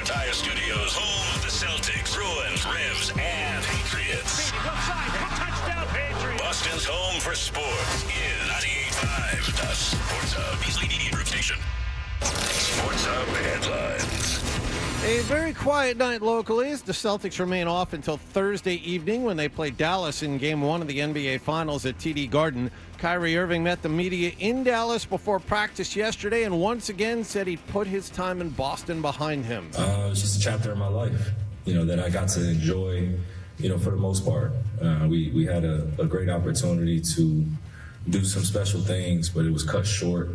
Tire Studios, home of the Celtics, Bruins, Revs, and Patriots. Touchdown, Patriots. Boston's home for sports is 98.5, the Sports Hub. Beasley Media Group Station. Sports Hub headlines. A very quiet night locally as the Celtics remain off until Thursday evening when they play Dallas in Game 1 of the NBA Finals at TD Garden. Kyrie Irving met the media in Dallas before practice yesterday and once again said he'd put his time in Boston behind him. It's just a chapter in my life, that I got to enjoy, for the most part. We had a great opportunity to do some special things, but it was cut short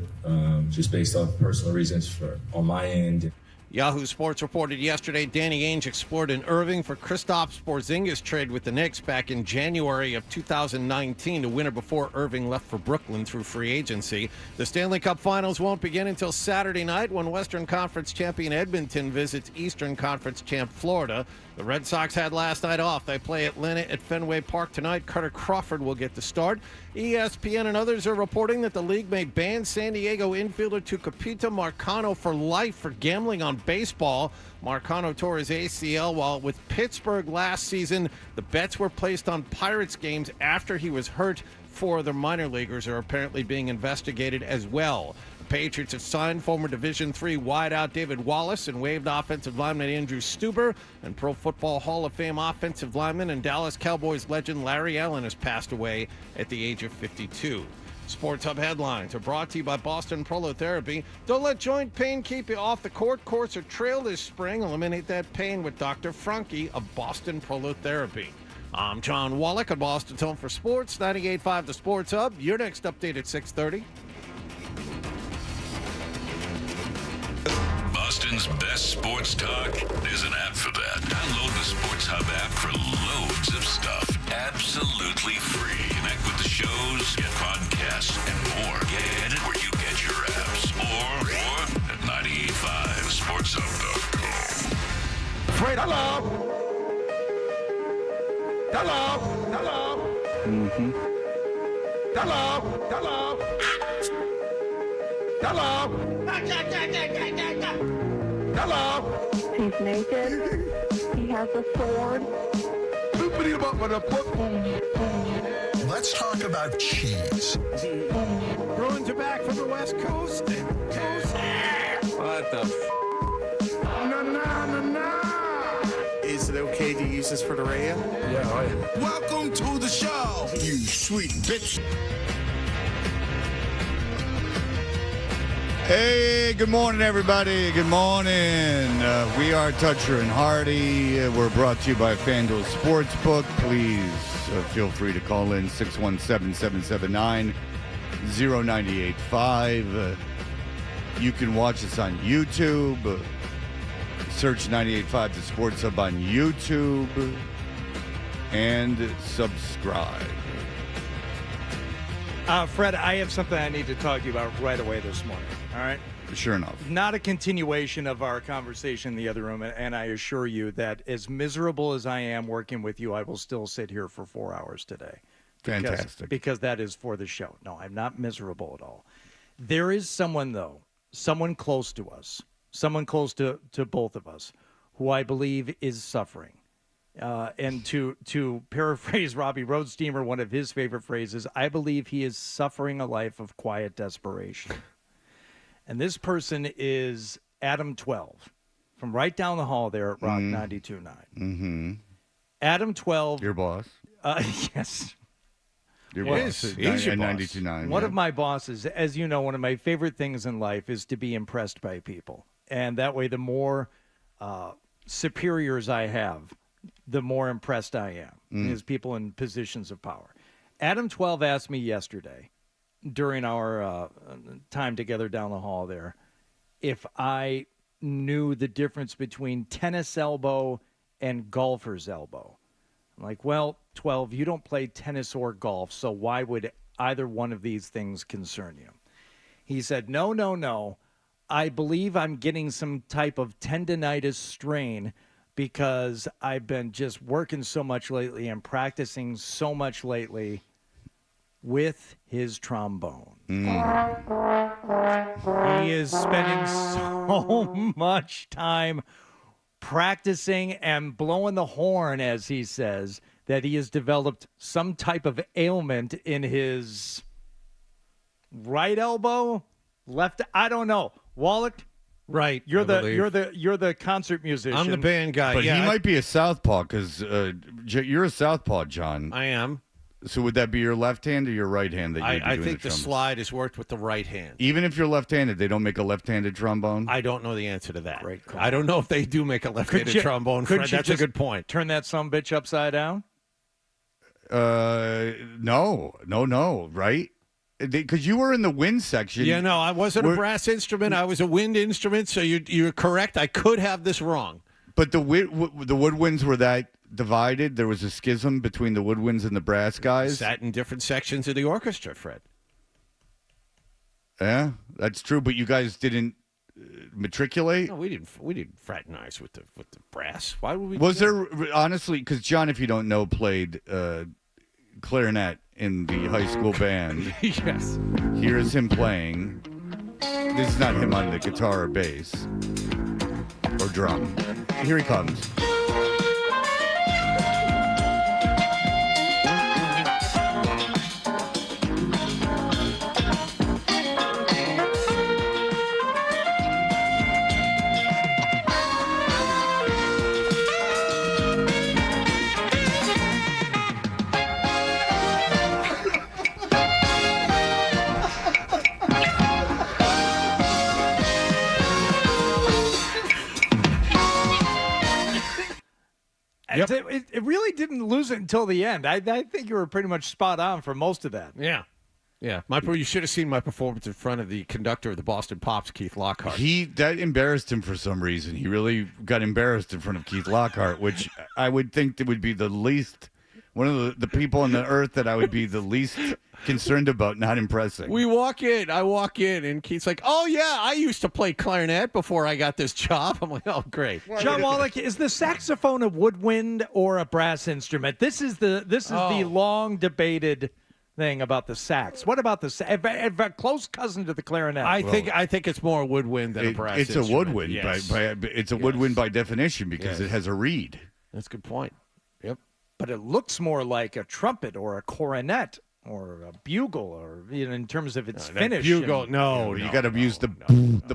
just based off personal reasons on my end. Yahoo Sports reported yesterday Danny Ainge explored an Irving for Kristaps Porzingis trade with the Knicks back in January of 2019, the winter before Irving left for Brooklyn through free agency. The Stanley Cup Finals won't begin until Saturday night when Western Conference champion Edmonton visits Eastern Conference champ Florida. The Red Sox had last night off. They play Atlanta at Fenway Park tonight. Carter Crawford will get the start. ESPN and others are reporting that the league may ban San Diego infielder Tucupita Marcano for life for gambling on baseball. Marcano tore his ACL while with Pittsburgh last season. The bets were placed on Pirates games after he was hurt. 4 other minor leaguers are apparently being investigated as well. Patriots have signed former Division III wideout David Wallace and waived offensive lineman Andrew Stuber, and Pro Football Hall of Fame offensive lineman and Dallas Cowboys legend Larry Allen has passed away at the age of 52. Sports Hub headlines are brought to you by Boston Prolotherapy. Don't let joint pain keep you off the course or trail this spring. Eliminate that pain with Dr. Franke of Boston Prolotherapy. I'm John Wallach at Boston's Home for Sports, 98.5 The Sports Hub. Your next update at 6:30. Boston's best sports talk. There's an app for that. Download the Sports Hub app for loads of stuff. Absolutely free. Connect with the shows, get podcasts, and more. Get it where you get your apps. Or at 985sportshub.com. Fred, hello. Hello. Mm-hmm. Hello. Hello. He's naked. He has a sword. Let's talk about cheese. Bruins are back from the West Coast. What the Is it okay to use this for the radio? Yeah, I am. Welcome to the show, you sweet bitch. Hey, good morning, everybody. Good morning. We are Toucher and Hardy. We're brought to you by FanDuel Sportsbook. Please feel free to call in 617-779-0985. You can watch us on YouTube. Search 98.5 The Sports Hub on YouTube. And subscribe. Fred, I have something I need to talk to you about right away this morning. All right? Sure enough. Not a continuation of our conversation in the other room, and I assure you that as miserable as I am working with you, I will still sit here for 4 hours today. Fantastic. Because that is for the show. No, I'm not miserable at all. There is someone, though, someone close to us, someone close to both of us, who I believe is suffering. And to paraphrase Robbie Roadsteamer, one of his favorite phrases, I believe he is suffering a life of quiet desperation. And this person is Adam 12 from right down the hall there at Rock 92.9. Mm-hmm. Adam 12. Your boss. Yes. Your boss. He's your boss. 92.9. One of my bosses, as you know, one of my favorite things in life is to be impressed by people. And that way, the more superiors I have, the more impressed I am as people in positions of power. Adam 12 asked me yesterday during our time together down the hall there if I knew the difference between tennis elbow and golfer's elbow. I'm like, well, 12, you don't play tennis or golf, so why would either one of these things concern you? He said, no. I believe I'm getting some type of tendonitis strain because I've been just working so much lately and practicing so much lately with his trombone. He is spending so much time practicing and blowing the horn, as he says, that he has developed some type of ailment in his right elbow, left. I don't know. Wallach, Right. you're the concert musician. I'm the band guy. But yeah, he might be a southpaw because you're a southpaw, John. I am. So would that be your left hand or your right hand that you'd be I doing think the trumpet? slide is worked with the right hand. Even if you're left-handed, they don't make a left-handed trombone? I don't know the answer to that. Great call. I don't know if they do make a left-handed trombone, couldn't Fred. you That's a just good point. Turn that sumbitch upside down? No, right? Because you were in the wind section. Yeah, no, I wasn't a brass instrument. I was a wind instrument, so you're correct. I could have this wrong. But the woodwinds were that divided. There was a schism between the woodwinds and the brass guys. Sat in different sections of the orchestra, Fred. Yeah, that's true. But you guys didn't matriculate. No, we didn't fraternize with the brass. Why would we? Was there honestly? Because John, if you don't know, played clarinet in the high school band. Yes. Here's him playing. This is not him on the guitar or bass or drum. Here he comes. Yep. It really didn't lose it until the end. I think you were pretty much spot on for most of that. Yeah. Yeah. You should have seen my performance in front of the conductor of the Boston Pops, Keith Lockhart. That embarrassed him for some reason. He really got embarrassed in front of Keith Lockhart, which I would think that would be the least, one of the people on the earth that I would be the least concerned about not impressing. I walk in, and Keith's like, "Oh yeah, I used to play clarinet before I got this job." I'm like, "Oh great." John Wallach, is the saxophone a woodwind or a brass instrument? This is the long debated thing about the sax. What about the sax? A close cousin to the clarinet. I think it's more woodwind than a brass. It's instrument. a woodwind. Yes. It's a woodwind by definition because Yes. it has a reed. That's a good point. Yep. But it looks more like a trumpet or a cornet or a bugle, or in terms of its finish. Bugle, You got to use the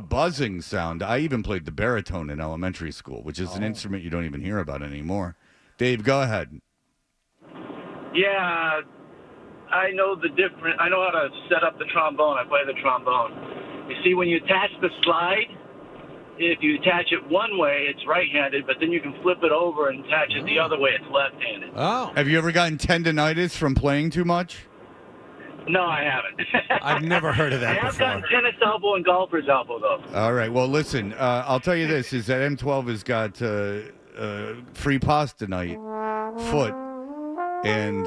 buzzing sound. I even played the baritone in elementary school, which is an instrument you don't even hear about anymore. Dave, go ahead. Yeah, I know I know how to set up the trombone. I play the trombone. You see, when you attach the slide, if you attach it one way, it's right-handed, but then you can flip it over and attach it the other way. It's left-handed. Oh. Have you ever gotten tendonitis from playing too much? No, I haven't. I've never heard of that I have before. gotten tennis elbow and golfer's elbow, though. All right. Well, listen, I'll tell you this, is that M12 has got free pasta night, foot, and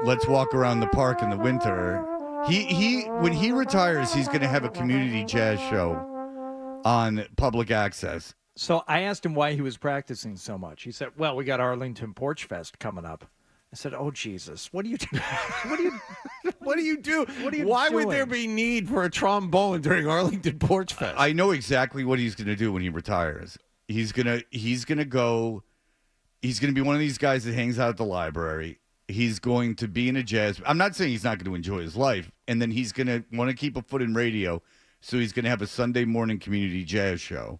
let's walk around the park in the winter. He when he retires, he's going to have a community jazz show on public access. So I asked him why he was practicing so much. He said, "Well, we got Arlington Porch Fest coming up." I said, "Oh Jesus, what do you do? What do you do? Why would there be need for a trombone during Arlington Porch Fest? I know exactly what he's going to do when he retires. He's gonna be one of these guys that hangs out at the library. He's going to be in a jazz. I'm not saying he's not going to enjoy his life, and then he's going to want to keep a foot in radio. So he's going to have a Sunday morning community jazz show.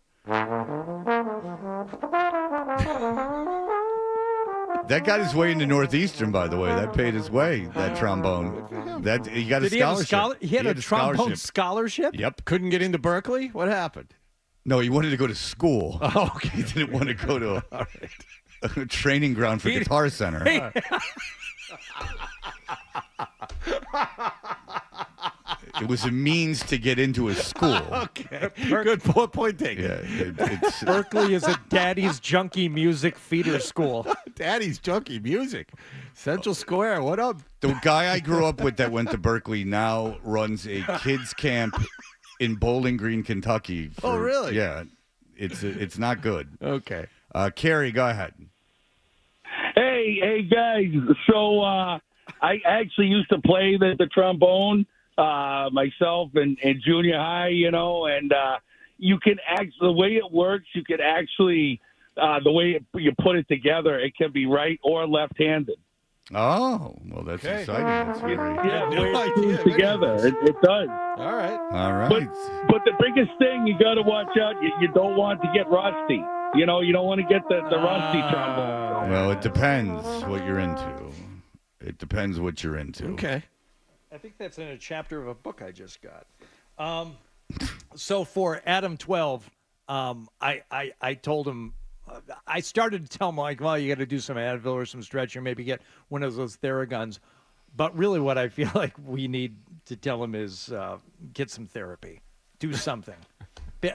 That got his way into Northeastern, by the way. That paid his way, that trombone. That he got a scholarship. He had a trombone scholarship? Yep. Couldn't get into Berkeley? What happened? No, he wanted to go to school. Oh, okay. He didn't want to go to a training ground for Guitar Center. It was a means to get into a school. Okay. Good point taken. Yeah, Berkeley is a daddy's junkie music feeder school. Daddy's junkie music. Central Square, what up? The guy I grew up with that went to Berkeley now runs a kids camp in Bowling Green, Kentucky. Oh, really? Yeah. It's not good. Okay. Carrie, go ahead. Hey, guys. So I actually used to play the trombone myself in junior high, and you can the way it works, you can actually the way you put it together, it can be right or left-handed. Oh, well, that's exciting. That's very... Yeah, the way it's screwed together, it does. All right. All right. But the biggest thing, you got to watch out. You don't want to get rusty. You don't want to get the rusty trombone. Well, it depends what you're into. It depends what you're into. Okay. I think that's in a chapter of a book I just got. So for Adam 12, I told him, I started to tell him, like, well, you got to do some Advil or some stretching, maybe get one of those Theraguns. But really what I feel like we need to tell him is get some therapy. Do something.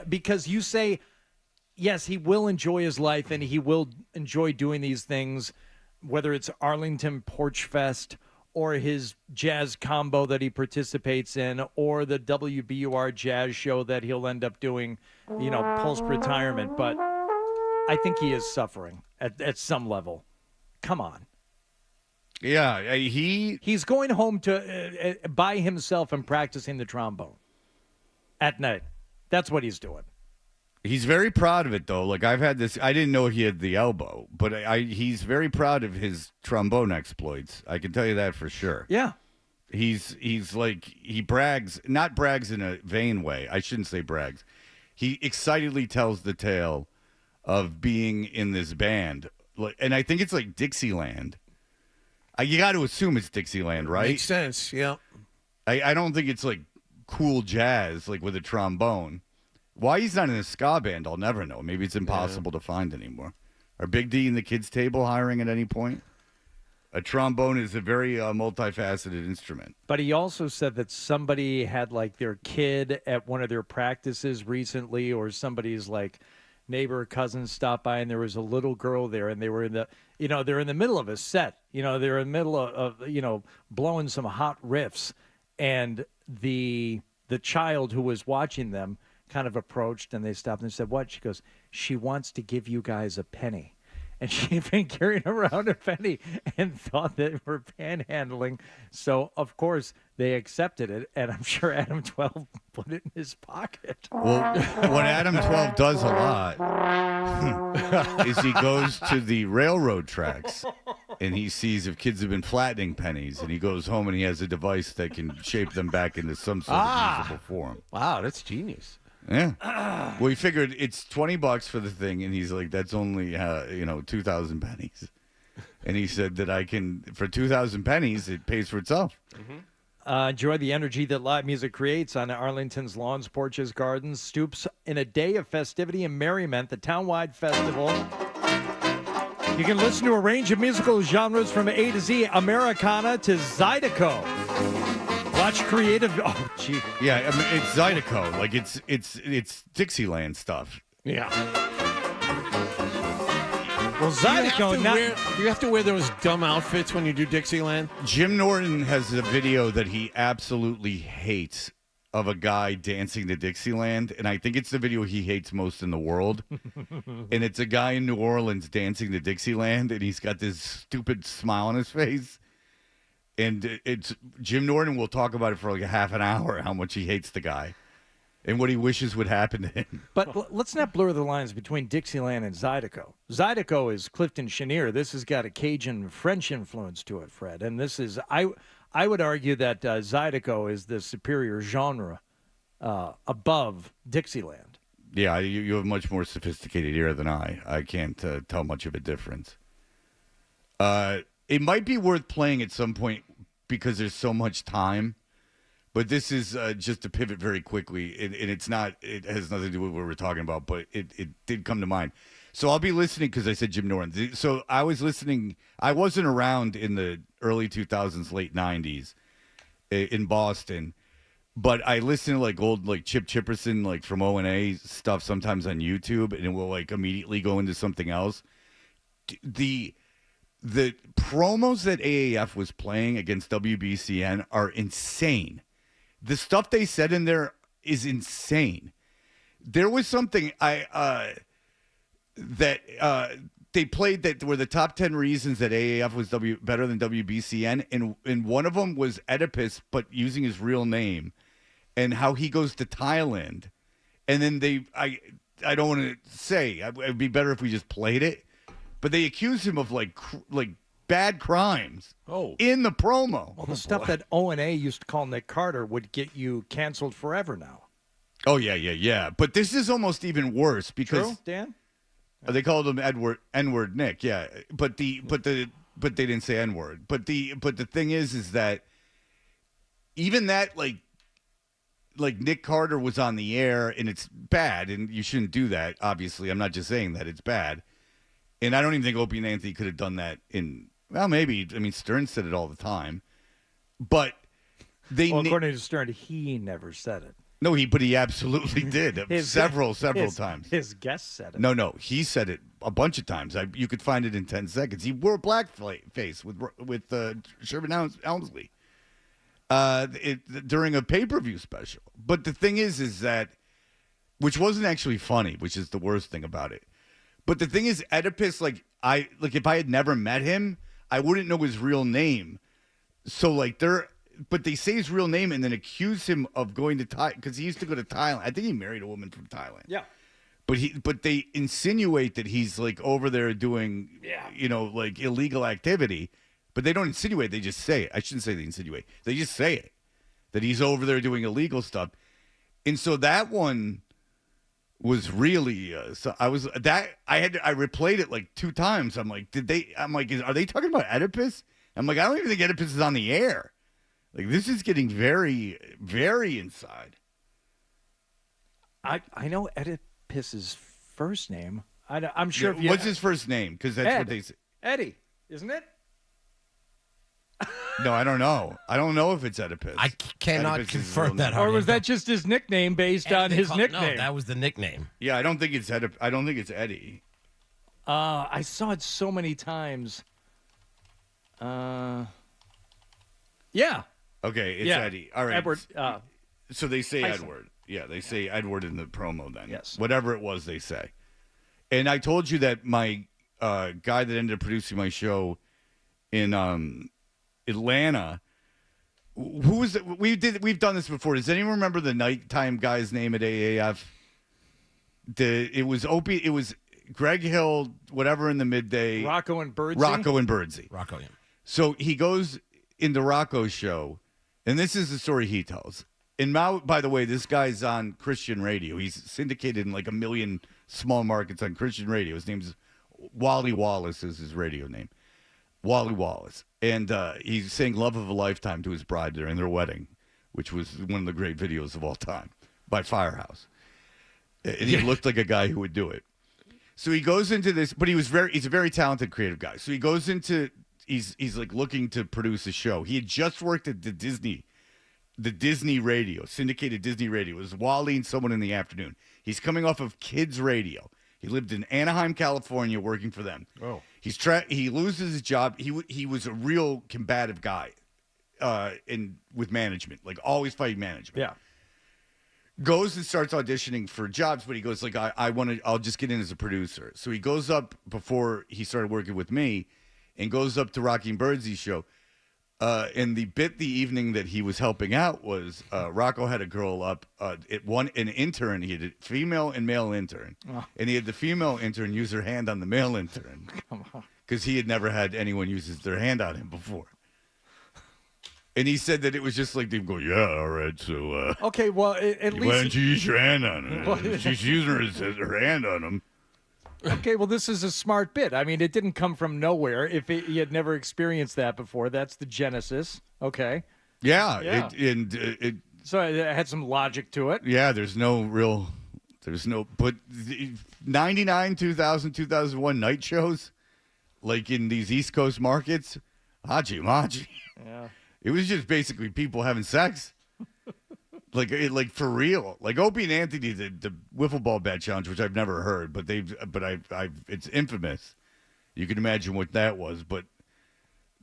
Because you say, yes, he will enjoy his life and he will enjoy doing these things, whether it's Arlington Porch Fest or his jazz combo that he participates in, or the WBUR jazz show that he'll end up doing, post-retirement. But I think he is suffering at some level. Come on. Yeah, he's going home to by himself and practicing the trombone at night. That's what he's doing. He's very proud of it, though. Like, I've had this. I didn't know he had the elbow, but he's very proud of his trombone exploits. I can tell you that for sure. Yeah. He brags, not brags in a vain way. I shouldn't say brags. He excitedly tells the tale of being in this band. And I think it's like Dixieland. You got to assume it's Dixieland, right? Makes sense, yeah. I don't think it's like cool jazz, like with a trombone. Why he's not in a ska band, I'll never know. Maybe it's impossible to find anymore. Are Big D and the Kids Table hiring at any point? A trombone is a very multifaceted instrument. But he also said that somebody had like their kid at one of their practices recently, or somebody's like neighbor or cousin stopped by, and there was a little girl there, and they were in the, they're in the middle of a set. They're in the middle of blowing some hot riffs, and the child who was watching them kind of approached, and they stopped and said, "What?" She goes, "She wants to give you guys a penny." And she'd been carrying around a penny and thought that we're panhandling. So, of course, they accepted it, and I'm sure Adam 12 put it in his pocket. Well, what Adam 12 does a lot is he goes to the railroad tracks, and he sees if kids have been flattening pennies, and he goes home and he has a device that can shape them back into some sort of usable form. Wow, that's genius. Yeah. Well, he figured it's $20 for the thing, and he's like, that's only 2,000 pennies. And he said that I can, for 2,000 pennies, it pays for itself. Mm-hmm. Enjoy the energy that live music creates on Arlington's lawns, porches, gardens, stoops in a day of festivity and merriment, the townwide festival. You can listen to a range of musical genres from A to Z, Americana to Zydeco. Watch creative. Oh, gee. Yeah, I mean, it's Zydeco. Like it's Dixieland stuff. Yeah. Well, Zydeco. Do you have to wear those dumb outfits when you do Dixieland? Jim Norton has a video that he absolutely hates of a guy dancing to Dixieland, and I think it's the video he hates most in the world. And it's a guy in New Orleans dancing to Dixieland, and he's got this stupid smile on his face. And it's Jim Norton will talk about it for like a half an hour, how much he hates the guy and what he wishes would happen to him. But let's not blur the lines between Dixieland and Zydeco. Zydeco is Clifton Chenier. This has got a Cajun French influence to it, Fred. And this is, I would argue that Zydeco is the superior genre above Dixieland. Yeah, you have a much more sophisticated ear than I. I can't tell much of a difference. It might be worth playing at some point because there's so much time. But this is just to pivot very quickly, and it's not. It has nothing to do with what we're talking about, but it did come to mind. So I'll be listening because I said Jim Norton. So I was listening. I wasn't around in the early 2000s, late 90s in Boston, but I listen to like old like Chip Chipperson, like from O&A stuff sometimes on YouTube, and it will like immediately go into something else. The promos that AAF was playing against WBCN are insane. The stuff they said in there is insane. There was something that they played that were the top 10 reasons that AAF was better than WBCN, and one of them was Oedipus, but using his real name, and how he goes to Thailand, and then I don't want to say. It'd be better if we just played it. But they accuse him of like bad crimes. In the promo. Well, the stuff that O&A used to call Nick Carter would get you canceled forever now. Oh yeah. But this is almost even worse because True, Dan? They called him N-word Nick. Yeah, but they didn't say N-word. But the thing is that even that like Nick Carter was on the air and it's bad and you shouldn't do that. Obviously, I'm not just saying that it's bad. And I don't even think Opie and Anthony could have done that well, maybe. I mean, Stern said it all the time. But according to Stern, he never said it. No, but he absolutely did. several times. His guest said it. No, he said it a bunch of times. You could find it in 10 seconds. He wore a blackface with Sherman Elmsley during a pay-per-view special. But the thing is that, which wasn't actually funny, which is the worst thing about it. But the thing is, Oedipus, if I had never met him, I wouldn't know his real name. So but they say his real name and then accuse him of going to Thailand because he used to go to Thailand. I think he married a woman from Thailand. Yeah. But they insinuate that he's like over there doing, like illegal activity. But they don't insinuate. They just say it. I shouldn't say they insinuate. They just say it, that he's over there doing illegal stuff. And so that one was really I replayed it like 2 times. I'm like, are they talking about Oedipus? I'm like, I don't even think Oedipus is on the air. Like, this is getting very, very inside. I know Oedipus's first name. I'm sure. What's his first name? Because that's what they say. Eddie, isn't it? No, I don't know. I don't know if it's Oedipus. I cannot confirm that. Or was that just his nickname based on his nickname? No, that was the nickname. Yeah, I don't think it's Eddie. I don't think it's Eddie. I saw it so many times. Yeah. Okay, it's Eddie. All right. Edward. So they say Tyson. Edward. Yeah, they say Edward in the promo then. Yes. Whatever it was they say. And I told you that my guy that ended up producing my show in Atlanta, who was it? We've done this before. Does anyone remember the nighttime guy's name at AAF? It was Opie. It was Greg Hill, whatever in the midday. Rocco and Birdsey. Rocco, yeah. So he goes into Rocco's show, and this is the story he tells. And now, by the way, this guy's on Christian radio. He's syndicated in like 1 million small markets on Christian radio. His name's Wally Wallace is his radio name. Wally Wallace. And he's saying love of a lifetime to his bride during their wedding, which was one of the great videos of all time by Firehouse. And he looked like a guy who would do it. So he goes into this, but he's a very talented creative guy. So he goes into, he's like looking to produce a show. He had just worked at the Disney radio, syndicated Disney radio. It was Wally and someone in the afternoon. He's coming off of Kids Radio. He lived in Anaheim, California, working for them. Oh. He loses his job. He was a real combative guy, with management, like always fighting management. Yeah. Goes and starts auditioning for jobs, but he goes like, I'll just get in as a producer. So he goes up before he started working with me, and goes up to Rocky and Birdse's show. And the evening that he was helping out was Rocco had a girl up, an intern. He had a female and male intern, and he had the female intern use her hand on the male intern because he had never had anyone use their hand on him before. And he said that it was just like they go, yeah, all right, so okay, well, at least why don't you use your hand on him? She's using her hand on him. Okay, well, this is a smart bit. I mean, it didn't come from nowhere. If he had never experienced that before, that's the genesis. Okay. Yeah. So it had some logic to it. Yeah, but 99, 2000, 2001 night shows, like in these East Coast markets, hachi machi. Yeah. It was just basically people having sex. Like for real. Like Opie and Anthony did the wiffle ball bat challenge, which I've never heard, but it's infamous. You can imagine what that was. But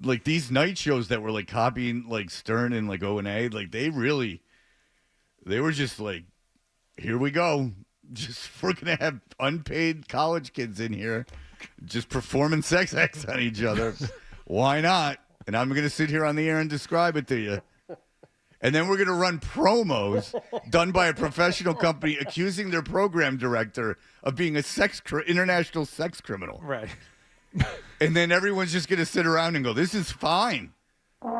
like these night shows that were like copying like Stern and like O&A, like they were just like, here we go. We're gonna have unpaid college kids in here just performing sex acts on each other. Why not? And I'm gonna sit here on the air and describe it to you. And then we're going to run promos done by a professional company accusing their program director of being a international sex criminal. Right. And then everyone's just going to sit around and go, this is fine. It's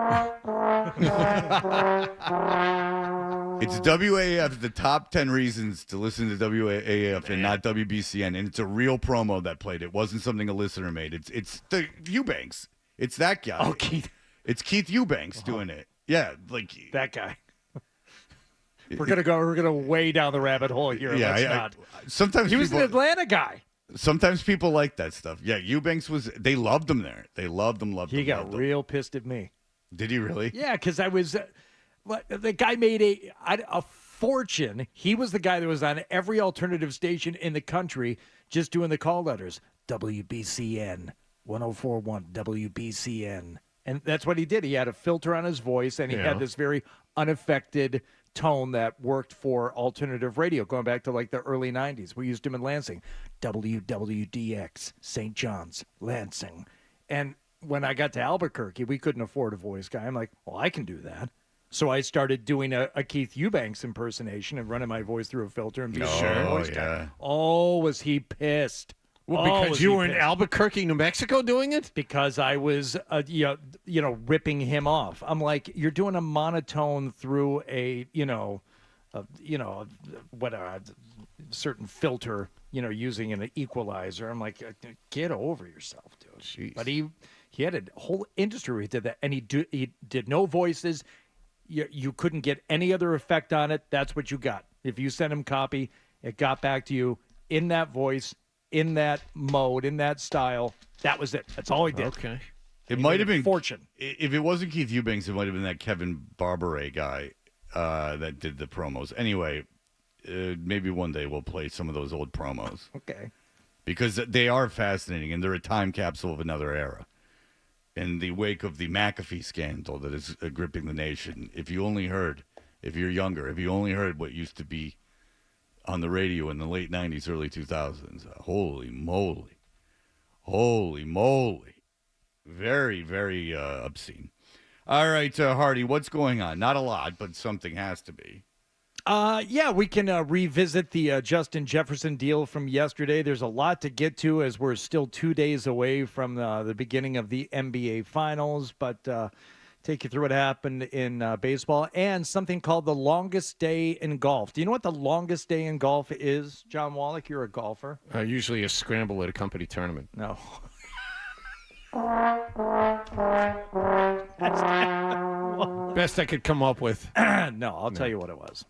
WAF, the top 10 reasons to listen to WAF and not WBCN. And it's a real promo that played. It wasn't something a listener made. It's the Eubanks. It's that guy. Oh, Keith. It's Keith Eubanks doing it. Yeah, like that guy. We're gonna way down the rabbit hole here. Yeah, sometimes he was an Atlanta guy. Sometimes people like that stuff. Yeah, Eubanks they loved him there. They loved him. He got real pissed at me. Did he really? Yeah, because I was the guy made a fortune. He was the guy that was on every alternative station in the country just doing the call letters. WBCN 1041 WBCN. And that's what he did. He had a filter on his voice, and he had this very unaffected tone that worked for alternative radio, going back to like the early 90s. We used him in Lansing. WWDX, St. John's, Lansing. And when I got to Albuquerque, we couldn't afford a voice guy. I'm like, well, I can do that. So I started doing a Keith Eubanks impersonation and running my voice through a filter and being a voice guy. Oh, was he pissed? Well, because you were in Albuquerque, New Mexico doing it? Because I was, ripping him off. I'm like, you're doing a monotone through a certain filter, using an equalizer. I'm like, get over yourself, dude. Jeez. But he had a whole industry where he did that, and he did no voices. You couldn't get any other effect on it. That's what you got. If you sent him copy, it got back to you in that voice, in that mode, in that style. That was it. That's all he did. Okay. It might have been fortune. If it wasn't Keith Eubanks, it might have been that Kevin Barberet guy that did the promos. Anyway, maybe one day we'll play some of those old promos. Okay. Because they are fascinating, and they're a time capsule of another era. In the wake of the McAfee scandal that is gripping the nation, if you're younger, if you only heard what used to be on the radio in the late 90s, early 2000s. Holy moly. Very, very obscene. All right, Hardy, what's going on? Not a lot, but something has to be. We can revisit the Justin Jefferson deal from yesterday. There's a lot to get to as we're still 2 days away from the beginning of the NBA Finals, but take you through what happened in baseball and something called the longest day in golf. Do you know what the longest day in golf is, John Wallach? You're a golfer. Usually a scramble at a company tournament. No. Best I could come up with. No, I'll tell you what it was.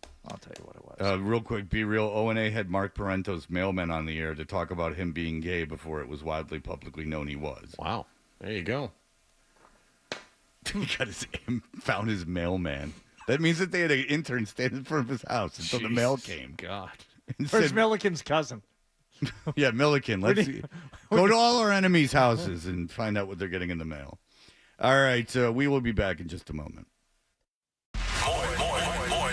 Real quick, Be Real. O&A had Mark Parento's mailman on the air to talk about him being gay before it was widely publicly known he was. Wow. There you go. He found his mailman. That means that they had an intern stand in front of his house until the mail came. God. Where's Milliken's cousin? Yeah, Milliken. Let's go to all our enemies' houses and find out what they're getting in the mail. All right, we will be back in just a moment. More.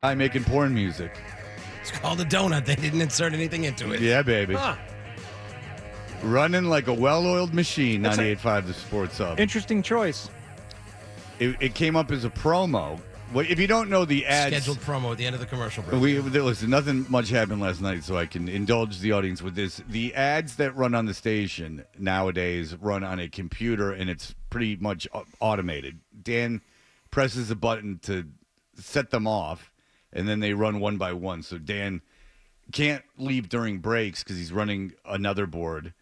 guy making porn music. It's called a donut. They didn't insert anything into it. Yeah, baby. Huh. Running like a well-oiled machine, 98.5 The Sports Hub. Interesting choice. It came up as a promo. Well, if you don't know the ads... Scheduled promo at the end of the commercial break. Listen, nothing much happened last night, so I can indulge the audience with this. The ads that run on the station nowadays run on a computer, and it's pretty much automated. Dan presses a button to set them off, and then they run one by one. So Dan can't leave during breaks because he's running another board.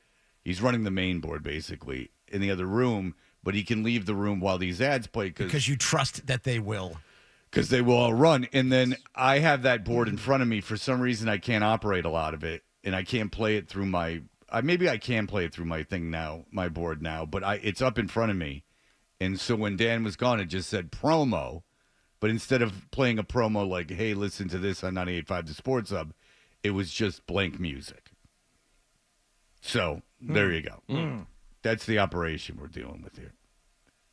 He's running the main board, basically, in the other room, but he can leave the room while these ads play. Because you trust that they will. Because they will all run. And then I have that board in front of me. For some reason, I can't operate a lot of it, and I can't play it through my maybe I can play it through my thing now, my board now, but it's up in front of me. And so when Dan was gone, it just said promo. But instead of playing a promo like, hey, listen to this on 98.5 The Sports Hub, it was just blank music. So there you go. That's the operation we're dealing with here.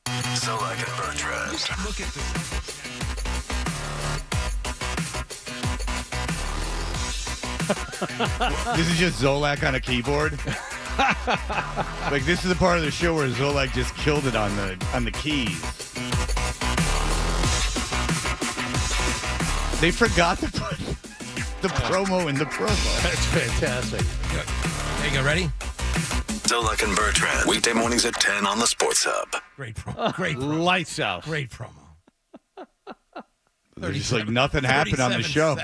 Zolak and Bertrand. Look at this. This is just Zolak on a keyboard. Like, this is the part of the show where Zolak just killed it on the keys. They forgot to put the promo in the promo. That's fantastic. There you go. Ready? Zolak and Bertrand. Weekday mornings at 10 on the Sports Hub. Great promo. Great promo. Lights out. Great promo. There's just like nothing happened on the show.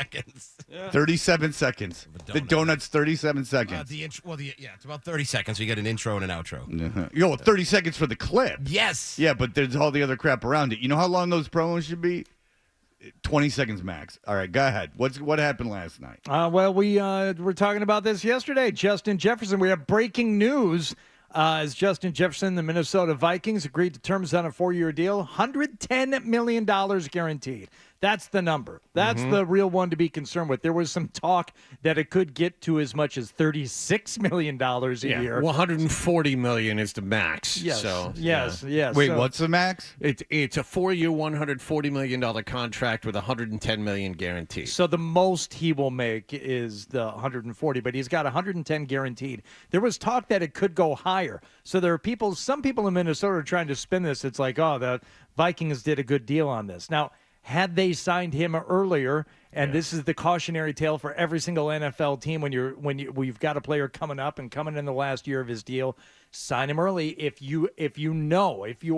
37 seconds. The donut's 37 seconds. It's about 30 seconds. So you get an intro and an outro. Yo, 30 seconds for the clip. Yes. Yeah, but there's all the other crap around it. You know how long those promos should be? 20 seconds max. All right, go ahead. What happened last night? Well, we were talking about this yesterday. Justin Jefferson. We have breaking news. As Justin Jefferson, the Minnesota Vikings, agreed to terms on a 4-year deal, $110 million guaranteed. That's the number. That's the real one to be concerned with. There was some talk that it could get to as much as $36 million a year. $140 million is the max. Yes. So, yes. Wait, what's the max? It's a 4-year, $140 million contract with $110 million guaranteed. So the most he will make is the 140, but he's got 110 guaranteed. There was talk that it could go higher. So there are some people in Minnesota are trying to spin this. It's like, oh, the Vikings did a good deal on this. Now, had they signed him earlier, and this is the cautionary tale for every single NFL team we've got a player coming up and coming in the last year of his deal, sign him early. If you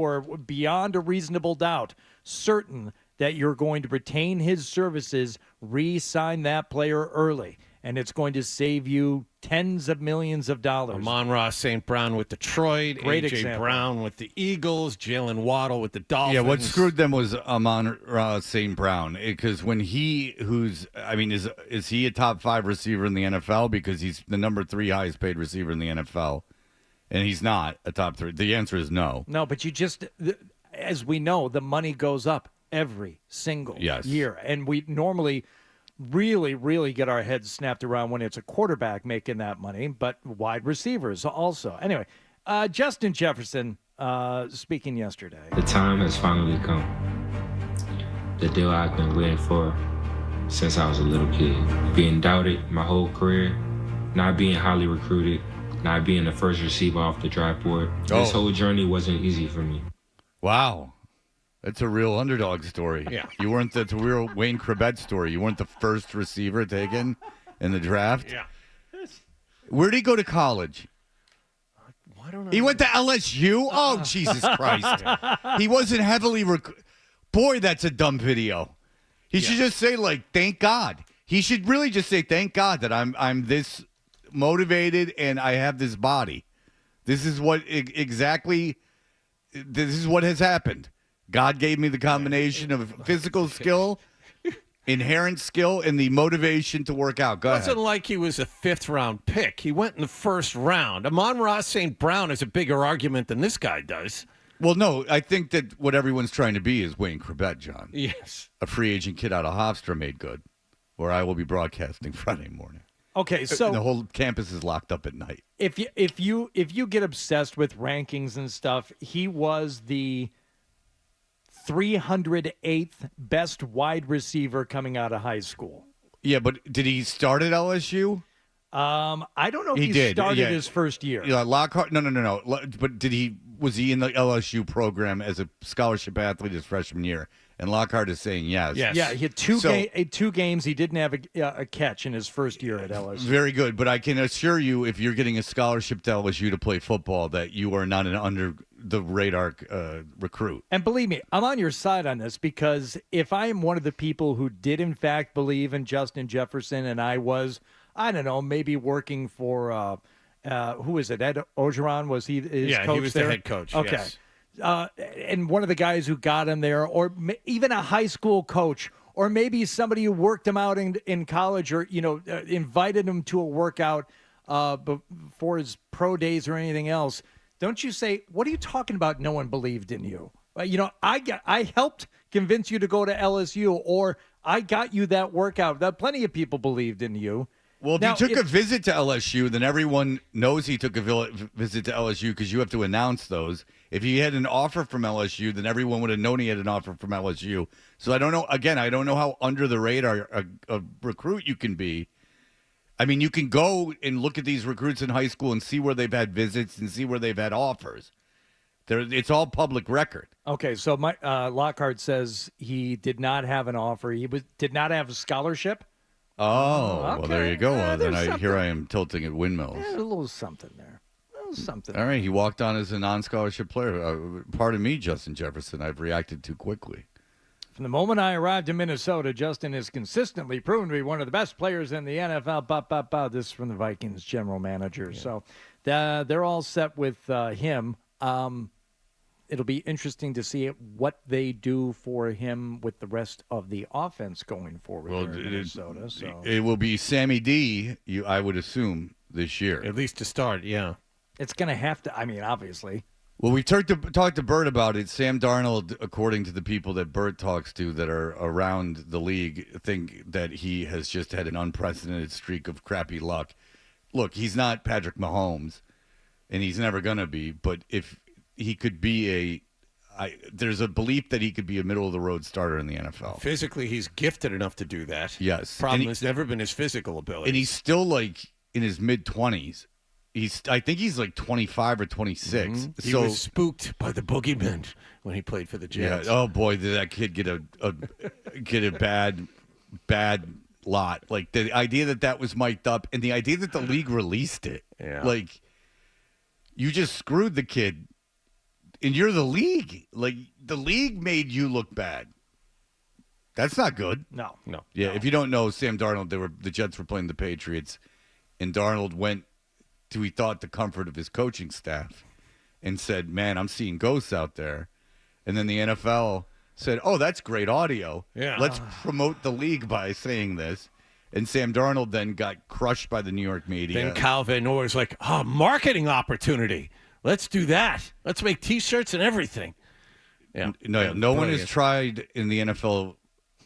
are beyond a reasonable doubt certain that you're going to retain his services, re-sign that player early. And it's going to save you tens of millions of dollars. Amon-Ra St. Brown with Detroit, Great A.J. example. Brown with the Eagles, Jalen Waddle with the Dolphins. Yeah, what screwed them was Amon-Ra St. Brown, because when is he a top 5 receiver in the NFL? Because he's the number 3 highest paid receiver in the NFL, and he's not a top 3. The answer is no. No, but as we know, the money goes up every single year, and we normally really, really get our heads snapped around when it's a quarterback making that money, but wide receivers also. Anyway, Justin Jefferson speaking yesterday. The time has finally come. The deal I've been waiting for since I was a little kid. Being doubted my whole career, not being highly recruited, not being the first receiver off the draft board. This whole journey wasn't easy for me. Wow. That's a real underdog story. Yeah. That's a real Wayne Krebet story. You weren't the first receiver taken in the draft. Yeah. Where'd he go to college? I don't know. He went to LSU? Oh, Jesus Christ. He wasn't heavily Boy, that's a dumb video. He should just say, thank God. He should really just say, thank God that I'm this motivated and I have this body. This is what has happened. God gave me the combination of physical skill, inherent skill, and the motivation to work out. Go ahead. It wasn't like he was a 5th-round pick. He went in the 1st round. Amon-Ra St. Brown has a bigger argument than this guy does. Well, no, I think that what everyone's trying to be is Wayne Krebet, John. Yes. A free agent kid out of Hofstra made good, where I will be broadcasting Friday morning. Okay, so and the whole campus is locked up at night. If you get obsessed with rankings and stuff, he was the 308th best wide receiver coming out of high school. Yeah, but did he start at LSU? I don't know if He did, started yeah. his first year. Yeah, Lockhart. No. But was he in the LSU program as a scholarship athlete his freshman year? And Lockhart is saying yes. Yeah, he had two games. He didn't have a catch in his first year at LSU. Very good, but I can assure you, if you're getting a scholarship to LSU to play football, that you are not an under the radar recruit. And believe me, I'm on your side on this, because if I am one of the people who did in fact believe in Justin Jefferson, and I was, I don't know, maybe working for who is it? Ed Orgeron, was he his coach? Yeah, he was there? the head coach. Okay. Yes. And one of the guys who got him there, or even a high school coach, or maybe somebody who worked him out in college, or invited him to a workout before his pro days or anything else. Don't you say, what are you talking about? No one believed in you. I helped convince you to go to LSU, or I got you that workout. That plenty of people believed in you. Well, if he took a visit to LSU, then everyone knows he took a visit to LSU, because you have to announce those. If he had an offer from LSU, then everyone would have known he had an offer from LSU. So I don't know. Again, I don't know how under the radar a recruit you can be. I mean, you can go and look at these recruits in high school and see where they've had visits and see where they've had offers. It's all public record. Okay, so Lockhart says he did not have an offer. He did not have a scholarship. Oh, okay. Well, there you go. Then here I am tilting at windmills. There's a little something there. Something. All right, he walked on as a non-scholarship player. Pardon me, Justin Jefferson. I've reacted too quickly. From the moment I arrived in Minnesota, Justin has consistently proven to be one of the best players in the NFL. This is from the Vikings general manager. Yeah. So they're all set with him. It'll be interesting to see what they do for him with the rest of the offense going forward in Minnesota. It will be Sammy D, I would assume, this year. At least to start, yeah. It's going to have to, obviously. Well, we talked to Bert about it. Sam Darnold, according to the people that Bert talks to that are around the league, think that he has just had an unprecedented streak of crappy luck. Look, he's not Patrick Mahomes, and he's never going to be, but if he could be there's a belief that he could be a middle-of-the-road starter in the NFL. Physically, he's gifted enough to do that. Yes. Problem has never been his physical ability. And he's still, in his mid-20s. I think he's 25 or 26. Mm-hmm. He was spooked by the boogeyman when he played for the Jets. Yeah. Oh boy, did that kid get a bad lot. The idea that was mic'd up, and the idea that the league released it. Yeah. You just screwed the kid, and you're the league. The league made you look bad. That's not good. No. Yeah. If you don't know, Sam Darnold, the Jets were playing the Patriots, and Darnold went to, he thought, the comfort of his coaching staff and said, man, I'm seeing ghosts out there. And then the NFL said, oh, that's great audio. Yeah. Let's promote the league by saying this. And Sam Darnold then got crushed by the New York media. Then Kyle Van Noy was like, marketing opportunity. Let's do that. Let's make T-shirts and everything. Yeah. No one has tried in the NFL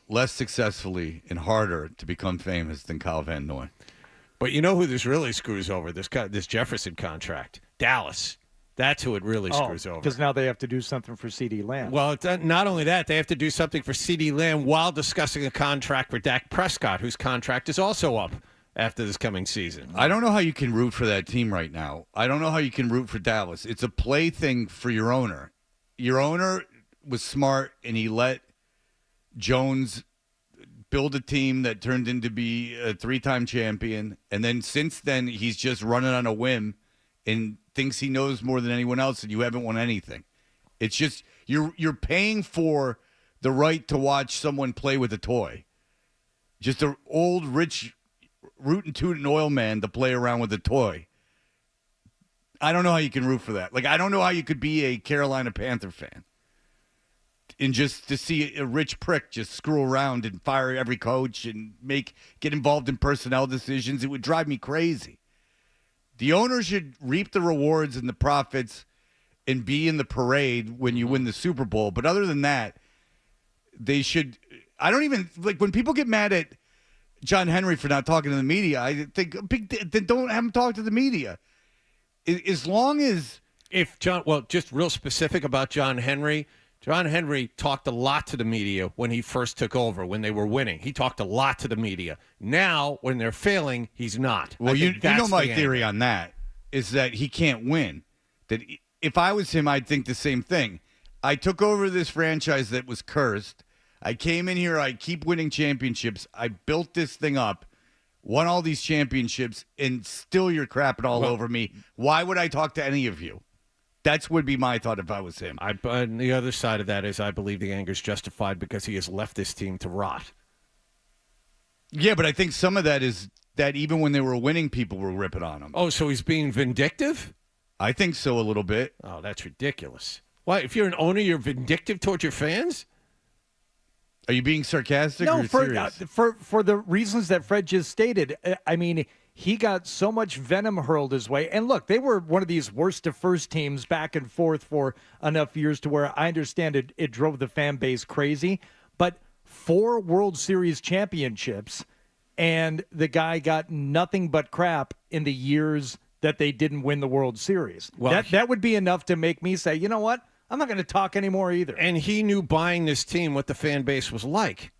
less successfully and harder to become famous than Kyle Van Noy. But you know who this really screws over? This Jefferson contract. Dallas. That's who it really screws over. Because now they have to do something for CeeDee Lamb. Well, it's not only that, they have to do something for CeeDee Lamb while discussing a contract for Dak Prescott, whose contract is also up after this coming season. I don't know how you can root for that team right now. I don't know how you can root for Dallas. It's a play thing for your owner. Your owner was smart, and he let Jones build a team that turned into be a 3-time champion. And then since then, he's just running on a whim and thinks he knows more than anyone else, and you haven't won anything. It's just you're paying for the right to watch someone play with a toy. Just an old, rich, rootin' tootin' oil man to play around with a toy. I don't know how you can root for that. I don't know how you could be a Carolina Panther fan and just to see a rich prick just screw around and fire every coach and get involved in personnel decisions. It would drive me crazy. The owner should reap the rewards and the profits and be in the parade when you win the Super Bowl. But other than that, they should – I don't even – when people get mad at John Henry for not talking to the media, I think then don't have him talk to the media. As long as – just real specific about John Henry – John Henry talked a lot to the media when he first took over, when they were winning. He talked a lot to the media. Now, when they're failing, he's not. Well, you know my theory on that is that he can't win. That if I was him, I'd think the same thing. I took over this franchise that was cursed. I came in here. I keep winning championships. I built this thing up, won all these championships, and still you're crapping all over me. Why would I talk to any of you? That would be my thought if I was him. And the other side of that is I believe the anger is justified because he has left this team to rot. Yeah, but I think some of that is that even when they were winning, people were ripping on him. Oh, so he's being vindictive? I think so a little bit. Oh, that's ridiculous. Why? If you're an owner, you're vindictive towards your fans? Are you being sarcastic No, or serious? for the reasons that Fred just stated. I mean, he got so much venom hurled his way. And look, they were one of these worst to first teams back and forth for enough years to where I understand it drove the fan base crazy. But 4 World Series championships, and the guy got nothing but crap in the years that they didn't win the World Series. Well, that would be enough to make me say, you know what? I'm not going to talk anymore either. And he knew buying this team what the fan base was like.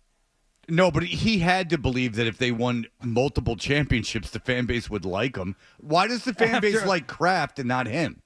No, but he had to believe that if they won multiple championships, the fan base would like him. Why does the fan base like Kraft and not him?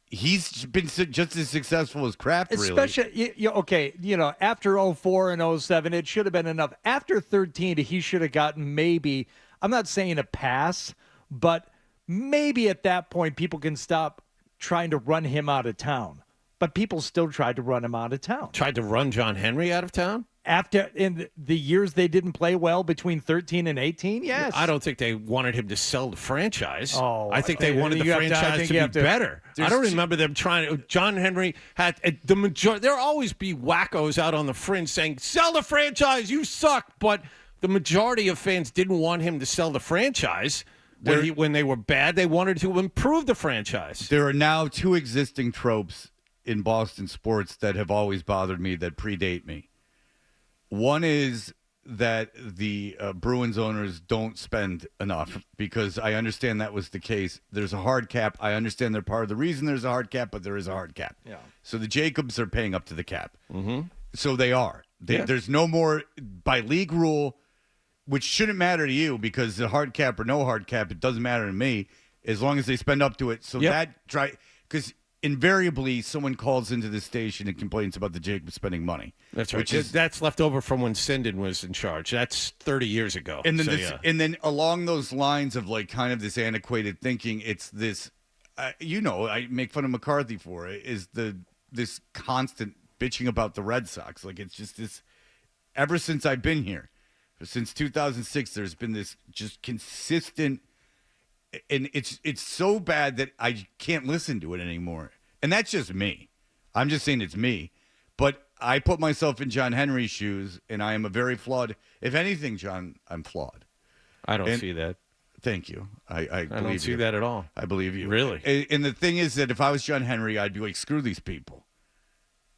He's been just as successful as Kraft, really. Especially, okay, after 04 and 07, it should have been enough. After 13, he should have gotten maybe, I'm not saying a pass, but maybe at that point people can stop trying to run him out of town. But people still tried to run him out of town. Tried to run John Henry out of town? After in the years they didn't play well between 13 and 18, yes. I don't think they wanted him to sell the franchise. Oh, I think they wanted the franchise to be better. I don't remember them trying to. John Henry had the majority. There'll always be wackos out on the fringe saying, "Sell the franchise, you suck." But the majority of fans didn't want him to sell the franchise. When they were bad, they wanted to improve the franchise. There are now 2 existing tropes in Boston sports that have always bothered me that predate me. One is that the Bruins owners don't spend enough, because I understand that was the case. There's a hard cap. I understand they're part of the reason there's a hard cap, but there is a hard cap. Yeah. So the Jacobs are paying up to the cap. Mm-hmm. So they are. There's no more by league rule, which shouldn't matter to you because the hard cap or no hard cap, it doesn't matter to me as long as they spend up to it. So because invariably someone calls into the station and complains about the Jacobs spending money. That's right. That's left over from when Sinden was in charge. That's 30 years ago. And then and then along those lines of like kind of this antiquated thinking, it's this, I make fun of McCarthy for it, is this constant bitching about the Red Sox. Like it's just this, ever since I've been here, since 2006, there's been this just consistent, and it's so bad that I can't listen to it anymore. And that's just me. I'm just saying it's me. But I put myself in John Henry's shoes, and I am a very flawed. If anything, John, I'm flawed. I don't see that. Thank you. I don't see that at all. I believe you. Really? And the thing is that if I was John Henry, I'd be like, screw these people.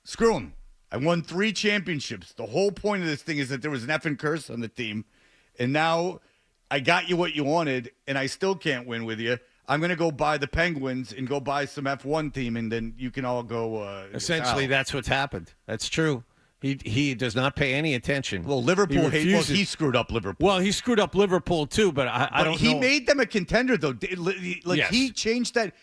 Screw them. I won 3 championships. The whole point of this thing is that there was an effing curse on the team, and now I got you what you wanted, and I still can't win with you. I'm going to go buy the Penguins and go buy some F1 team, and then you can all go. Essentially, that's what's happened. That's true. He does not pay any attention. Well, Liverpool, he screwed up Liverpool. Well, he screwed up Liverpool too, but I don't know. He made them a contender, though. Yes. He changed that.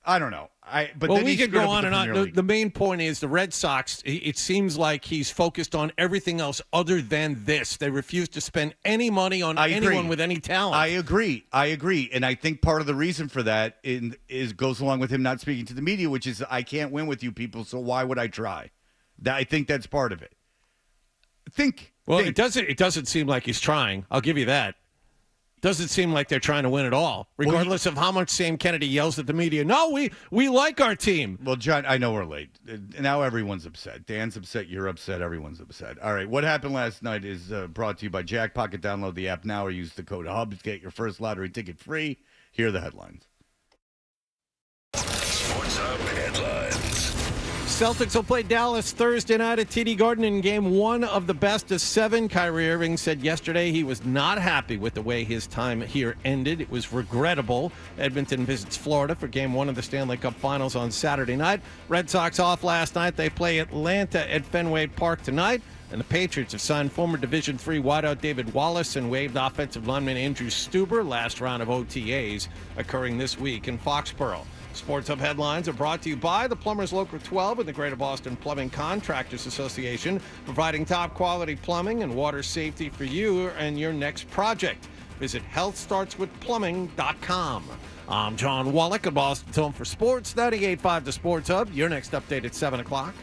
I don't know. But well, then we could go on and on. League. The main point is the Red Sox, it seems like he's focused on everything else other than this. They refuse to spend any money on anyone with any talent. I agree. And I think part of the reason for that goes along with him not speaking to the media, which is I can't win with you people, so why would I try? I think that's part of it. It doesn't seem like he's trying. I'll give you that. Doesn't seem like they're trying to win at all, regardless of how much Sam Kennedy yells at the media. No, we like our team. Well, John, I know we're late. Now everyone's upset. Dan's upset. You're upset. Everyone's upset. All right, what happened last night is brought to you by Jackpocket. Download the app now or use the code HUBS. Get your first lottery ticket free. Here are the headlines. Sports Hub headlines. Celtics will play Dallas Thursday night at TD Garden in Game 1 of the best-of-7. Kyrie Irving said yesterday he was not happy with the way his time here ended. It was regrettable. Edmonton visits Florida for Game 1 of the Stanley Cup Finals on Saturday night. Red Sox off last night. They play Atlanta at Fenway Park tonight. And the Patriots have signed former Division III wideout David Wallace and waived offensive lineman Andrew Stuber. Last round of OTAs occurring this week in Foxborough. Sports Hub headlines are brought to you by the Plumbers Local 12 and the Greater Boston Plumbing Contractors Association, providing top quality plumbing and water safety for you and your next project. Visit healthstartswithplumbing.com. I'm John Wallach at Boston's Home for Sports, 98.5 The Sports Hub. Your next update at 7 o'clock.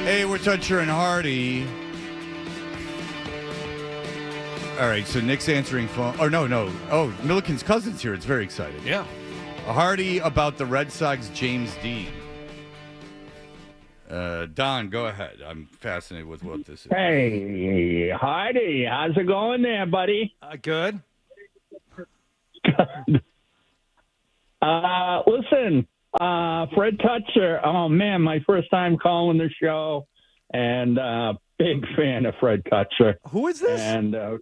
Hey, we're Toucher and Hardy. All right, so Nick's answering phone. Oh, no. Oh, Milliken's cousin's here. It's very exciting. Yeah. Hardy about the Red Sox, James Dean. Don, go ahead. I'm fascinated with what this is. Hey, Hardy, how's it going there, buddy? Good. Listen, Fred Toucher. Oh man, my first time calling the show, and big fan of Fred Toucher. Who is this? And this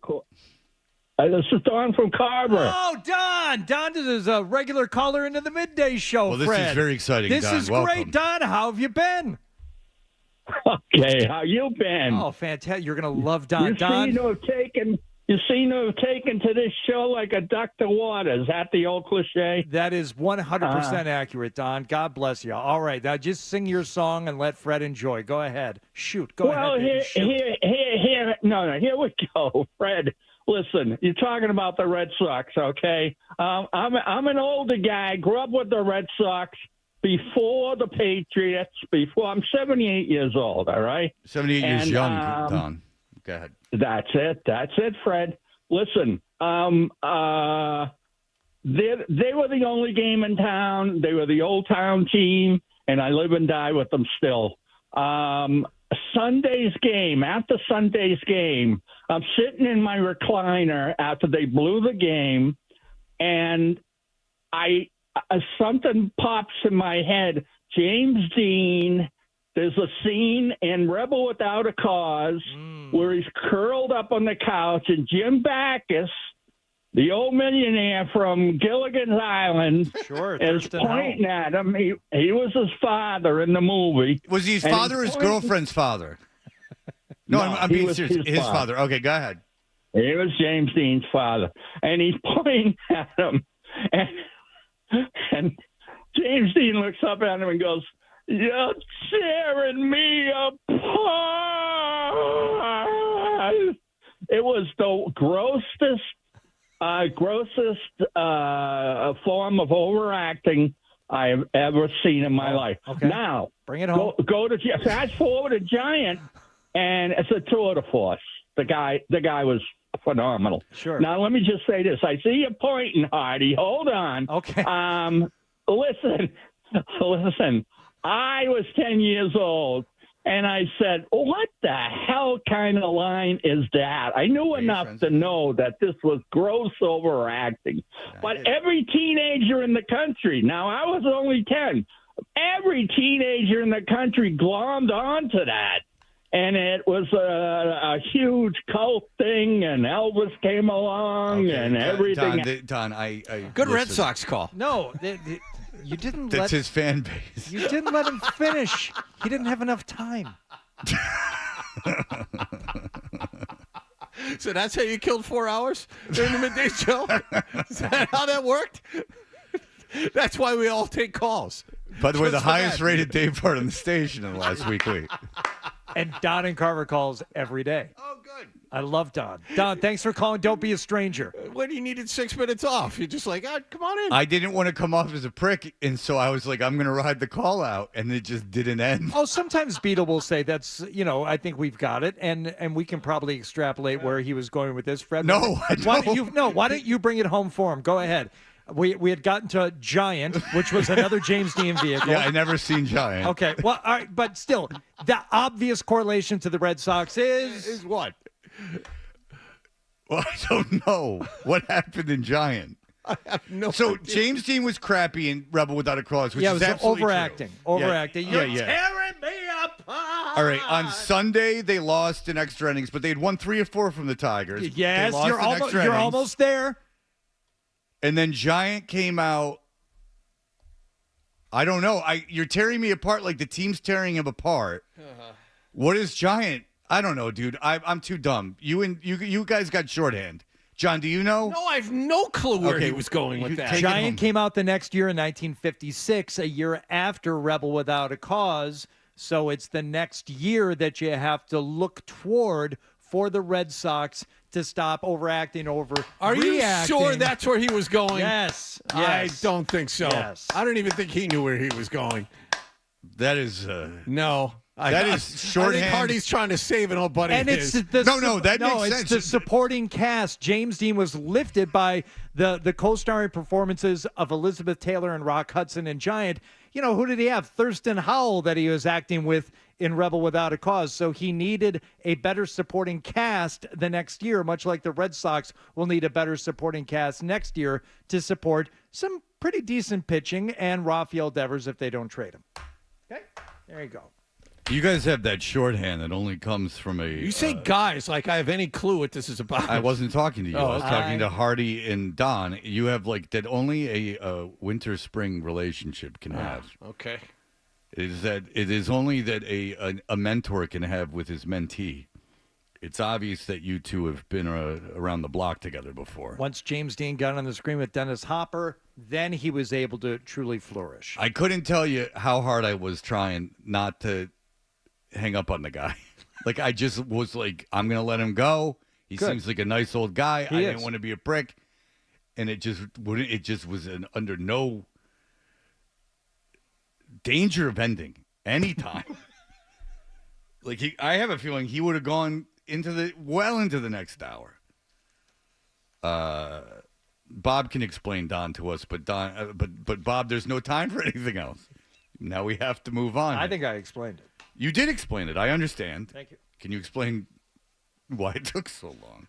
is Don from Carver. Oh, Don! Don is a regular caller into the midday show. Well, this Fred. is very exciting. This Don. is Welcome. great, Don. How have you been? Okay, how you been? Oh, fantastic! You're gonna love Don. You seem to have taken to this show like a duck to water. Is that the old cliche? That is 100% accurate, Don. God bless you. All right, now just sing your song and let Fred enjoy. Go ahead. Shoot. Go ahead. Baby. Here. No. Here we go, Fred. Listen, you're talking about the Red Sox, okay? I'm an older guy. Grew up with the Red Sox before the Patriots. I'm 78 years old. All right. 78 years young, Don. Go ahead. That's it, Fred. Listen, they were the only game in town. They were the old town team, and I live and die with them still. Sunday's game, after Sunday's game, I'm sitting in my recliner after they blew the game, and something pops in my head. James Dean. There's a scene in Rebel Without a Cause where he's curled up on the couch, and Jim Backus, the old millionaire from Gilligan's Island, is pointing at him. He was his father in the movie. Was he his father or his girlfriend's father? No, I'm being serious. His father. Okay, go ahead. He was James Dean's father. And he's pointing at him. And James Dean looks up at him and goes, "You're tearing me apart." It was the grossest form of overacting I have ever seen in my life. Okay. Now, bring it home. Go to fast forward to Giant, and it's a tour de force. The guy was phenomenal. Sure. Now let me just say this: I see you pointing, Hardy. Hold on. Okay. Listen. I was 10 years old, and I said, what the hell kind of line is that? I knew enough to know that this was gross overacting. But every teenager in the country, now I was only 10, every teenager in the country glommed onto that. And it was a huge cult thing, and Elvis came along, and everything. Don, Good Red Sox call. No, you didn't That's his fan base. You didn't let him finish. He didn't have enough time. So that's how you killed 4 hours during the midday show? Is that how that worked? That's why we all take calls. By the way, the highest rated day part on the station in the last week. And Don and Carver calls every day. Oh, good. I love Don. Don, thanks for calling. Don't be a stranger. When you needed 6 minutes off, you're just like, come on in. I didn't want to come off as a prick, and so I was like, I'm going to ride the call out, and it just didn't end. Oh, sometimes Beetle will say that's, I think we've got it, and we can probably extrapolate where he was going with this, Fred. No, I don't. Why don't you bring it home for him? Go ahead. We had gotten to Giant, which was another James Dean vehicle. Yeah, I never seen Giant. Okay, well, all right, but still, the obvious correlation to the Red Sox is what? Well, I don't know what happened in Giant. I have no So idea. James Dean was crappy in Rebel Without a Cause, which it is was absolutely overacting. true. Overacting. Yeah, You're tearing me apart. All right, on Sunday they lost in extra innings, but they had won 3 or 4 from the Tigers. Yes, they lost you're in extra innings. almost there. And then Giant came out. I don't know. You're tearing me apart like the team's tearing him apart. What is Giant? I don't know, dude. I'm too dumb. You guys got shorthand. John, do you know? No, I have no clue where he was going with that. Giant came out the next year in 1956, a year after Rebel Without a Cause. So it's the next year that you have to look toward for the Red Sox to stop overacting over. Are you sure that's where he was going? Yes. I don't think so. Yes. I don't even think he knew where he was going. That is no. That is shorthand. I think Hardy's trying to save an old buddy And of it's his. the that makes it's sense. the supporting cast. James Dean was lifted by the co-starring performances of Elizabeth Taylor and Rock Hudson and Giant. You know, who did he have? Thurston Howell that he was acting with in Rebel Without a Cause. So he needed a better supporting cast the next year, much like the Red Sox will need a better supporting cast next year to support some pretty decent pitching and Rafael Devers if they don't trade him. Okay, there you go. You guys have that shorthand that only comes from a. You say guys like I have any clue what this is about. I wasn't talking to you. Oh, I was talking to Hardy and Don. You have like that only a winter-spring relationship can have. Okay. It is only that a mentor can have with his mentee. It's obvious that you two have been around the block together before. Once James Dean got on the screen with Dennis Hopper, then he was able to truly flourish. I couldn't tell you how hard I was trying not to hang up on the guy. Like, I just was like, I'm going to let him go. He seems like a nice old guy. I didn't want to be a prick. And it just was under no danger of ending anytime. Like, I have a feeling he would have gone into the next hour. Bob can explain Don to us, but Bob, there's no time for anything else. Now we have to move on. I think I explained it. You did explain it. I understand. Thank you. Can you explain why it took so long?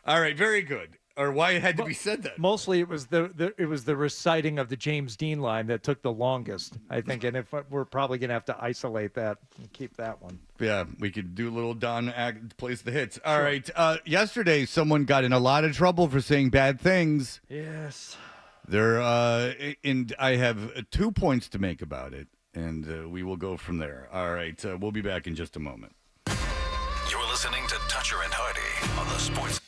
All right, very good. Or why it had to be said that. Mostly it was the reciting of the James Dean line that took the longest, I think. And if we're probably going to have to isolate that and keep that one. Yeah, we could do a little Don plays the hits. All right. Yesterday, someone got in a lot of trouble for saying bad things. Yes. And I have 2 points to make about it, and we will go from there. All right. We'll be back in just a moment. You're listening to Toucher and Hardy on the Sports.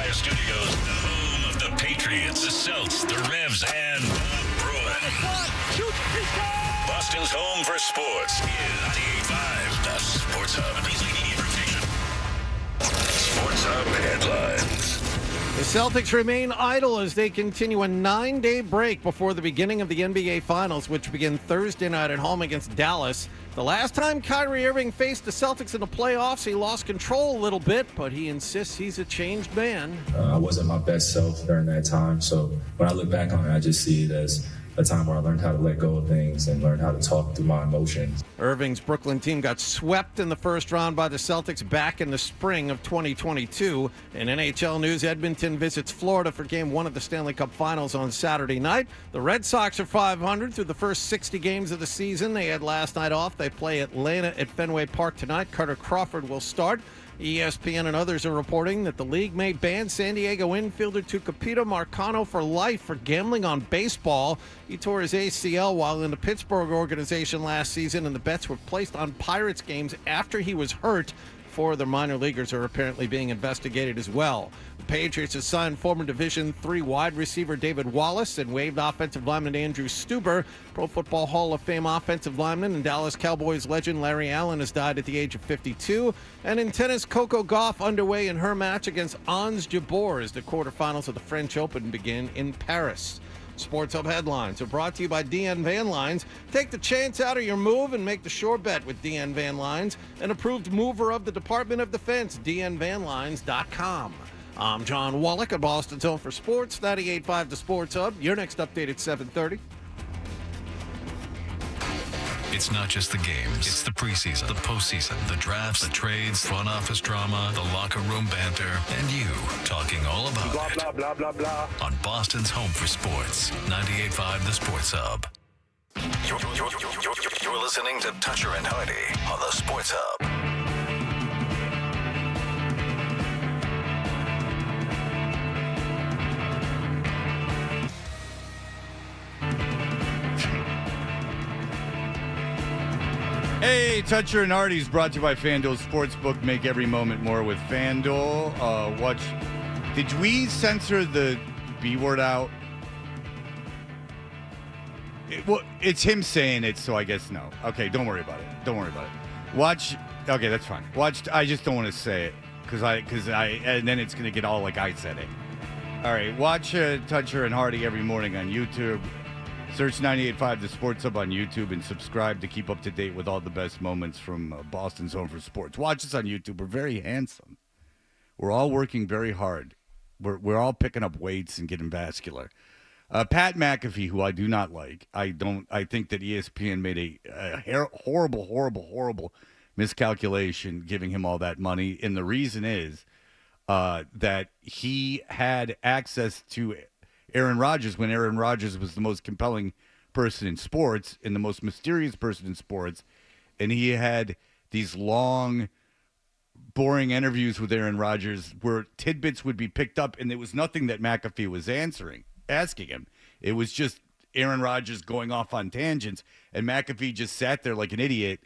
Fire Studios, the home of the Patriots, the Celtics, the Revs, and the Bruins. Boston's home for sports is 98.5, the Sports Hub. Beasley Media Rotation. Sports Hub headlines. The Celtics remain idle as they continue a 9-day break before the beginning of the NBA Finals, which begin Thursday night at home against Dallas. The last time Kyrie Irving faced the Celtics in the playoffs, he lost control a little bit, but he insists he's a changed man. I wasn't my best self during that time, so when I look back on it, I just see it as a time where I learned how to let go of things and learn how to talk through my emotions. Irving's Brooklyn team got swept in the first round by the Celtics back in the spring of 2022. In NHL news, Edmonton visits Florida for Game 1 of the Stanley Cup Finals on Saturday night. The Red Sox are 500 through the first 60 games of the season. They had last night off. They play Atlanta at Fenway Park tonight. Carter Crawford will start. ESPN and others are reporting that the league may ban San Diego infielder Tucupita Marcano for life for gambling on baseball. He tore his ACL while in the Pittsburgh organization last season, and the bets were placed on Pirates games after he was hurt. 4 of the minor leaguers are apparently being investigated as well. The Patriots have signed former Division III wide receiver David Wallace and waived offensive lineman Andrew Stuber. Pro Football Hall of Fame offensive lineman and Dallas Cowboys legend Larry Allen has died at the age of 52. And in tennis, Coco Gauff underway in her match against Ons Jabeur as the quarterfinals of the French Open begin in Paris. Sports Hub headlines are brought to you by DN Van Lines. Take the chance out of your move and make the sure bet with DN Van Lines, an approved mover of the Department of Defense, dnvanlines.com. I'm John Wallach at Boston's Home for Sports, 98.5 The Sports Hub. Your next update at 7:30. It's not just the games. It's the preseason, the postseason, the drafts, the trades, front office drama, the locker room banter, and you talking all about Blah, it. blah, blah, blah, blah. On Boston's Home for Sports, 98.5 The Sports Hub. You're listening to Toucher and Hardy on the Sports Hub. Hey, Toucher and Hardy is brought to you by FanDuel Sportsbook. Make every moment more with FanDuel. Did we censor the B word out? It's him saying it, so I guess no. Okay, don't worry about it. Watch. Okay, that's fine. I just don't want to say it and then it's gonna get all like I said it. All right, watch Toucher and Hardy every morning on YouTube. Search 98.5 The Sports Hub on YouTube and subscribe to keep up to date with all the best moments from Boston's Home for Sports. Watch us on YouTube. We're very handsome. We're all working very hard. We're all picking up weights and getting vascular. Pat McAfee, who I do not like. I think that ESPN made a horrible miscalculation giving him all that money. And the reason is that he had access to Aaron Rodgers when Aaron Rodgers was the most compelling person in sports and the most mysterious person in sports. And he had these long, boring interviews with Aaron Rodgers where tidbits would be picked up, and there was nothing that McAfee was asking him. It was just Aaron Rodgers going off on tangents, and McAfee just sat there like an idiot,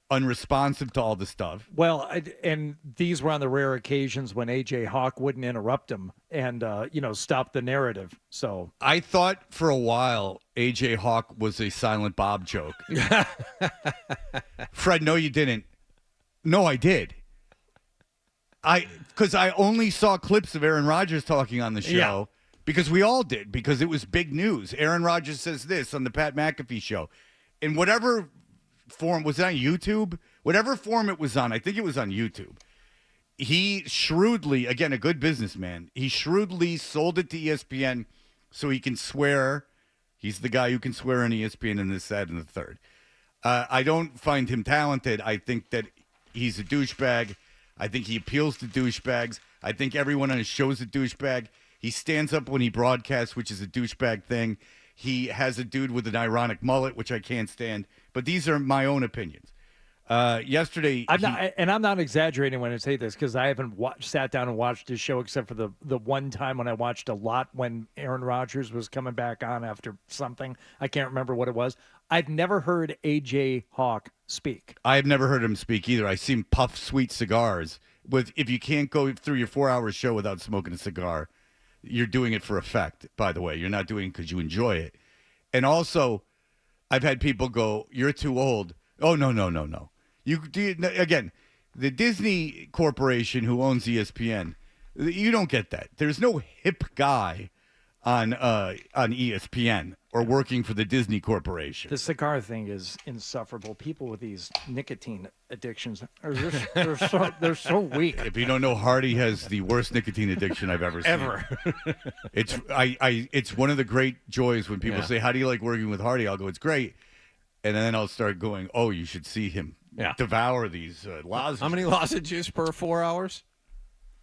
unresponsive to all the stuff. Well, and these were on the rare occasions when A.J. Hawk wouldn't interrupt him and, stop the narrative. So I thought for a while A.J. Hawk was a Silent Bob joke. Fred, no, you didn't. No, I did. Because I only saw clips of Aaron Rodgers talking on the show. Yeah. Because we all did, because it was big news. Aaron Rodgers says this on the Pat McAfee show. In whatever form, was it on YouTube? Whatever form it was on, I think it was on YouTube. He shrewdly, again, a good businessman, he shrewdly sold it to ESPN so he can swear. He's the guy who can swear on ESPN in this, that, and the third. I don't find him talented. I think that he's a douchebag. I think he appeals to douchebags. I think everyone on his show is a douchebag. He stands up when he broadcasts, which is a douchebag thing. He has a dude with an ironic mullet, which I can't stand. But these are my own opinions. Yesterday, I'm not exaggerating when I say this because I haven't sat down and watched his show except for the one time when I watched a lot when Aaron Rodgers was coming back on after something. I can't remember what it was. I've never heard A.J. Hawk speak. I have never heard him speak either. I see him puff sweet cigars if you can't go through your 4-hour show without smoking a cigar, you're doing it for effect, by the way. You're not doing it because you enjoy it. And also, I've had people go, "You're too old." Oh, no. Again, the Disney Corporation who owns ESPN, you don't get that. There's no hip guy on ESPN or working for the Disney Corporation. The cigar thing is insufferable. People with these nicotine addictions are just, they're so weak. If you don't know, Hardy has the worst nicotine addiction I've ever seen. It's one of the great joys when people say, "How do you like working with Hardy?" I'll go, "It's great," and then I'll start going, "Oh, you should see him devour these lozenges." How many lozenges per 4 hours?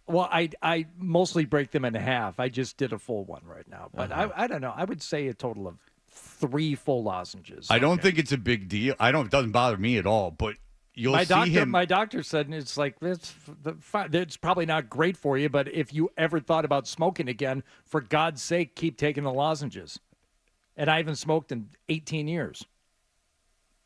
Well, I mostly break them in half. I just did a full one right now. But I don't know. I would say a total of 3 full lozenges. I don't think it's a big deal. It doesn't bother me at all, but you'll see him. My doctor said it's like, it's probably not great for you, but if you ever thought about smoking again, for God's sake, keep taking the lozenges. And I haven't smoked in 18 years.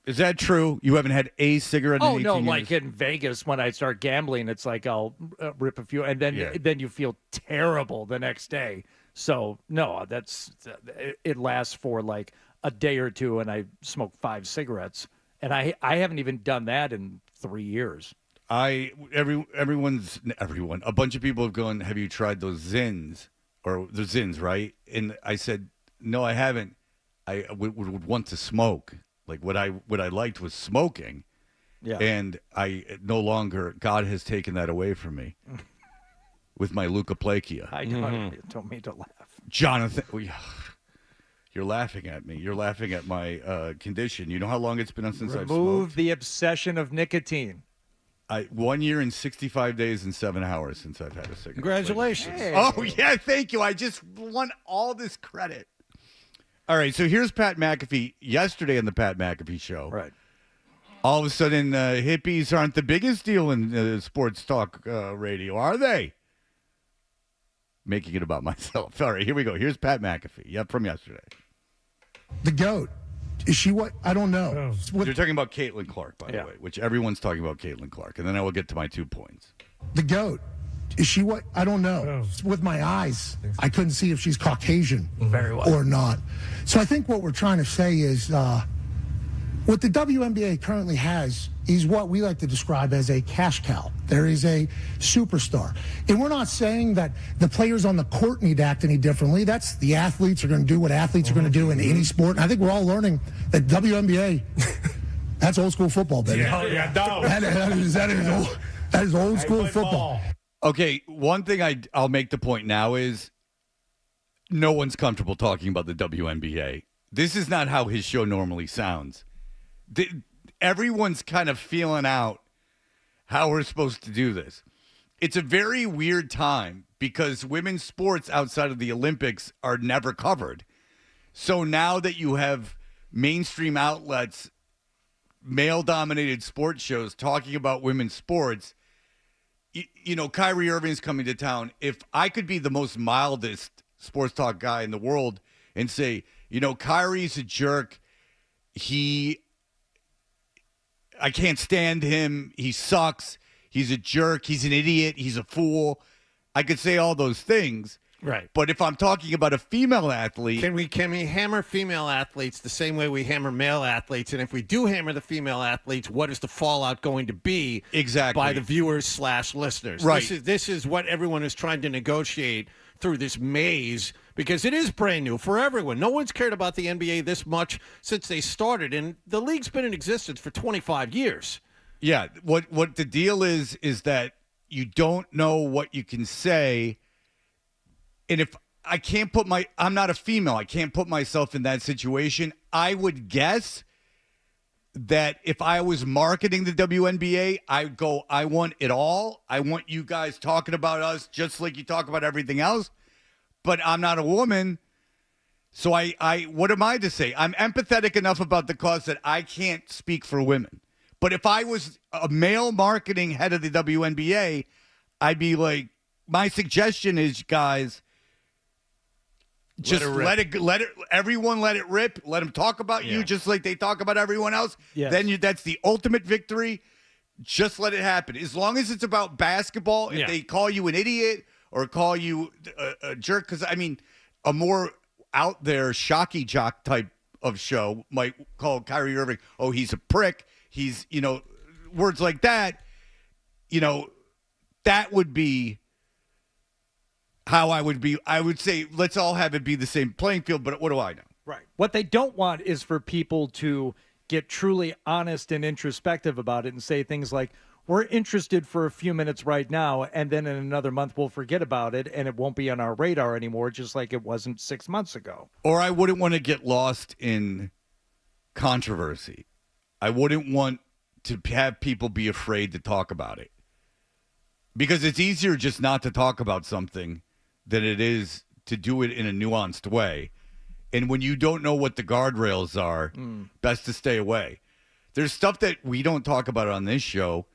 Is that true? You haven't had a cigarette in 18 years? Like in Vegas when I start gambling, it's like I'll rip a few, and then you feel terrible the next day. So, no, it lasts for like a day or two, and I smoke 5 cigarettes. And I haven't even done that in 3 years. Everyone, a bunch of people have gone, "Have you tried those Zins?" Or the Zins, right? And I said, "No, I haven't. I would want to smoke." Like what I liked was smoking, and I no longer. God has taken that away from me with my leukoplakia. I don't mean to laugh, Jonathan. You're laughing at me. You're laughing at my condition. You know how long it's been since I've smoked? Remove the obsession of nicotine. 1 year and 65 days and 7 hours since I've had a cigarette. Congratulations! Hey. Oh yeah, thank you. I just want all this credit. All right, so here's Pat McAfee yesterday on the Pat McAfee show. Right. All of a sudden, hippies aren't the biggest deal in sports talk radio, are they? Making it about myself. All right, here we go. Here's Pat McAfee from yesterday. The GOAT. Is she what? I don't know. You're talking about Caitlin Clark, by the way, which everyone's talking about Caitlin Clark. And then I will get to my 2 points. The GOAT. Is she what? I don't know. With my eyes, I couldn't see if she's Caucasian or not. So I think what we're trying to say is what the WNBA currently has is what we like to describe as a cash cow. There is a superstar. And we're not saying that the players on the court need to act any differently. That's the athletes are going to do what athletes are going to do in any sport. And I think we're all learning that WNBA, that's old school football, baby. That is old school football. Okay, one thing I'll make the point now is no one's comfortable talking about the WNBA. This is not how his show normally sounds. Everyone's kind of feeling out how we're supposed to do this. It's a very weird time because women's sports outside of the Olympics are never covered. So now that you have mainstream outlets, male-dominated sports shows talking about women's sports, you know, Kyrie Irving's coming to town. If I could be the most mildest sports talk guy in the world and say, you know, Kyrie's a jerk. I can't stand him. He sucks. He's a jerk. He's an idiot. He's a fool. I could say all those things. Right. But if I'm talking about a female athlete. Can we hammer female athletes the same way we hammer male athletes? And if we do hammer the female athletes, what is the fallout going to be by the viewers / listeners? Right. This is what everyone is trying to negotiate through this maze because it is brand new for everyone. No one's cared about the NBA this much since they started, and the league's been in existence for 25 years. Yeah. What the deal is that you don't know what you can say. And if I can't I'm not a female, I can't put myself in that situation. I would guess that if I was marketing the WNBA, I'd go, I want it all. I want you guys talking about us just like you talk about everything else. But I'm not a woman. So what am I to say? I'm empathetic enough about the cause that I can't speak for women. But if I was a male marketing head of the WNBA, I'd be like, my suggestion is, guys, just let it everyone let it rip. Let them talk about you just like they talk about everyone else. Yes. Then that's the ultimate victory. just let it happen. As long as it's about basketball, if they call you an idiot or call you a jerk, because, I mean, a more out there shocky jock type of show might call Kyrie Irving, oh, he's a prick. He's, words like that, that would be how I would be. I would say, let's all have it be the same playing field, but what do I know? Right. What they don't want is for people to get truly honest and introspective about it and say things like, we're interested for a few minutes right now, and then in another month we'll forget about it, and it won't be on our radar anymore, just like it wasn't 6 months ago. Or I wouldn't want to get lost in controversy. I wouldn't want to have people be afraid to talk about it. Because it's easier just not to talk about something than it is to do it in a nuanced way. And when you don't know what the guardrails are, best to stay away. There's stuff that we don't talk about on this show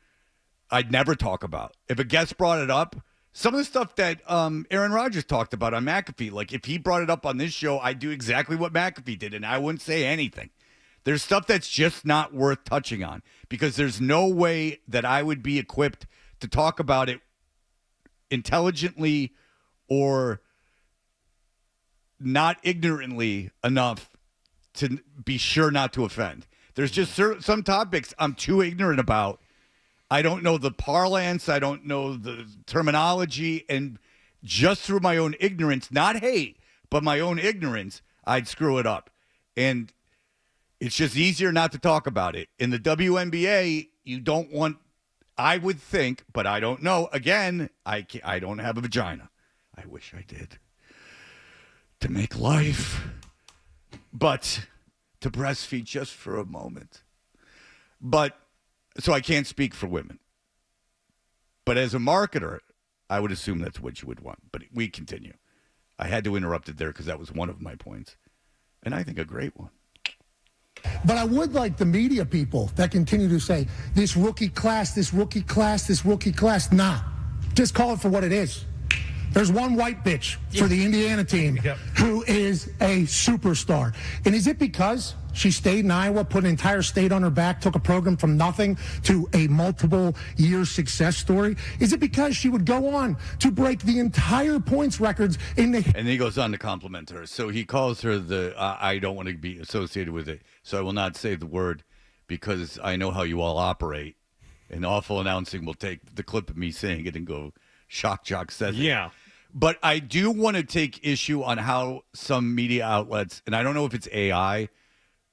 I'd never talk about. If a guest brought it up, some of the stuff that Aaron Rodgers talked about on McAfee, like if he brought it up on this show, I'd do exactly what McAfee did, and I wouldn't say anything. There's stuff that's just not worth touching on because there's no way that I would be equipped to talk about it intelligently or not ignorantly enough to be sure not to offend. There's just some topics I'm too ignorant about. I don't know the parlance. I don't know the terminology. And just through my own ignorance, not hate, but my own ignorance, I'd screw it up. And it's just easier not to talk about it. In the WNBA, you don't want, I would think, but I don't know. Again, I don't have a vagina. I wish I did. To make life. But to breastfeed just for a moment. But, so I can't speak for women. But as a marketer, I would assume that's what you would want. But we continue. I had to interrupt it there because that was one of my points. And I think a great one. But I would like the media people that continue to say, this rookie class, this rookie class, this rookie class. Nah, just call it for what it is. There's one white bitch for the Indiana team who is a superstar. And is it because she stayed in Iowa, put an entire state on her back, took a program from nothing to a multiple-year success story? Is it because she would go on to break the entire points records in the... And then he goes on to compliment her. So he calls her the, I don't want to be associated with it, so I will not say the word because I know how you all operate. And awful announcing will take the clip of me saying it and go, shock jock says it. Yeah. But I do want to take issue on how some media outlets, and I don't know if it's AI,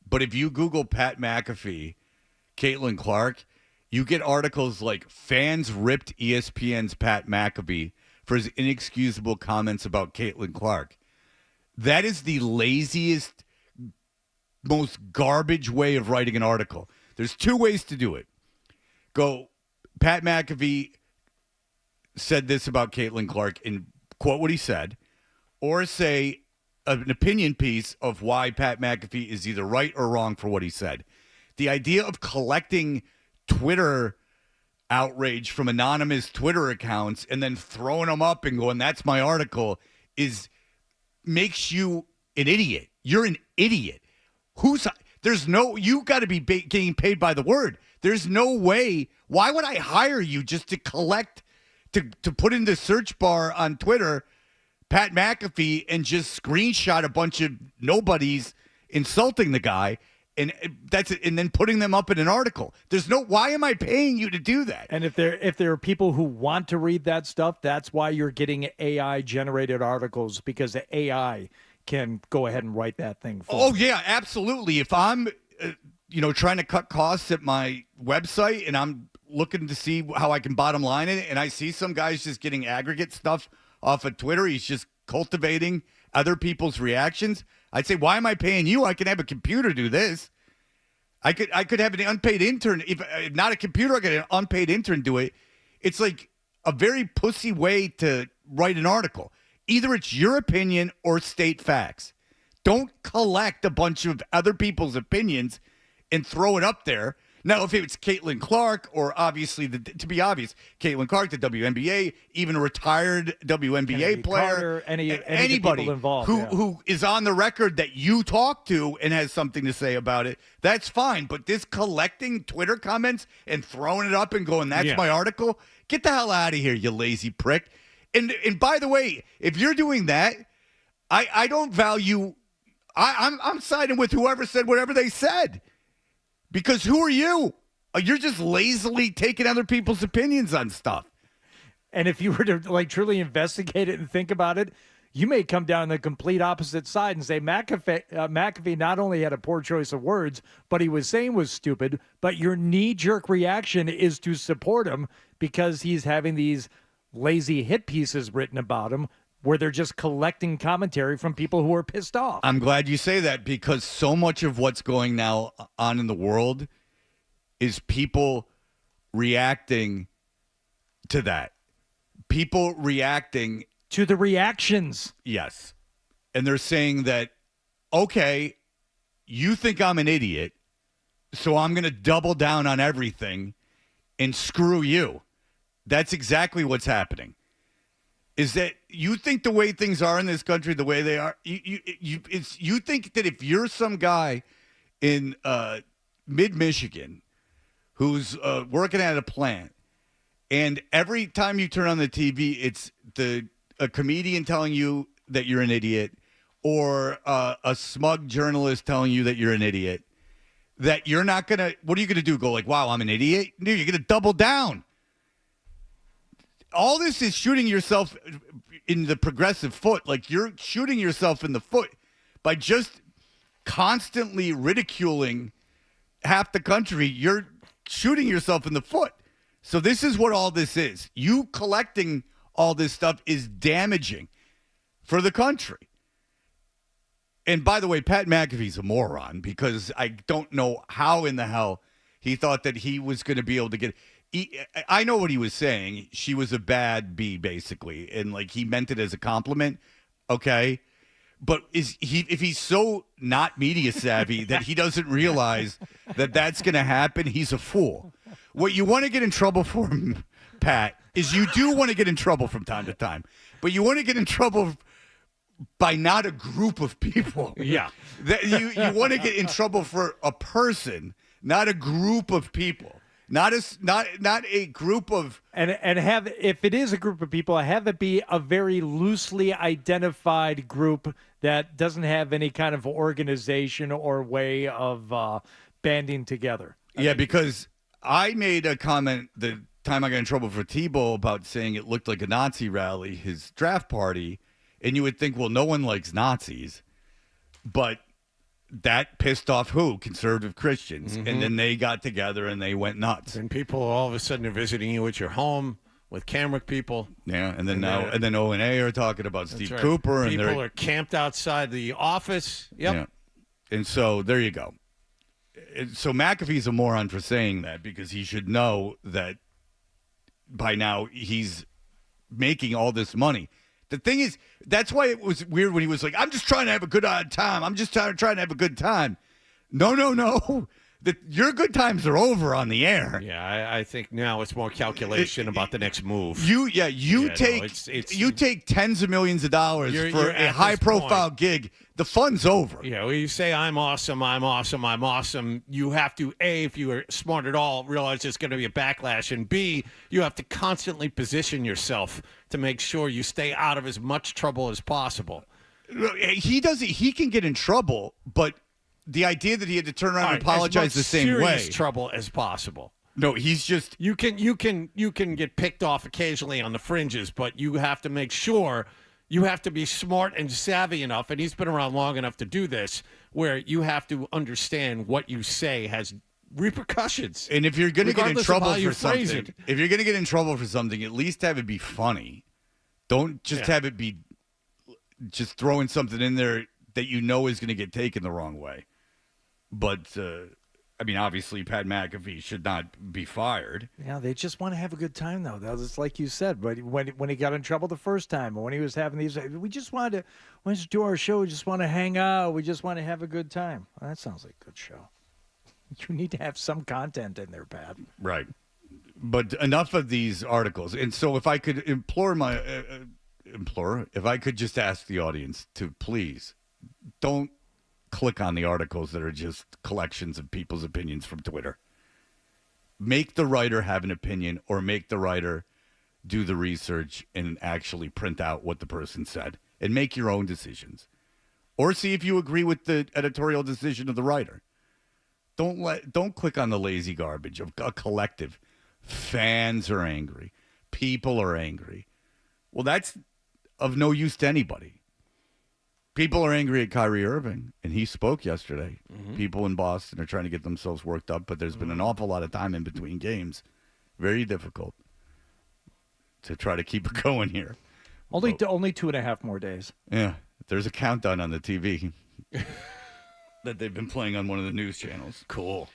but if you Google Pat McAfee, Caitlin Clark, you get articles like fans ripped ESPN's Pat McAfee for his inexcusable comments about Caitlin Clark. That is the laziest, most garbage way of writing an article. There's two ways to do it. Go, Pat McAfee said this about Caitlin Clark and quote what he said, or say an opinion piece of why Pat McAfee is either right or wrong for what he said. The idea of collecting Twitter outrage from anonymous Twitter accounts and then throwing them up and going, that's my article, makes you an idiot. You're an idiot. You got to be getting paid by the word. There's no way. Why would I hire you just to collect, to put in the search bar on Twitter, Pat McAfee, and just screenshot a bunch of nobodies insulting the guy, and that's it, and then putting them up in an article? Why am I paying you to do that? And if there are people who want to read that stuff, that's why you're getting AI generated articles, because the AI can go ahead and write that thing for Oh you. yeah, absolutely. If I'm trying to cut costs at my website and I'm looking to see how I can bottom line it, and I see some guys just getting aggregate stuff off of Twitter, he's just cultivating other people's reactions, I'd say, why am I paying you? I can have a computer do this. I could have an unpaid intern. If not a computer, I could have an unpaid intern do it. It's like a very pussy way to write an article. Either it's your opinion or state facts. Don't collect a bunch of other people's opinions and throw it up there. Now, if it's Caitlin Clark, or obviously, to be obvious, Caitlin Clark, the WNBA, even a retired WNBA Kennedy player, Carter, anybody anybody involved, who is on the record that you talk to and has something to say about it, that's fine. But this collecting Twitter comments and throwing it up and going, "That's my article," get the hell out of here, you lazy prick. And by the way, if you're doing that, I don't value. I'm siding with whoever said whatever they said. Because who are you? You're just lazily taking other people's opinions on stuff. And if you were to truly investigate it and think about it, you may come down the complete opposite side and say McAfee not only had a poor choice of words, but he was saying was stupid, but your knee-jerk reaction is to support him because he's having these lazy hit pieces written about him where they're just collecting commentary from people who are pissed off. I'm glad you say that because so much of what's going now on in the world is people reacting to that. People reacting to the reactions. Yes. And they're saying that, okay, you think I'm an idiot, so I'm going to double down on everything and screw you. That's exactly what's happening. Is that you think the way things are in this country, the way they are, you think that if you're some guy in mid-Michigan who's working at a plant, and every time you turn on the TV, it's a comedian telling you that you're an idiot or a smug journalist telling you that you're an idiot, that you're not going to, what are you going to do? Go like, wow, I'm an idiot? No, you're going to double down. All this is shooting yourself in the progressive foot. Like you're shooting yourself in the foot by just constantly ridiculing half the country. You're shooting yourself in the foot. So this is what all this is. You collecting all this stuff is damaging for the country. And by the way, Pat McAfee's a moron because I don't know how in the hell he thought that he was going to be able to get. I know what he was saying. She was a bad bee, basically, and like he meant it as a compliment. Okay, but if he's so not media savvy that he doesn't realize that that's going to happen, he's a fool. What you want to get in trouble for, Pat, is you do want to get in trouble from time to time, but you want to get in trouble by not a group of people. Yeah, that you want to get in trouble for a person, not a group of people. Not a group of and have, if it is a group of people, have it be a very loosely identified group that doesn't have any kind of organization or way of banding together. Yeah, because I made a comment the time I got in trouble for Tebow about saying it looked like a Nazi rally, his draft party, and you would think, well, no one likes Nazis, but that pissed off who? Conservative Christians. Mm-hmm. And then they got together and they went nuts. And people all of a sudden are visiting you at your home with camera people. Yeah, and then O&A are talking about Steve right. Cooper. People and are camped outside the office. Yep. Yeah. And so there you go. So McAfee's a moron for saying that because he should know that by now he's making all this money. The thing is, that's why it was weird when he was like, I'm just trying to have a good time. I'm just trying to have a good time. No. Your good times are over on the air. Yeah, I think now it's more calculation about the next move. You take tens of millions of dollars for a high-profile gig. The fun's over. Yeah, when you say I'm awesome, you have to, A, if you are smart at all, realize there's going to be a backlash, and B, you have to constantly position yourself to make sure you stay out of as much trouble as possible. He can get in trouble, but the idea that he had to turn around and apologize the same way. As trouble as possible. No, he's just you can get picked off occasionally on the fringes, but you have to make sure you have to be smart and savvy enough, and he's been around long enough to do this, where you have to understand what you say has repercussions. And if you're going to get in trouble for something, at least have it be funny. Don't just have it be just throwing something in there that you know is going to get taken the wrong way. But, I mean, obviously, Pat McAfee should not be fired. Yeah, they just want to have a good time, though. That's like you said. But when he got in trouble the first time, or when he was having these, we just wanted to do our show. We just want to hang out. We just want to have a good time. Well, that sounds like a good show. You need to have some content in there, Pat. Right. But enough of these articles. And so if I could if I could just ask the audience to please don't click on the articles that are just collections of people's opinions from Twitter. Make the writer have an opinion, or make the writer do the research and actually print out what the person said and make your own decisions. Or see if you agree with the editorial decision of the writer. Don't click on the lazy garbage of a collective. Fans are angry. People are angry. Well, that's of no use to anybody. People are angry at Kyrie Irving, and he spoke yesterday. Mm-hmm. People in Boston are trying to get themselves worked up, but there's been an awful lot of time in between games. Very difficult to try to keep it going here. Only 2.5 more days. Yeah, there's a countdown on the TV that they've been playing on one of the news channels. Cool.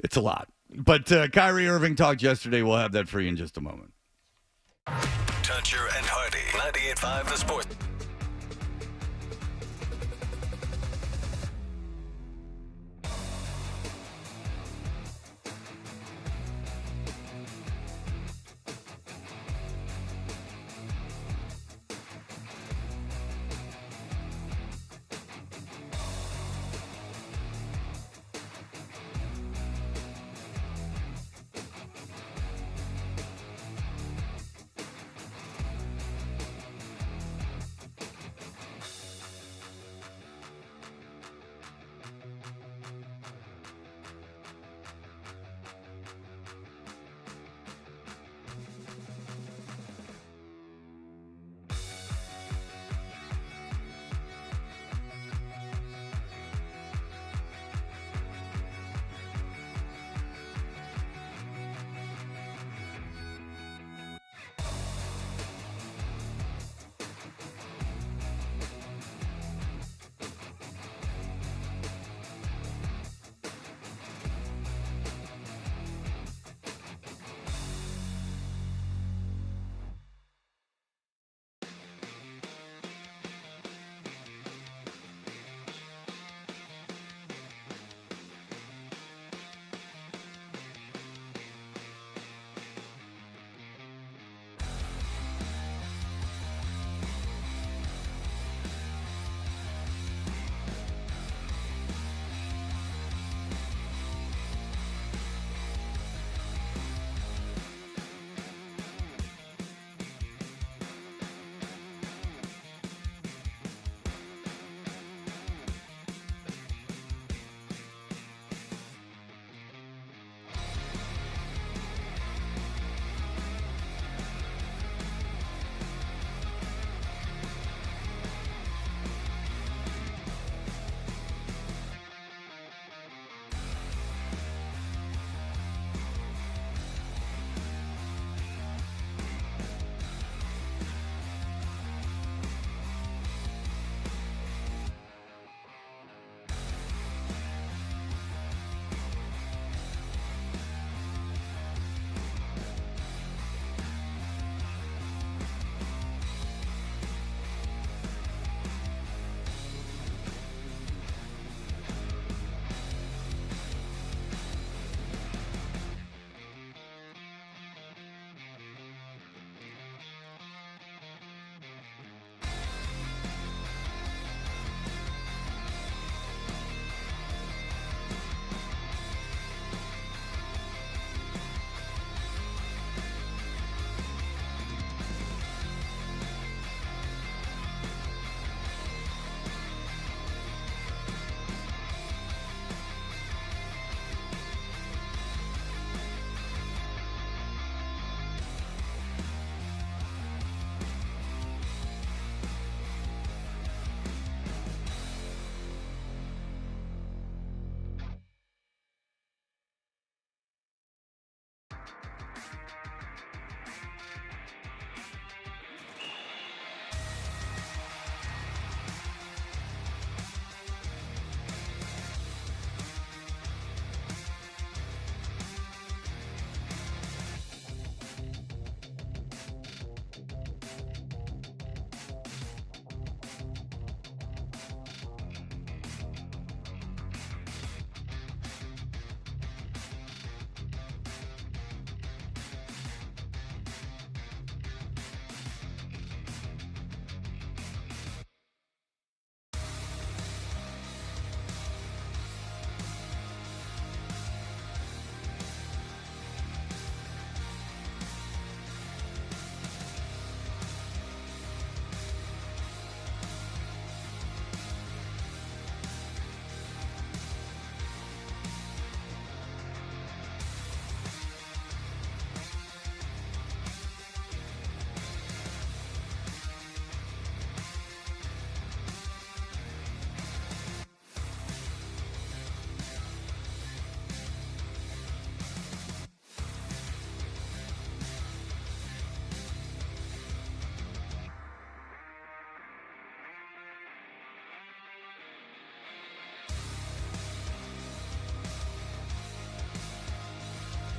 It's a lot. But Kyrie Irving talked yesterday. We'll have that for you in just a moment. Toucher and Hardy, 98.5 The Sport.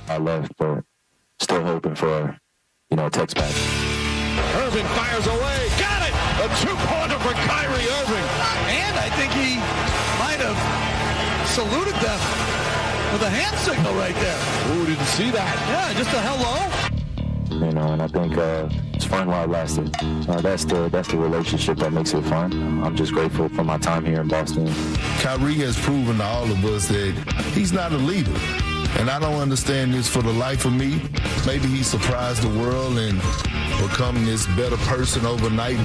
I left, but still hoping for, a text back. Irving fires away. Got it! A two-pointer for Kyrie Irving. And I think he might have saluted them with a hand signal right there. Ooh, didn't see that. Yeah, just a hello. And I think it's fun while it lasted. That's the relationship that makes it fun. I'm just grateful for my time here in Boston. Kyrie has proven to all of us that he's not a leader. And I don't understand this for the life of me. Maybe he surprised the world and become this better person overnight.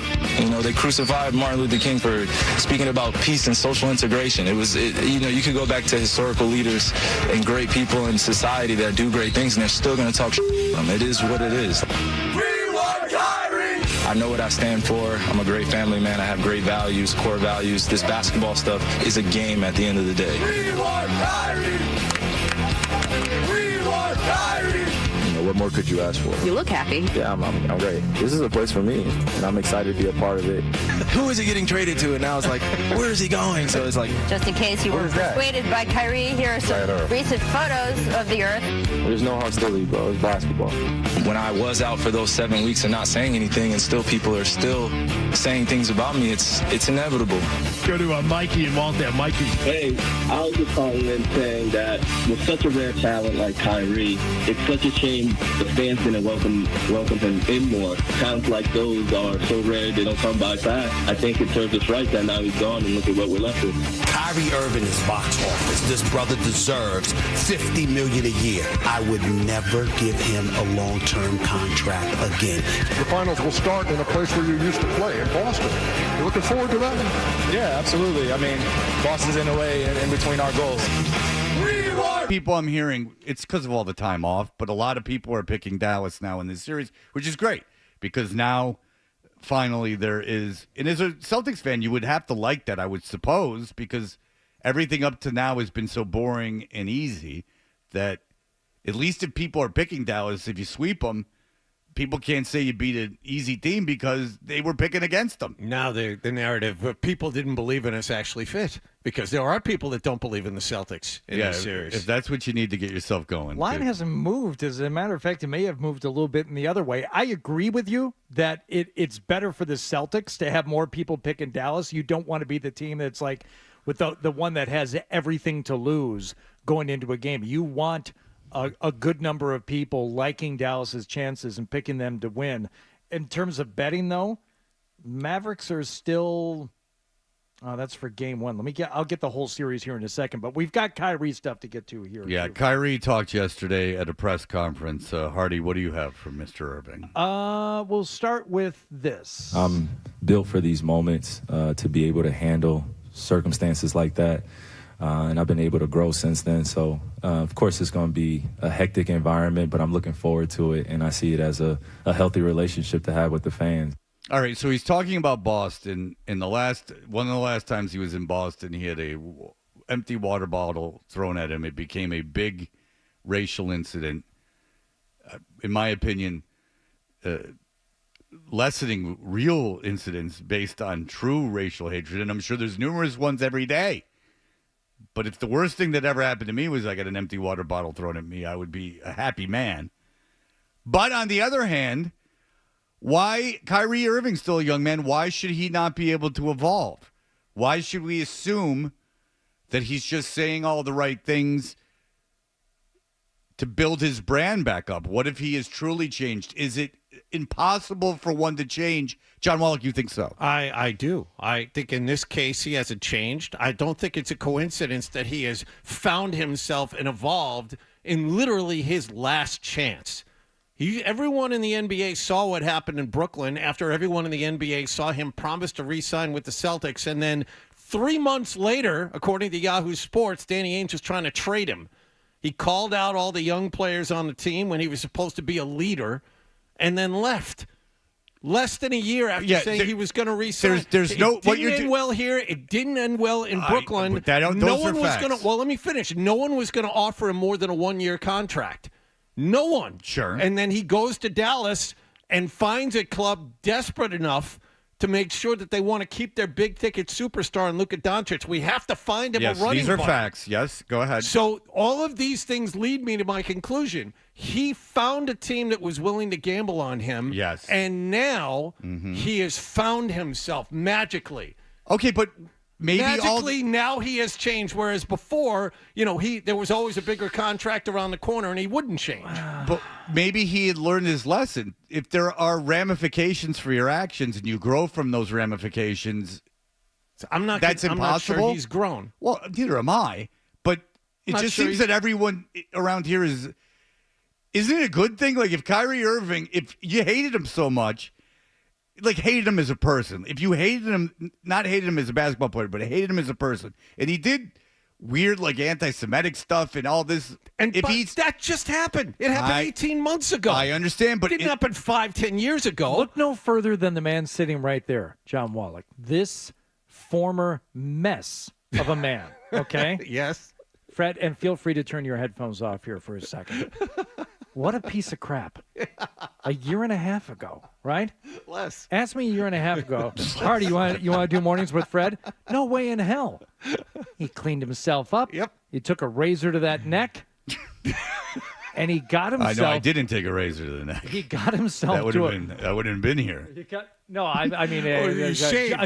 They crucified Martin Luther King for speaking about peace and social integration. You could go back to historical leaders and great people in society that do great things, and they're still going to talk shit about them. It is what it is. We want Kyrie! I know what I stand for. I'm a great family man. I have great values, core values. This basketball stuff is a game at the end of the day. We want Kyrie! We want Kyrie! What more could you ask for? You look happy. Yeah, I'm great. This is a place for me, and I'm excited to be a part of it. Who is he getting traded to? And now it's like, where is he going? So it's like, Just in case you were persuaded by Kyrie, here are some recent photos of the Earth. There's no hostility, bro. It's basketball. when I was out for those 7 weeks and not saying anything, and still people are still saying things about me, it's inevitable. Go to Mikey and Walter. Mikey. Hey, I was just calling in saying that with such a rare talent like Kyrie, it's such a shame the fans didn't welcome him in more. Talents like those are so rare they don't come by fast. I think it serves us right that now he's gone and look at what we're left with. Kyrie Irving is box office. This brother deserves $50 million a year. I would never give him a long-term contract again. The finals will start in a place where you used to play, in Boston. You looking forward to that? Yeah, absolutely. I mean, Boston's in a way in between our goals. People I'm hearing, it's because of all the time off, but a lot of people are picking Dallas now in this series, which is great because now finally there is, and as a Celtics fan, you would have to like that, I would suppose, because everything up to now has been so boring and easy that at least if people are picking Dallas, if you sweep them, people can't say you beat an easy team because they were picking against them. Now the narrative of people didn't believe in us actually fit because there are people that don't believe in the Celtics in this series. If that's what you need to get yourself going. Line hasn't moved. As a matter of fact, it may have moved a little bit in the other way. I agree with you that it's better for the Celtics to have more people picking Dallas. You don't want to be the team that's like with the one that has everything to lose going into a game. You want a good number of people liking Dallas's chances and picking them to win. In terms of betting, though, Mavericks are still. Oh, that's for game one. I'll get the whole series here in a second, but we've got Kyrie stuff to get to here. Yeah, too. Kyrie talked yesterday at a press conference. Hardy, what do you have for Mr. Irving? We'll start with this. I'm built for these moments to be able to handle circumstances like that. And I've been able to grow since then. So, of course, it's going to be a hectic environment, but I'm looking forward to it. And I see it as a healthy relationship to have with the fans. All right, so he's talking about Boston. One of the last times he was in Boston, he had a empty water bottle thrown at him. It became a big racial incident. In my opinion, lessening real incidents based on true racial hatred. And I'm sure there's numerous ones every day. But if the worst thing that ever happened to me was I got an empty water bottle thrown at me, I would be a happy man. But on the other hand, why Kyrie Irving's still a young man? Why should he not be able to evolve? Why should we assume that he's just saying all the right things to build his brand back up? What if he has truly changed? Is it impossible for one to change? John Wallach, you think so? I do. I think in this case he hasn't changed. I don't think it's a coincidence that he has found himself and evolved in literally his last chance. Everyone in the NBA saw what happened in Brooklyn after everyone in the NBA saw him promise to re-sign with the Celtics. And then 3 months later, according to Yahoo Sports, Danny Ainge was trying to trade him. He called out all the young players on the team when he was supposed to be a leader and then left. Less than a year after saying he was going to re-sign. It didn't end well here. It didn't end well in Brooklyn. No one was going to. Well, let me finish. No one was going to offer him more than a one-year contract. No one. Sure. And then he goes to Dallas and finds a club desperate enough to make sure that they want to keep their big-ticket superstar in Luka Doncic. We have to find him a running these are buddy. facts. Yes, go ahead. So all of these things lead me to my conclusion. He found a team that was willing to gamble on him. Yes. And now he has found himself magically. Okay, but maybe magically now he has changed, whereas before, there was always a bigger contract around the corner and he wouldn't change. But maybe he had learned his lesson. If there are ramifications for your actions and you grow from those ramifications, that's impossible. I'm not sure he's grown. Well, neither am I. But it just seems that everyone around here isn't it a good thing? Like if Kyrie Irving, if you hated him so much, like hated him as a person. If you hated him, not hated him as a basketball player, but hated him as a person, and he did weird like anti-Semitic stuff and all this, that just happened. It happened 18 months ago. I understand, but it didn't happen 5-10 years ago. Look no further than the man sitting right there, John Wallach. This former mess of a man. Okay. Yes. Fred, and feel free to turn your headphones off here for a second. What a piece of crap. A year and a half ago, right? Less. Ask me a year and a half ago, Hardy, you want to do mornings with Fred? No way in hell. He cleaned himself up. Yep. He took a razor to that neck. And he got himself. I know I didn't take a razor to the neck. He got himself I wouldn't have been here. I mean, a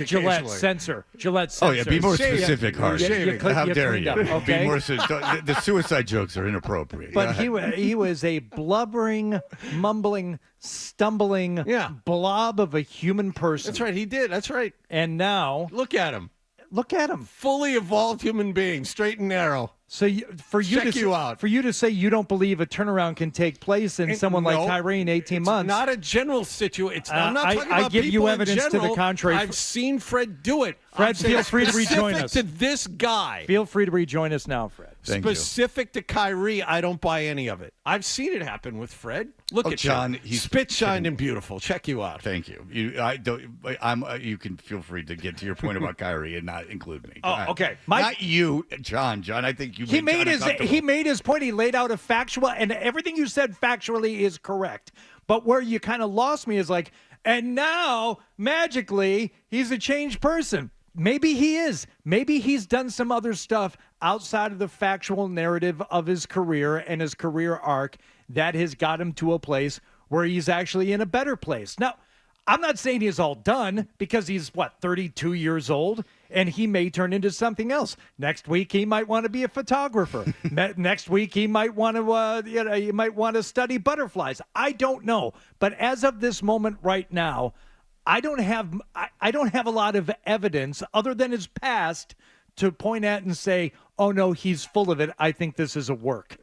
Gillette sensor. Gillette sensor. Oh, yeah, be more specific, Hardy. How dare you? Okay? Be more the suicide jokes are inappropriate. But he was a blubbering, mumbling, stumbling blob of a human person. That's right, he did. That's right. And now... Look at him. Look at him. Fully evolved human being, straight and narrow. So for you to say you don't believe a turnaround can take place in someone like Kyrie in 18 months. Not a general situation. I'm not talking about I give people you evidence in general. to the contrary. I've seen Fred do it. Fred, feel free to rejoin us. To this guy. Feel free to rejoin us now, Fred. Specific to Kyrie, I don't buy any of it. I've seen it happen with Fred. Look at John. He's spit shined and beautiful. Check you out. Thank you. You can feel free to get to your point about Kyrie and not include me. Okay. Not you, John. John, I think you. He made his point. He laid out a factual, and everything you said factually is correct. But where you kind of lost me is like, and now magically he's a changed person. Maybe he is. Maybe he's done some other stuff outside of the factual narrative of his career and his career arc that has got him to a place where he's actually in a better place. Now, I'm not saying he's all done because he's, 32 years old, and he may turn into something else. Next week, he might want to be a photographer. Next week, he might want to study butterflies. I don't know. But as of this moment right now, I don't have a lot of evidence other than his past to point at and say, oh, no, he's full of it. I think this is a work.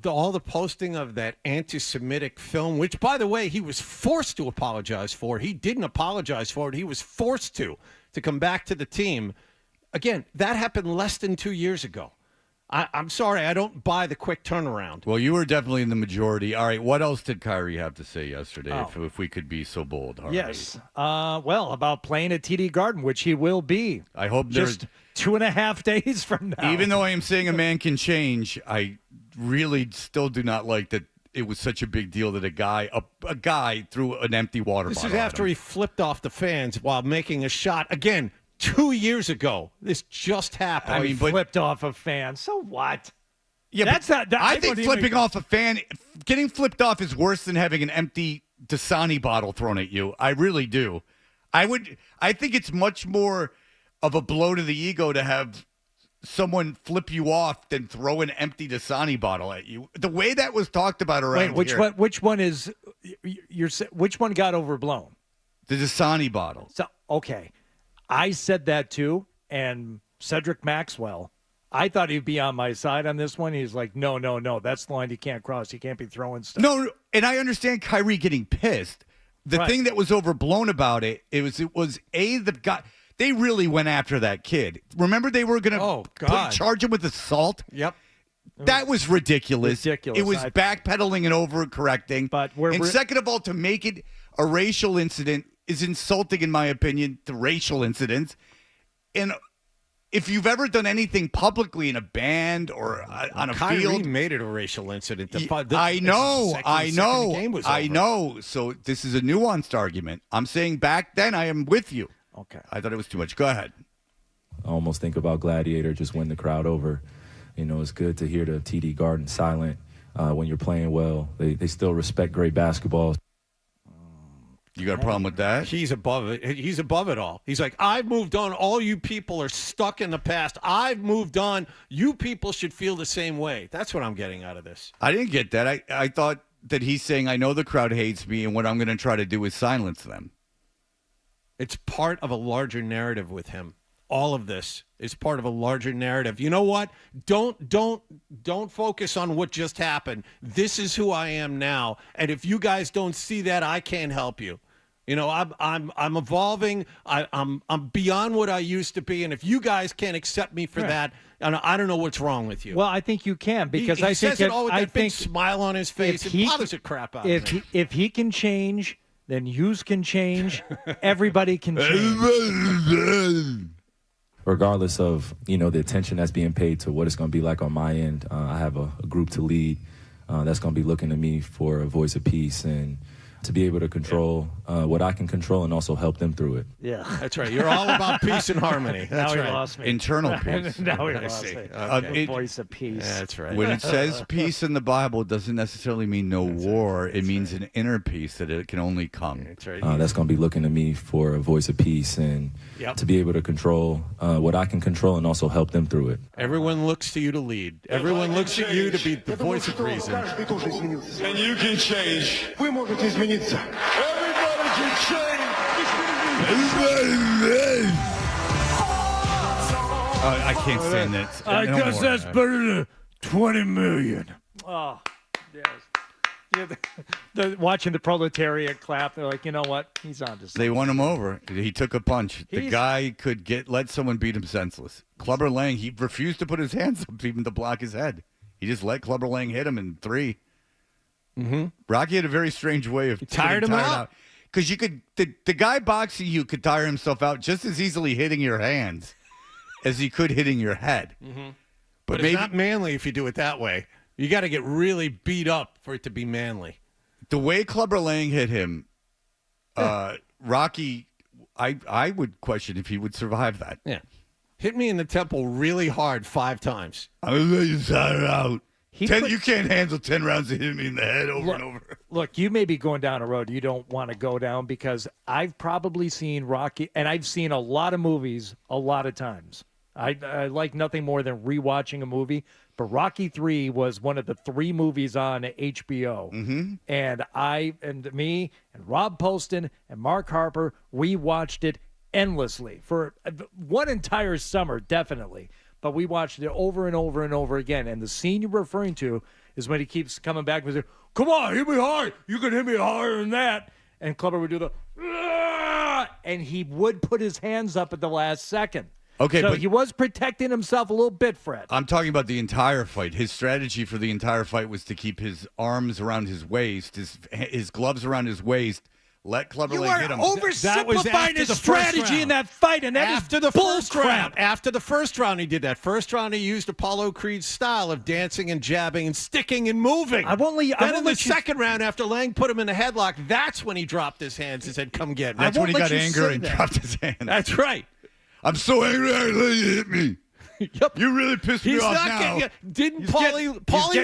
All the posting of that anti-Semitic film, which, by the way, he was forced to apologize for. He didn't apologize for it. He was forced to come back to the team. Again, that happened less than 2 years ago. I'm sorry, I don't buy the quick turnaround. Well, you were definitely in the majority. All right, what else did Kyrie have to say yesterday, if we could be so bold? Hardy? Yes. About playing at TD Garden, which he will be. I hope just 2.5 days from now. Even though I am saying a man can change, I really still do not like that it was such a big deal that a guy threw an empty water bottle. This is after he flipped off the fans while making a shot. Again, 2 years ago, this just happened. He flipped off a fan. So what? Yeah, that's not. I think flipping off a fan, getting flipped off is worse than having an empty Dasani bottle thrown at you. I really do. I think it's much more of a blow to the ego to have someone flip you off than throw an empty Dasani bottle at you. The way that was talked about around here. Which one got overblown? The Dasani bottle. So okay. I said that too, and Cedric Maxwell, I thought he'd be on my side on this one. He's like, no, that's the line you can't cross. You can't be throwing stuff. No, and I understand Kyrie getting pissed. The thing that was overblown about it was the guy. They really went after that kid. Remember they were going to charge him with assault? Yep. That was ridiculous. It was backpedaling and overcorrecting. And second of all, to make it a racial incident is insulting, in my opinion, to racial incidents. And if you've ever done anything publicly in a band or on a Kyrie field, made it a racial incident. I know. So this is a nuanced argument. I'm saying back then I am with you. Okay. I thought it was too much. Go ahead. I almost think about Gladiator, just win the crowd over. You know, it's good to hear the TD Garden silent when you're playing well. They still respect great basketball. You got a problem with that? He's above it. He's above it all. He's like, I've moved on. All you people are stuck in the past. I've moved on. You people should feel the same way. That's what I'm getting out of this. I didn't get that. I thought that he's saying, I know the crowd hates me, and what I'm going to try to do is silence them. It's part of a larger narrative with him. All of this is part of a larger narrative. You know what? Don't focus on what just happened. This is who I am now, and if you guys don't see that, I can't help you. You know, I'm evolving. I'm beyond what I used to be, and if you guys can't accept me for that, I don't know what's wrong with you. Well, I think you can because he I says think it all with that big smile on his face. It bothers the crap out of me. If he can change, then yous can change. Everybody can change. Regardless of, you know, the attention that's being paid to what it's going to be like on my end, I have a group to lead that's going to be looking to me for a voice of peace and to be able to control what I can control and also help them through it. Yeah, that's right. You're all about peace and harmony. That's now right. he lost me. Internal peace. Now he I lost see. me. Okay. Voice of peace. Yeah, that's right. When it says peace in the Bible, it doesn't necessarily mean no war. It means an inner peace that it can only come. That's right. That's going to be looking to me for a voice of peace and to be able to control what I can control and also help them through it. Everyone looks to you to lead. Everyone looks at you to be the voice of reason. And you can change. Вы можете измениться. Everybody can change. I can't stand that. I No guess more. that's better than 20 million. Oh, yes. Yeah, watching the proletariat clap, they're like, you know what? He's on to something. They won him over. He took a punch. The guy could let someone beat him senseless. Clubber Lang, he refused to put his hands up even to block his head. He just let Clubber Lang hit him in 3. Mm-hmm. Rocky had a very strange way of tired him out. Because you could, the guy boxing you could tire himself out just as easily hitting your hands as he could hitting your head. Mm-hmm. But it's not manly if you do it that way. You got to get really beat up for it to be manly. The way Clubber Lang hit him, Rocky, I would question if he would survive that. Yeah. Hit me in the temple really hard 5 times. I'm going to let you tire out. You can't handle 10 rounds of hitting me in the head over and over. Look, you may be going down a road you don't want to go down because I've probably seen Rocky, and I've seen a lot of movies a lot of times. I like nothing more than rewatching a movie, but Rocky 3 was one of the 3 movies on HBO. Mm-hmm. And me and Rob Poston and Mark Harper, we watched it endlessly for one entire summer, definitely. But we watched it over and over and over again. And the scene you're referring to is when he keeps coming back and says, come on, hit me hard. You can hit me harder than that. And Clubber would do the, and he would put his hands up at the last second. Okay, so but he was protecting himself a little bit, Fred. I'm talking about the entire fight. His strategy for the entire fight was to keep his arms around his waist, his gloves around his waist, let Clubber Lang hit him. You are oversimplifying his strategy in that fight, and that after is the first bullcrap. round. After the first round, he did that. First round, he used Apollo Creed's style of dancing and jabbing and sticking and moving. Then in the second round, after Lang put him in a headlock, that's when he dropped his hands and said, come get me. That's when he got angry and dropped his hands. That's right. I'm so angry I let you hit me. Yep. You really pissed me off now. Didn't Paulie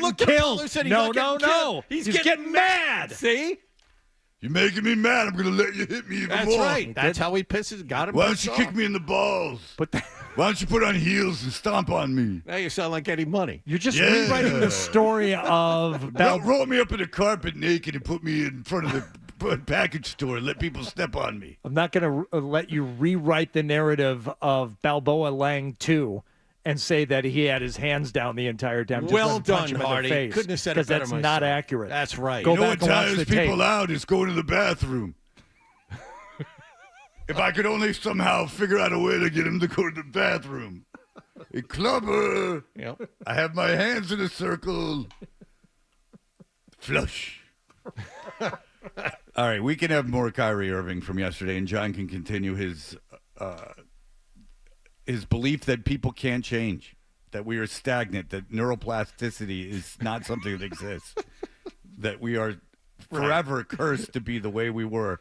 look at Apollo and said he's not getting killed? He's getting mad. See? You're making me mad. I'm going to let you hit me even more. That's right. That's how he pisses. Got him. Why don't you kick me in the balls? Why don't you put on heels and stomp on me? Now you sound like Eddie Money. You're just rewriting the story of roll me up in the carpet naked and put me in front of the package store and let people step on me. I'm not going to let you rewrite the narrative of Balboa Lang 2 and say that he had his hands down the entire time. Just Well let him punch done, him in the Hardy. face, Couldn't have said it better that's myself. not accurate. That's right. Go You know back what and watch tires the people tape. out is going to the bathroom. If I could only somehow figure out a way to get him to go to the bathroom. Hey, Clubber. Yep. I have my hands in a circle. Flush. All right, we can have more Kyrie Irving from yesterday, and John can continue his belief that people can't change, that we are stagnant, that neuroplasticity is not something that exists, that we are forever cursed to be the way we were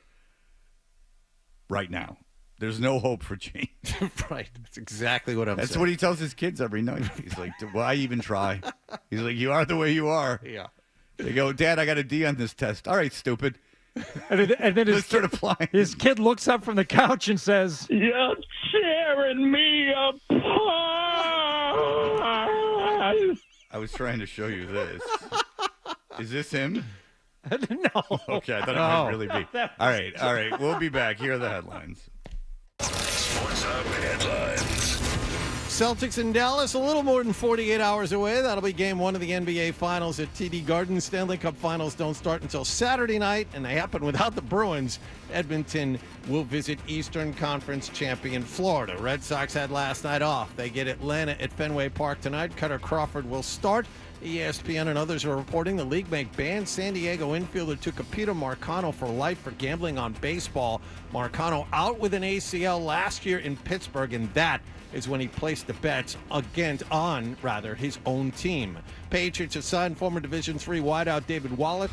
right now. There's no hope for change. Right. That's exactly what I'm saying. That's what he tells his kids every night. He's like, why even try? He's like, you are the way you are. Yeah. They go, Dad, I got a D on this test. All right, stupid. And then his kid looks up from the couch and says, "You're tearing me apart." I was trying to show you this. Is this him? No. Okay, I thought it might really be. All right. We'll be back. Here are the headlines. Sports Hub headlines. Celtics in Dallas, a little more than 48 hours away. That'll be game one of the NBA Finals at TD Garden. Stanley Cup Finals don't start until Saturday night, and they happen without the Bruins. Edmonton will visit Eastern Conference champion Florida. Red Sox had last night off. They get Atlanta at Fenway Park tonight. Cutter Crawford will start. ESPN and others are reporting the league may ban San Diego infielder Tucupita Marcano for life for gambling on baseball. Marcano out with an ACL last year in Pittsburgh, and that is when he placed the bets on his own team. Patriots have signed former Division III wideout David Wallach.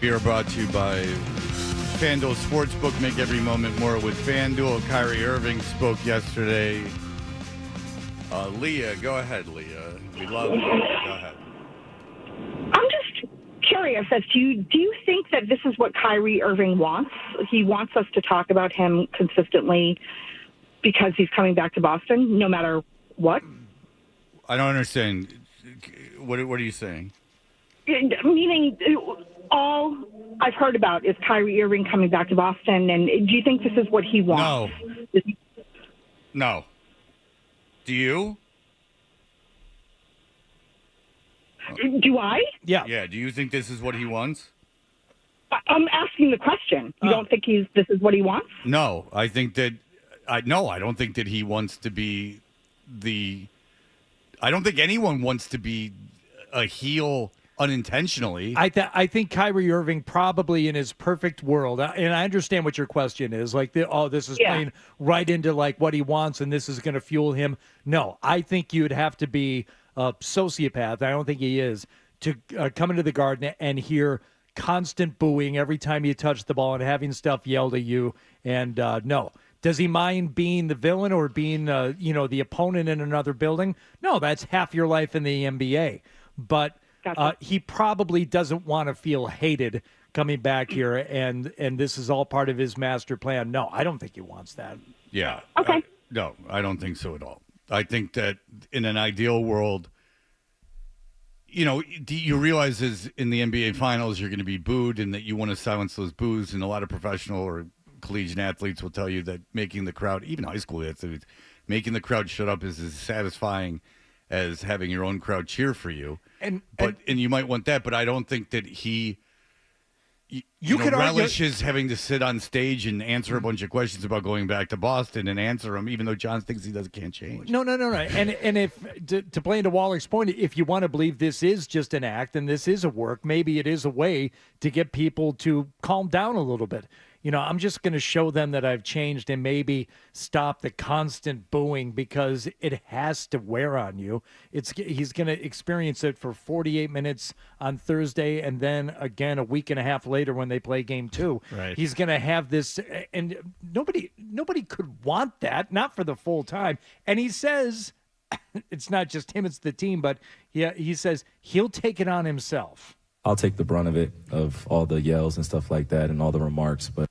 We are brought to you by FanDuel Sportsbook. Make every moment more with FanDuel. Kyrie Irving spoke yesterday. Leah, go ahead, Leah. We love you. Go ahead. I'm just curious as to do you think that this is what Kyrie Irving wants? He wants us to talk about him consistently because he's coming back to Boston, no matter what? I don't understand. What are you saying? Meaning, all I've heard about is Kyrie Irving coming back to Boston, and do you think this is what he wants? No. Do you? Do I? Yeah. Yeah. Do you think this is what he wants? I'm asking the question. You don't think this is what he wants? No, I think that. I don't think that he wants to be the. I don't think anyone wants to be a heel unintentionally. I think Kyrie Irving probably in his perfect world, and I understand what your question is, like, this is playing right into like what he wants, and this is going to fuel him. No, I think you'd have to be a sociopath. I don't think he is to come into the Garden and hear constant booing every time you touch the ball and having stuff yelled at you. And no. Does he mind being the villain or being, the opponent in another building? No, that's half your life in the NBA. But he probably doesn't want to feel hated coming back here, and this is all part of his master plan. No, I don't think he wants that. Yeah. Okay. No, I don't think so at all. I think that in an ideal world, you realize is in the NBA Finals you're going to be booed and that you want to silence those boos, and a lot of professional or collegiate athletes will tell you that making the crowd, even high school athletes, making the crowd shut up is as satisfying as having your own crowd cheer for you. And you might want that, but I don't think that he relishes having to sit on stage and answer a bunch of questions about going back to Boston and answer them, even though John thinks he can't change. No. And if to play into Wallach's point, if you want to believe this is just an act and this is a work, maybe it is a way to get people to calm down a little bit. I'm just going to show them that I've changed and maybe stop the constant booing because it has to wear on you. He's going to experience it for 48 minutes on Thursday and then again a week and a half later when they play game 2. Right. He's going to have this, and nobody could want that, not for the full time. And he says, it's not just him, it's the team, but he says he'll take it on himself. I'll take the brunt of it, of all the yells and stuff like that and all the remarks, but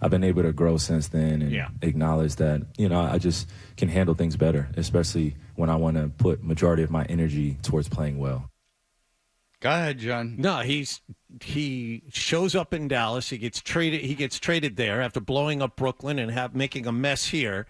I've been able to grow since then and acknowledge that, I just can handle things better, especially when I want to put majority of my energy towards playing well. Go ahead, John. No, he shows up in Dallas. He gets traded there after blowing up Brooklyn and making a mess here,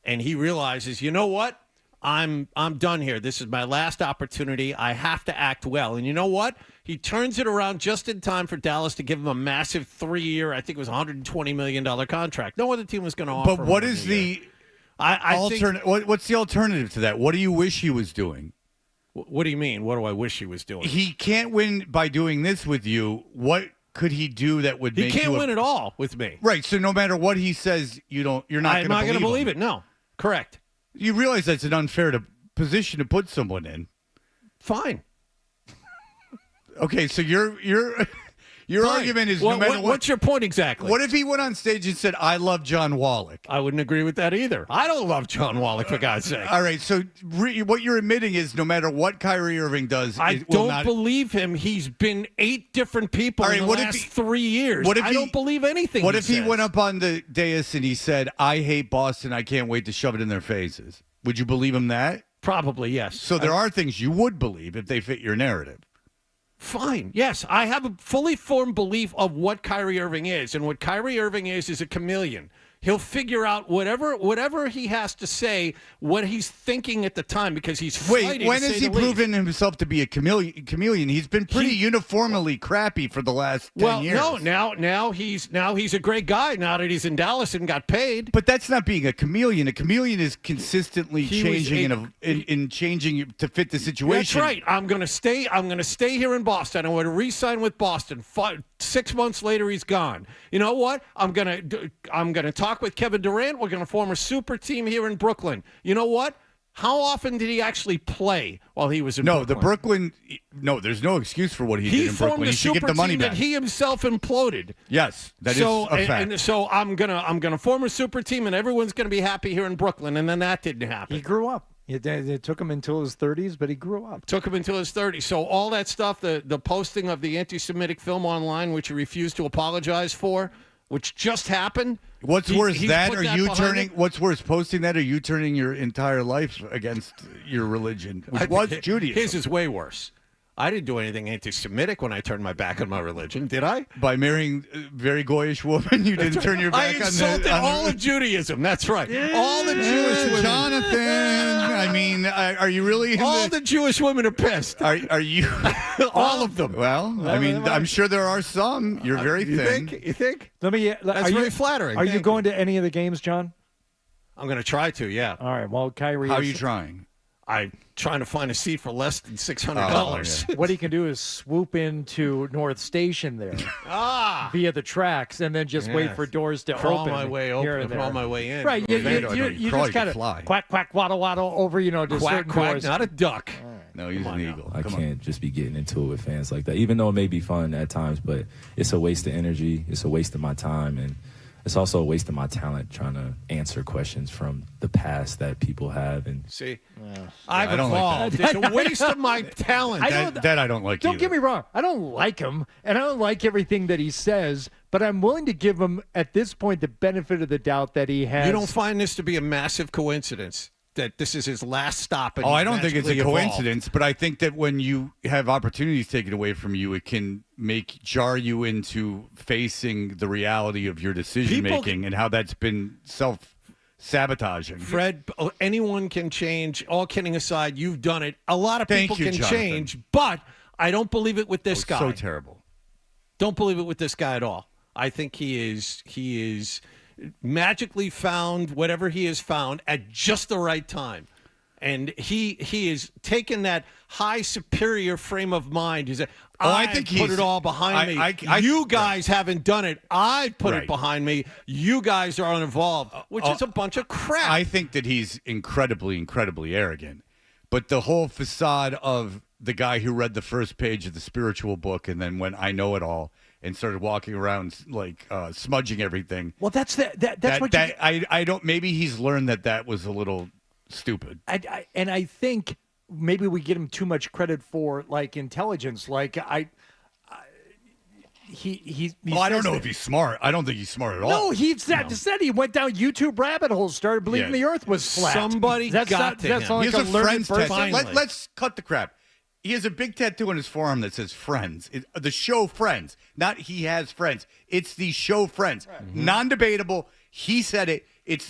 and he realizes, you know what? I'm done here. This is my last opportunity. I have to act well. And you know what? He turns it around just in time for Dallas to give him a massive 3-year, I think it was $120 million contract. No other team was going to offer him. But what is the what's the alternative to that? What do you wish he was doing? What do you mean? What do I wish he was doing? He can't win by doing this with you. What could he do that would make He can't win at all with me. Right. So no matter what he says, you're not going to believe it. No. Correct. You realize that's an unfair position to put someone in. Fine. Okay, so your argument is no matter what. What's your point exactly? What if he went on stage and said, "I love John Wallach"? I wouldn't agree with that either. I don't love John Wallach, for God's sake. All right, so what you're admitting is no matter what Kyrie Irving does, I don't believe him. He's been 8 different people in the last 3 years. I don't believe anything. What if he went up on the dais and he said, "I hate Boston. I can't wait to shove it in their faces"? Would you believe him that? Probably, yes. So there are things you would believe if they fit your narrative. Fine. Yes, I have a fully formed belief of what Kyrie Irving is, and what Kyrie Irving is a chameleon. He'll figure out whatever he has to say, what he's thinking at the time, because he's fighting. Wait, when has he proven himself to be a chameleon? He's been pretty uniformly crappy for the last 10 years. Well, no, now he's a great guy now that he's in Dallas and got paid. But that's not being a chameleon. A chameleon is consistently changing and changing to fit the situation. That's right. I'm going to stay here in Boston. I'm going to re-sign with Boston. 6 months later, he's gone. You know what? I'm going to talk with Kevin Durant. We're going to form a super team here in Brooklyn. You know what? How often did he actually play while he was in Brooklyn? No, there's no excuse for what he did in Brooklyn. He should get the money back. That he himself imploded. Yes, that is a fact. And so I'm gonna form a super team, and everyone's gonna be happy here in Brooklyn. And then that didn't happen. He grew up. It took him until his 30s, but he grew up. Took him until his 30s. So all that stuff, the posting of the anti-Semitic film online, which he refused to apologize for, which just happened. What's worse, that or you turning? What's worse, posting that or you turning your entire life against your religion, which was Judaism? His is way worse. I didn't do anything anti-Semitic when I turned my back on my religion, did I? By marrying a very goyish woman, you didn't turn your back on I insulted all of Judaism. That's right. All the Jewish women. Jonathan, I mean, are you really? All the Jewish women are pissed. Are you? All of them. Well, I mean, I'm sure there are some. You're very thin. You think? That's very flattering. Are you going to any of the games, John? I'm going to try to, yeah. All right. Well, Kyrie. How are you trying? I'm trying to find a seat for less than $600. What he can do is swoop into North Station there via the tracks and then just wait for doors to crawl open. my way open, crawl my way in. Right, you just kind of quack, quack, waddle, waddle over, to quack, certain quack, doors. not a duck. No, he's an eagle. I can't just be getting into it with fans like that, even though it may be fun at times, but it's a waste of energy. It's a waste of my time, and it's also a waste of my talent trying to answer questions from the past that people have. And see, I've evolved. It's a waste of my talent. That I don't like. Don't get me wrong. I don't like him, and I don't like everything that he says. But I'm willing to give him, at this point, the benefit of the doubt that he has. You don't find this to be a massive coincidence that this is his last stop? And I don't think it's a coincidence, but I think that when you have opportunities taken away from you, it can jar you into facing the reality of your decision making and how that's been self-sabotaging. Fred, anyone can change. All kidding aside, you've done it. A lot of people can change, but I don't believe it with this guy. So terrible. Don't believe it with this guy at all. I think he is magically found whatever he has found at just the right time. And he is taken that high superior frame of mind. He's I think put it all behind me. You guys haven't done it. I put it behind me. You guys are uninvolved, which is a bunch of crap. I think that he's incredibly, incredibly arrogant. But the whole facade of the guy who read the first page of the spiritual book and then went, I know it all, and started walking around like smudging everything. Well, that's what I don't. Maybe he's learned that was a little stupid. And I think maybe we give him too much credit for like intelligence. Like I don't know if he's smart. I don't think he's smart at all. No, he said he went down YouTube rabbit holes, started believing the Earth was flat. Somebody got to him. Like he has a friend's tattoo. Finally. Let's cut the crap. He has a big tattoo on his forearm that says Friends. The show Friends. Not he has friends. It's the show Friends. Right. Mm-hmm. Non-debatable. He said it.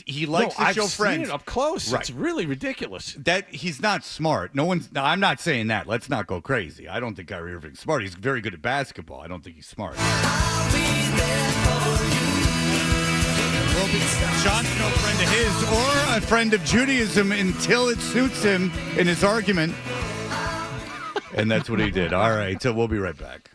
He likes the show Friends. I've seen it up close. Right. It's really ridiculous. That he's not smart. I'm not saying that. Let's not go crazy. I don't think Kyrie Irving's smart. He's very good at basketball. I don't think he's smart. John's no friend of his or a friend of Judaism until it suits him in his argument. And that's what he did. All right, so we'll be right back.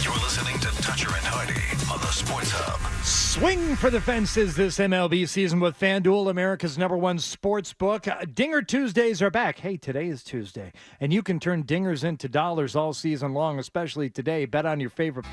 You're listening to Toucher and Hardy on the Sports Hub. Swing for the fences this MLB season with FanDuel, America's #1 sports book. Dinger Tuesdays are back. Hey, today is Tuesday. And you can turn dingers into dollars all season long, especially today. Bet on your favorite.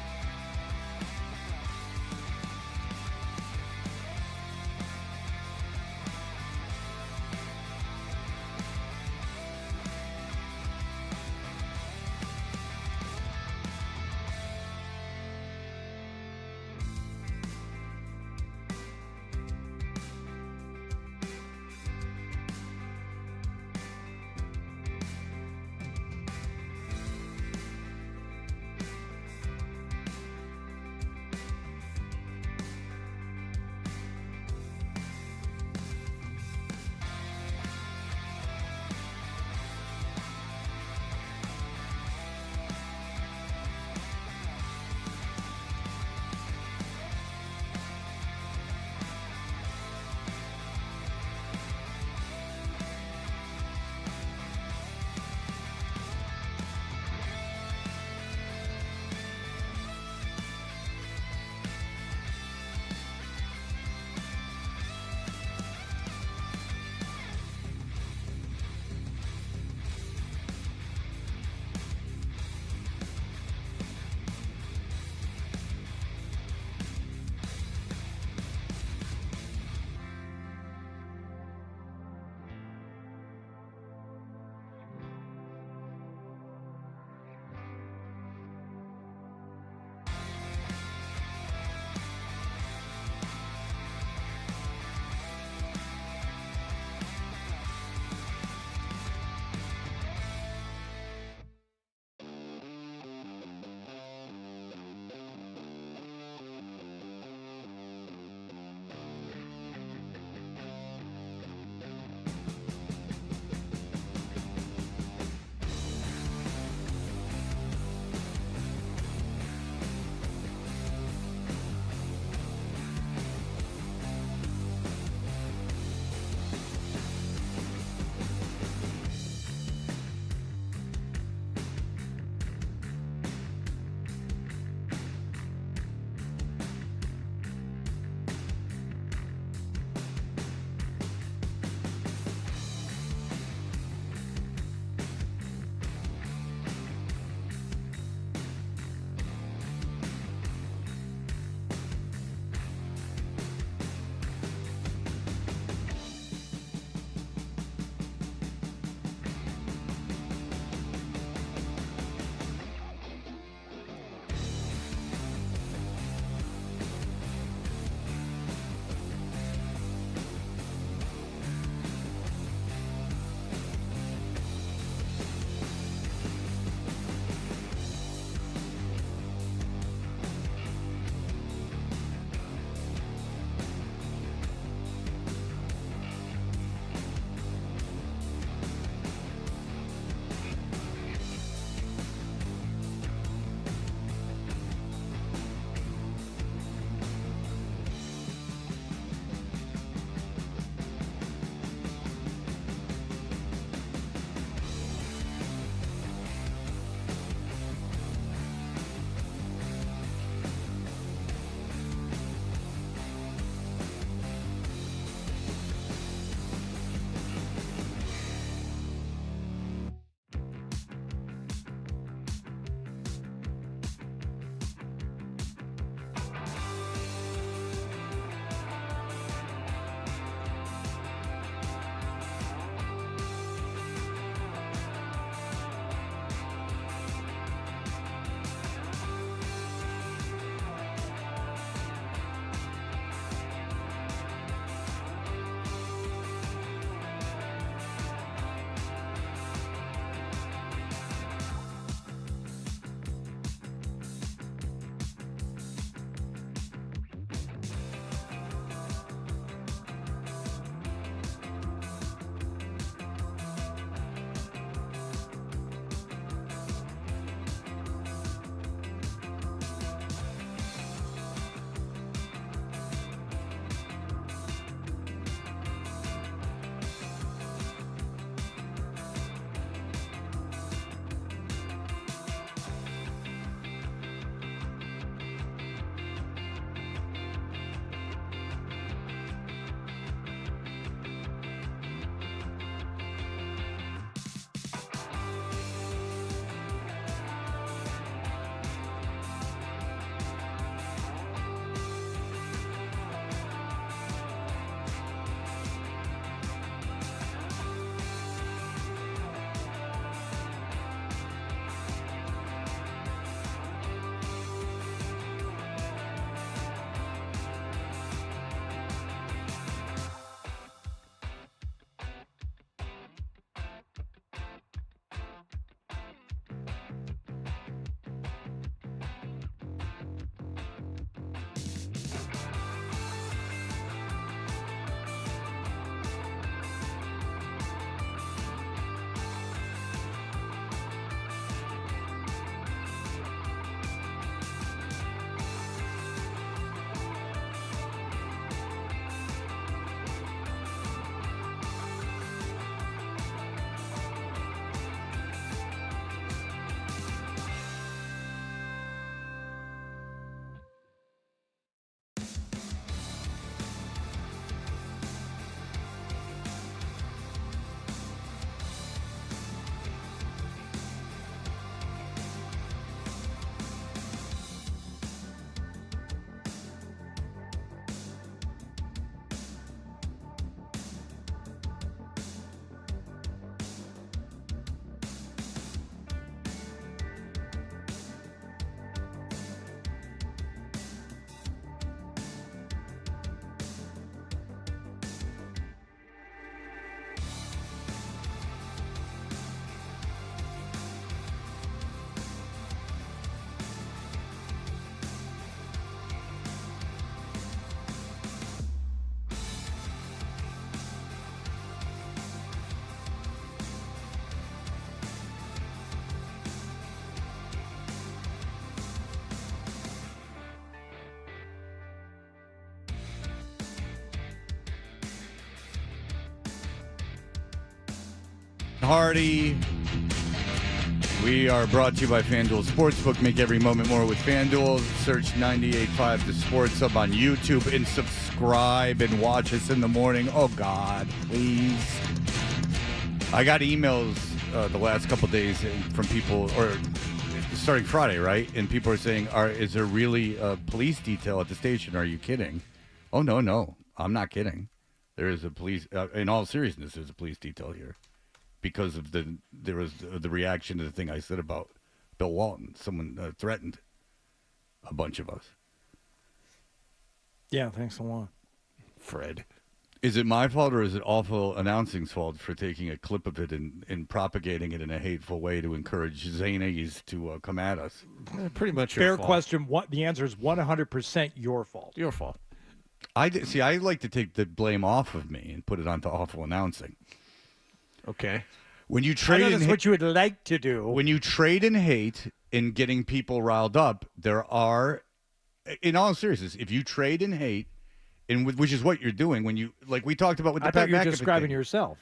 Hardy. We are brought to you by FanDuel Sportsbook. Make every moment more with FanDuel. Search 98.5 The Sports Hub on YouTube and subscribe and watch us in the morning. Oh, God, please. I got emails the last couple days from people, or starting Friday, right? And people are saying, is there really a police detail at the station? Are you kidding? Oh, no. I'm not kidding. There is a police, in all seriousness, there's a police detail here. Because of the reaction to the thing I said about Bill Walton. Someone threatened a bunch of us. Yeah, thanks a lot, Fred. Is it my fault or is it Awful Announcing's fault for taking a clip of it and propagating it in a hateful way to encourage Zanies to come at us? Pretty much your fair fault. question. The answer is 100% your fault. Your fault. I like to take the blame off of me and put it onto Awful Announcing. Okay. When you trade, that's what you would like to do. When you trade in hate and getting people riled up, there are, in all seriousness, if you trade in hate, which is what you're doing when you, like we talked about with the Pat McAfee thing. I thought you were describing yourself.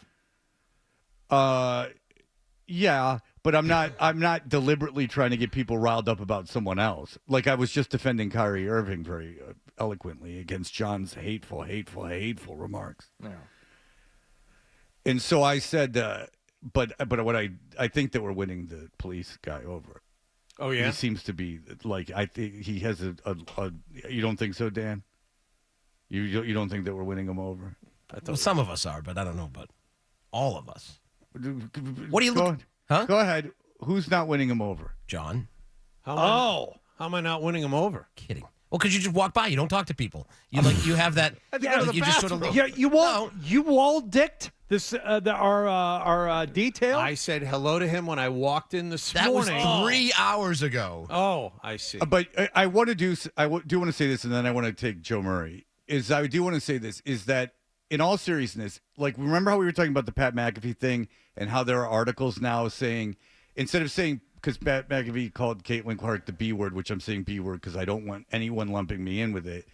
Yeah, but I'm not deliberately trying to get people riled up about someone else. Like I was just defending Kyrie Irving very eloquently against John's hateful remarks. Yeah. And so I said, but what I think that we're winning the police guy over. Oh yeah, he seems to be like I think he has a. You don't think so, Dan? You don't think that we're winning him over? Well, some of us are, but I don't know about all of us. What are you looking? Huh? Go ahead. Who's not winning him over? John. How am I not winning him over? Kidding. Well, because you just walk by, you don't talk to people. You have that. You just sort of. You wall dicked this our detail. I said hello to him when I walked in this morning. That was 3 hours ago. Oh, I see. But I want to do. I do want to say this, and then I want to take Joe Murray. I do want to say this is that in all seriousness, like remember how we were talking about the Pat McAfee thing and how there are articles now saying instead of saying. Because Pat McAfee called Caitlin Clark the B word, which I'm saying B word because I don't want anyone lumping me in with it.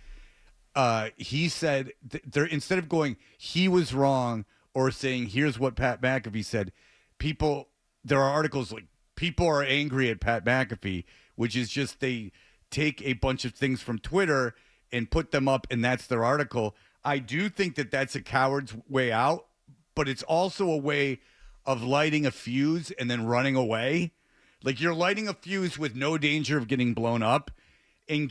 He said, instead of going, he was wrong, or saying, here's what Pat McAfee said, there are articles like, people are angry at Pat McAfee, which is just they take a bunch of things from Twitter and put them up, and that's their article. I do think that that's a coward's way out, but it's also a way of lighting a fuse and then running away. Like you're lighting a fuse with no danger of getting blown up and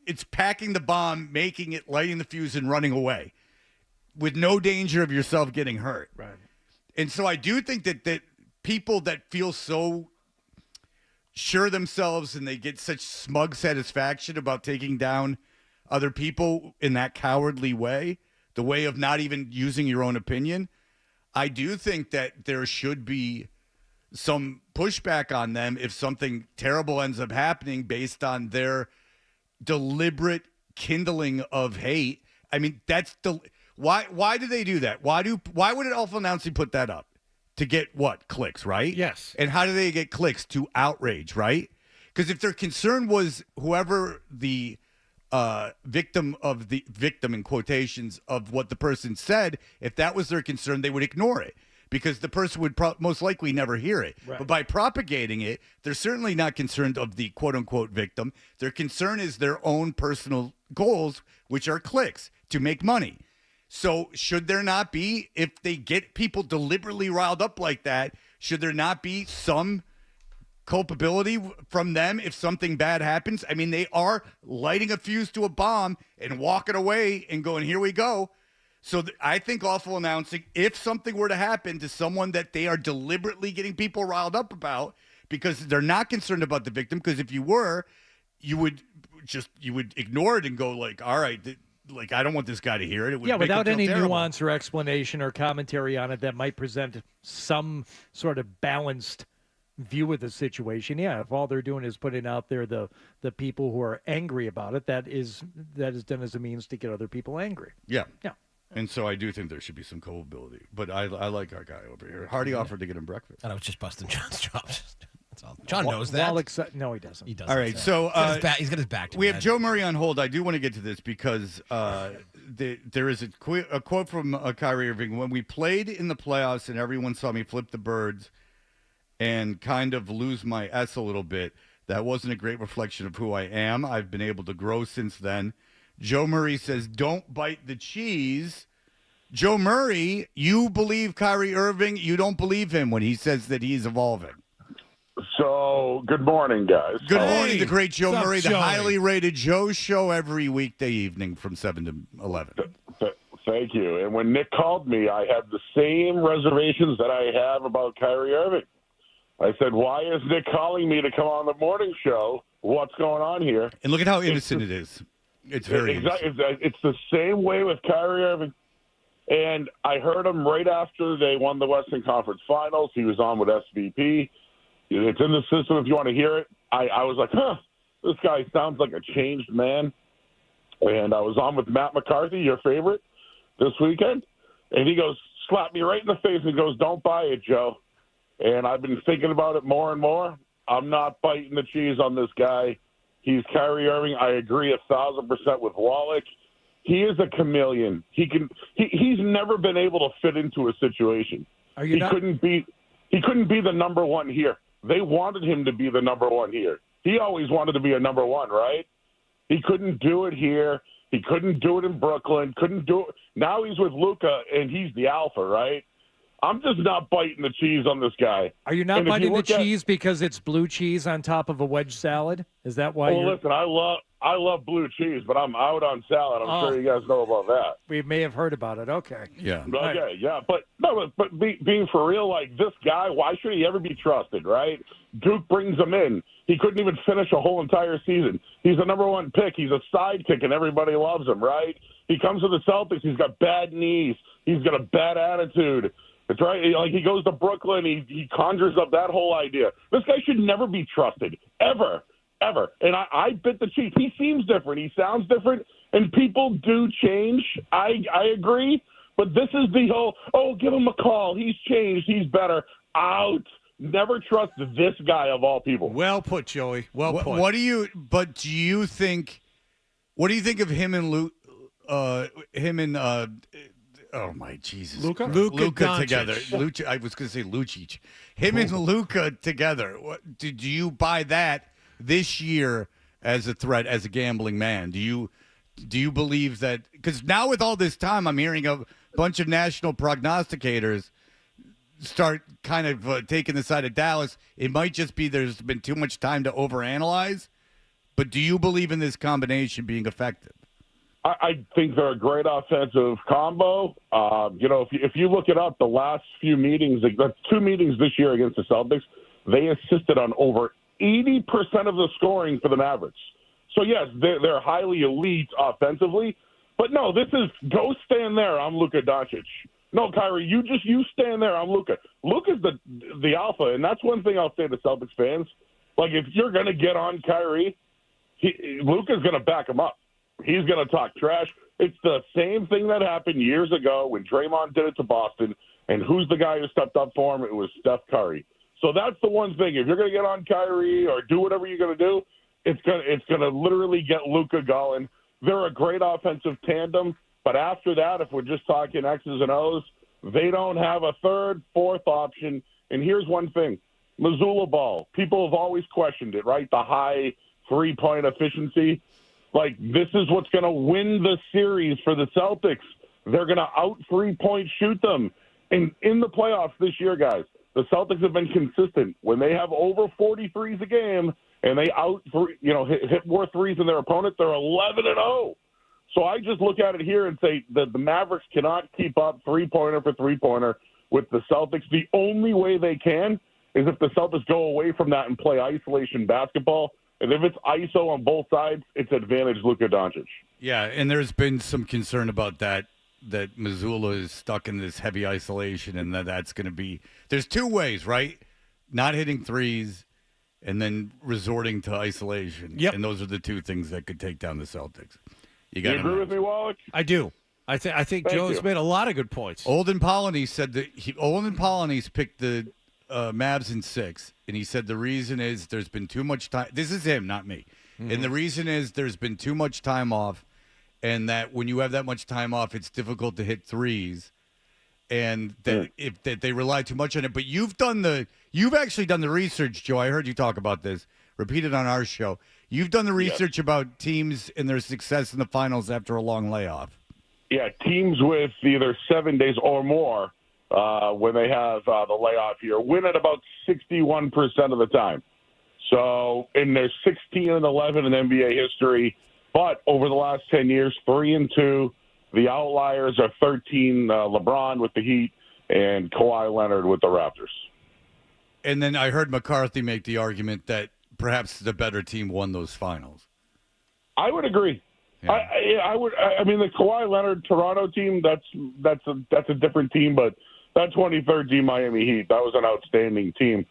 it's packing the bomb, making it, lighting the fuse and running away with no danger of yourself getting hurt. Right. And so I do think that people that feel so sure themselves and they get such smug satisfaction about taking down other people in that cowardly way, the way of not even using your own opinion, I do think that there should be some pushback on them if something terrible ends up happening based on their deliberate kindling of hate. I mean, that's why do they do that? Why would an Awful Announcing put that up? To get what? Clicks, right? Yes. And how do they get clicks? To outrage, right? Because if their concern was whoever the victim in quotations of what the person said, if that was their concern, they would ignore it. Because the person would most likely never hear it. Right. But by propagating it, they're certainly not concerned of the quote-unquote victim. Their concern is their own personal goals, which are clicks, to make money. So should there not be, if they get people deliberately riled up like that, should there not be some culpability from them if something bad happens? I mean, they are lighting a fuse to a bomb and walking away and going, here we go. So I think Awful Announcing, if something were to happen to someone that they are deliberately getting people riled up about because they're not concerned about the victim, because if you were, you would ignore it and go like, all right, like I don't want this guy to hear it. It would make without him feel any terrible. nuance or explanation or commentary on it that might present some sort of balanced view of the situation. Yeah, if all they're doing is putting out there the people who are angry about it, that is done as a means to get other people angry. Yeah. Yeah. And so I do think there should be some culpability. But I like our guy over here. Hardy offered to get him breakfast. And I was just busting John's chops. That's all. John knows that. No, he doesn't. He doesn't. All right, so he's got his back to we me. have Joe Murray on hold. I do want to get to this because there is a quote from Kyrie Irving. When we played in the playoffs and everyone saw me flip the birds and kind of lose my S a little bit, that wasn't a great reflection of who I am. I've been able to grow since then. Joe Murray says, don't bite the cheese. Joe Murray, you believe Kyrie Irving. You don't believe him when he says that he's evolving. So, good morning, guys. Good morning, the great Joe Murray, the highly rated Joe Show every weekday evening from 7 to 11. Thank you. And when Nick called me, I had the same reservations that I have about Kyrie Irving. I said, why is Nick calling me to come on the morning show? What's going on here? And look at how innocent it is. It's very innocent. It's the same way with Kyrie Irving. And I heard him right after they won the Western Conference Finals. He was on with SVP. It's in the system if you want to hear it. I was like, this guy sounds like a changed man. And I was on with Matt McCarthy, your favorite, this weekend. And he goes, slapped me right in the face and goes, don't buy it, Joe. And I've been thinking about it more and more. I'm not biting the cheese on this guy. He's Kyrie Irving. I agree 1,000% with Wallach. He is a chameleon. He's never been able to fit into a situation. He couldn't be the number one here. They wanted him to be the number one here. He always wanted to be a number one, right? He couldn't do it here. He couldn't do it in Brooklyn. Couldn't do it. Now he's with Luka, and he's the alpha, right? I'm just not biting the cheese on this guy. Are you not biting the cheese because it's blue cheese on top of a wedge salad? Is that why? Well, listen, I love blue cheese, but I'm out on salad. I'm sure you guys know about that. We may have heard about it. Okay. Yeah. Okay. Yeah. But being for real, like this guy, why should he ever be trusted? Right? Duke brings him in. He couldn't even finish a whole entire season. He's the number one pick. He's a sidekick, and everybody loves him. Right? He comes to the Celtics. He's got bad knees. He's got a bad attitude. It's right. Like he goes to Brooklyn, he conjures up that whole idea. This guy should never be trusted, ever. And I bit the cheese. He seems different. He sounds different, and people do change. I agree, but this is the whole, give him a call. He's changed. He's better. Out. Never trust this guy of all people. Well put, Joey. Well put. What do you think of him and Luke? Oh my Jesus! Luka together. I was going to say Lucic. Him and Luka together. Do you buy that this year as a threat, as a gambling man? Do you believe that? Because now with all this time, I'm hearing a bunch of national prognosticators start kind of taking the side of Dallas. It might just be there's been too much time to overanalyze. But do you believe in this combination being effective? I think they're a great offensive combo. If you look it up, the last few meetings, the 2 meetings this year against the Celtics, they assisted on over 80% of the scoring for the Mavericks. So, yes, they're highly elite offensively. But, no, this is go stand there. I'm Luka Doncic. No, Kyrie, you stand there. I'm Luka. Luka's the alpha, and that's one thing I'll say to Celtics fans. Like, if you're going to get on Kyrie, Luka's going to back him up. He's going to talk trash. It's the same thing that happened years ago when Draymond did it to Boston. And who's the guy who stepped up for him? It was Steph Curry. So that's the one thing. If you're going to get on Kyrie or do whatever you're going to do, it's going to literally get Luka going. They're a great offensive tandem. But after that, if we're just talking X's and O's, they don't have a third, fourth option. And here's one thing. Missoula ball. People have always questioned it, right? The high three-point efficiency. Like, this is what's going to win the series for the Celtics. They're going to out three-point shoot them. And in the playoffs this year, guys, the Celtics have been consistent. When they have over 40 threes a game and they hit more threes than their opponent, they're 11-0. So I just look at it here and say that the Mavericks cannot keep up three-pointer for three-pointer with the Celtics. The only way they can is if the Celtics go away from that and play isolation basketball. And if it's ISO on both sides, it's advantage Luka Doncic. Yeah, and there's been some concern about that Missoula is stuck in this heavy isolation and that's going to be – there's 2 ways, right? Not hitting threes and then resorting to isolation. Yep. And those are the 2 things that could take down the Celtics. You agree with me, Wallach? I do. I think Joe's made a lot of good points. Olden Polynice said that Olden Polynice picked the Mavs in 6, and he said the reason is there's been too much time. This is him, not me. Mm-hmm. And the reason is there's been too much time off, and that when you have that much time off, it's difficult to hit threes, and that that they rely too much on it. But you've actually done the research, Joe. I heard you talk about this. Repeat it on our show. You've done the research about teams and their success in the finals after a long layoff. Yeah, teams with either 7 days or more when they have the layoff here win at about 61% of the time. So, and there's 16 and 11 in NBA history, but over the last 10 years, 3-2. The outliers are 13 LeBron with the Heat and Kawhi Leonard with the Raptors. And then I heard McCarthy make the argument that perhaps the better team won those finals. I would agree. Yeah. I would. I mean, the Kawhi Leonard Toronto team. That's a different team, but that 2013 Miami Heat, that was an outstanding team.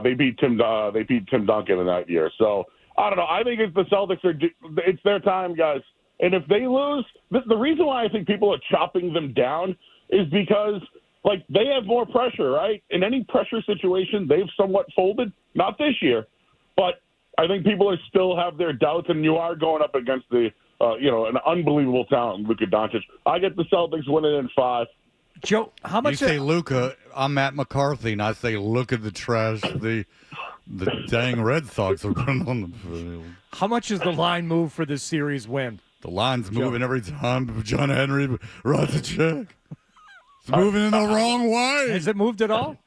They beat Tim Duncan in that year. So I don't know. I think it's the Celtics it's their time, guys. And if they lose, the reason why I think people are chopping them down is because like they have more pressure, right? In any pressure situation, they've somewhat folded. Not this year, but I think people still have their doubts, and you are going up against an unbelievable talent, Luka Doncic. I get the Celtics winning in 5. Joe, how much? You say Luka? I'm Matt McCarthy, and I say look at the trash the dang Red Sox are putting on the field. How much is the line move for this series win? The line's moving every time. John Henry writes a check. It's moving in the wrong way. Has it moved at all?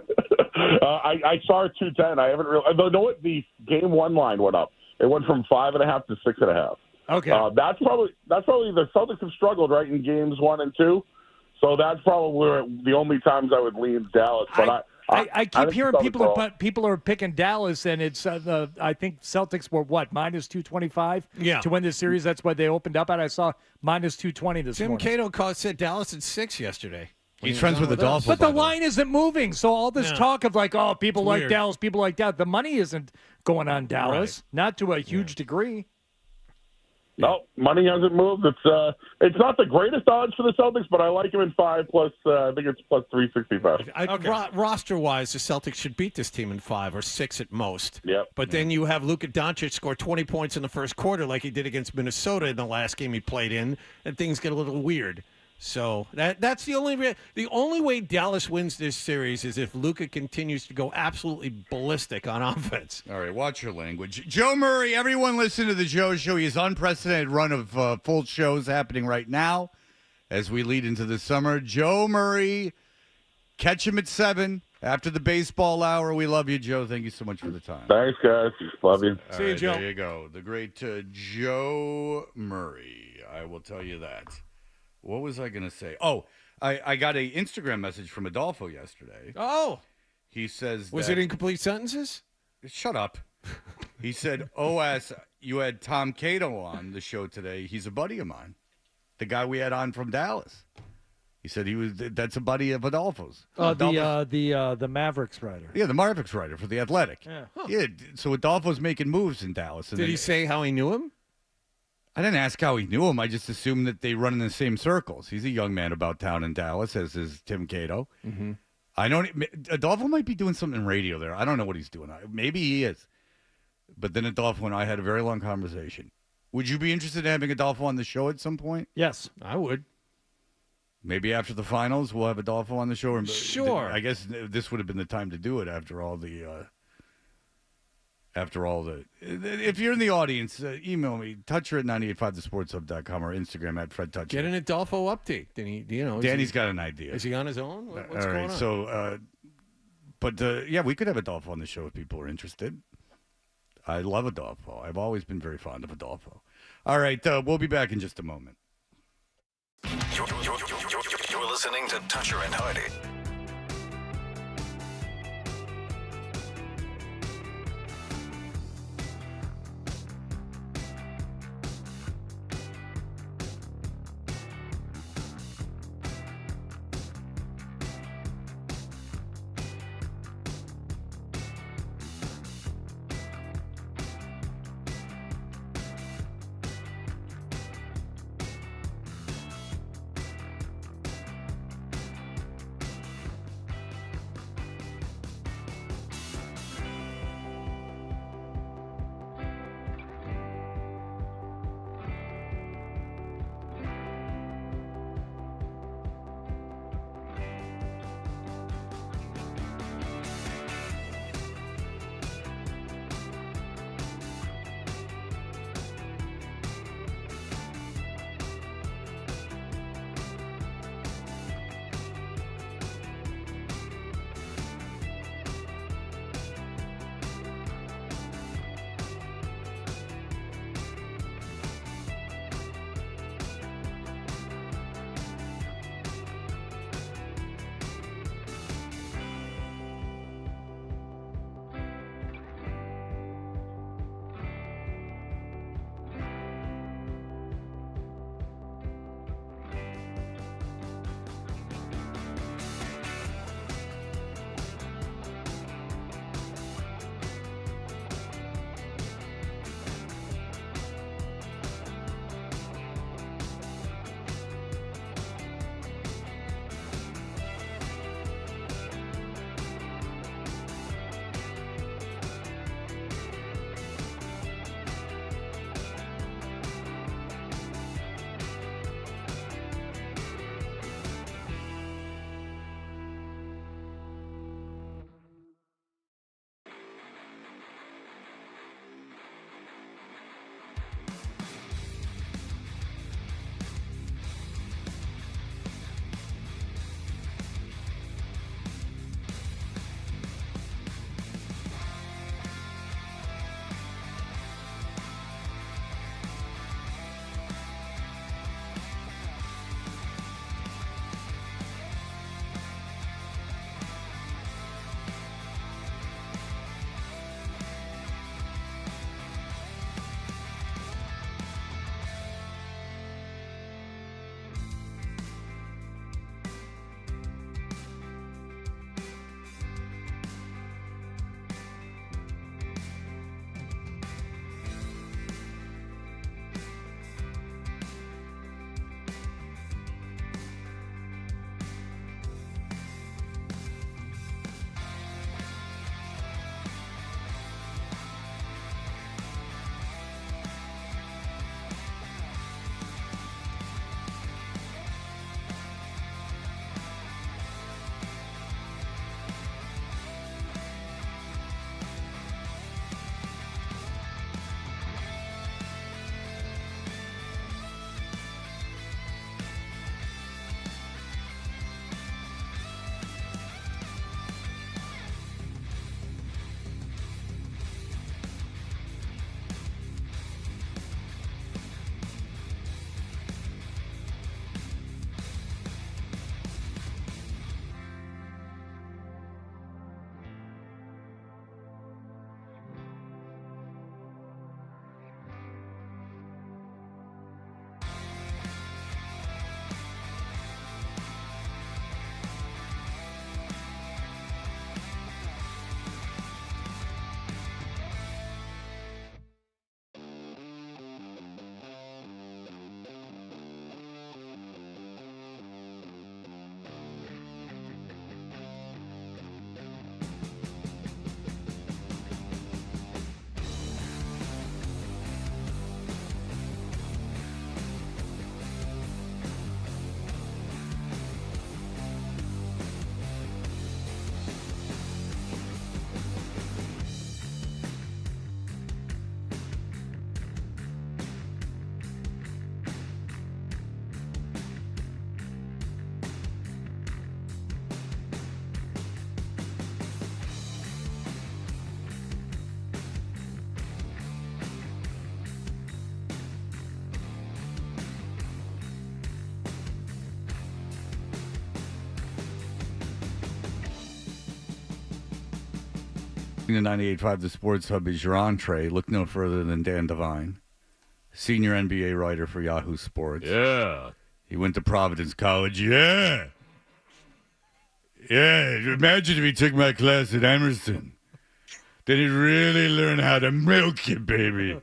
I saw it 210. I haven't really. I know what the game 1 line went up. It went from 5.5 to 6.5. Okay. That's probably the Celtics have struggled right in games 1 and 2. So that's probably the only times I would lean Dallas. But I keep hearing people are picking Dallas, and it's I think Celtics were minus 225 to win this series. That's what they opened up at. I saw minus 220 this morning. Tim Cato said Dallas at 6 yesterday. He's friends with Adolfo. But the line isn't moving, so all this talk of people like weird. Dallas, people like that, the money isn't going on Dallas, not to a huge degree. No, money hasn't moved. It's not the greatest odds for the Celtics, but I like him in 5 plus. I think it's plus 365. Roster-wise, the Celtics should beat this team in 5 or 6 at most. Yep. But then you have Luka Doncic score 20 points in the first quarter, like he did against Minnesota in the last game he played in, and things get a little weird. So that's the only way Dallas wins this series is if Luka continues to go absolutely ballistic on offense. All right, watch your language. Joe Murray, everyone listen to the Joe Show. He has unprecedented run of full shows happening right now as we lead into the summer. Joe Murray, catch him at 7 after the baseball hour. We love you, Joe. Thank you so much for the time. Thanks, guys. Love you. See you, Joe. There you go. The great Joe Murray. I will tell you that. What was I going to say? Oh, I got an Instagram message from Adolfo yesterday. Oh. He says Was it incomplete sentences? Shut up. He said, OS, you had Tom Cato on the show today. He's a buddy of mine. The guy we had on from Dallas. He said that's a buddy of Adolfo's. The Mavericks writer. Yeah, the Mavericks writer for The Athletic. Yeah. Yeah, so Adolfo's making moves in Dallas. Did he say how he knew him? I didn't ask how he knew him. I just assumed that they run in the same circles. He's a young man about town in Dallas, as is Tim Cato. Mm-hmm. I know Adolfo might be doing something in radio there. I don't know what he's doing. Maybe he is. But then Adolfo and I had a very long conversation. Would you be interested in having Adolfo on the show at some point? Yes, I would. Maybe after the finals, we'll have Adolfo on the show. Sure. I guess this would have been the time to do it after all the. If you're in the audience, email me, toucher at 985thesportshub.com or Instagram at Fred Toucher. Get an Adolfo update. Then Danny's got an idea. Is he on his own? What's all going right, on? So, yeah, we could have Adolfo on the show if people are interested. I love Adolfo. I've always been very fond of Adolfo. All right, we'll be back in just a moment. You're listening to Toucher and Hardy. The 98.5 The Sports Hub is your entree. Look no further than Dan Devine, senior NBA writer for Yahoo Sports. Yeah. He went to Providence College. Yeah. Imagine if he took my class at Emerson. Then he'd really learn how to milk it, baby.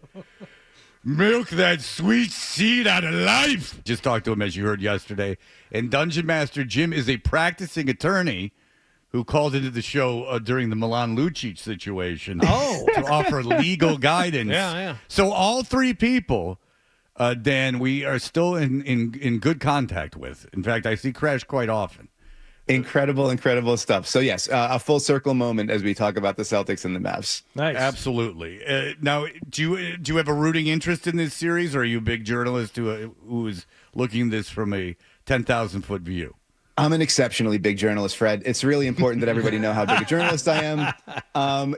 Milk that sweet seed out of life. Just talked to him, as you heard yesterday. And Dungeon Master Jim is a practicing attorney who called into the show during the Milan Lucic situation to offer legal guidance. Yeah. So all three people, Dan, we are still in good contact with. In fact, I see Crash quite often. Incredible stuff. So, yes, a full circle moment as we talk about the Celtics and the Mavs. Nice. Absolutely. Now, do you have a rooting interest in this series, or are you a big journalist who is looking at this from a 10,000-foot view? I'm an exceptionally big journalist, Fred. It's really important that everybody know how big a journalist I am.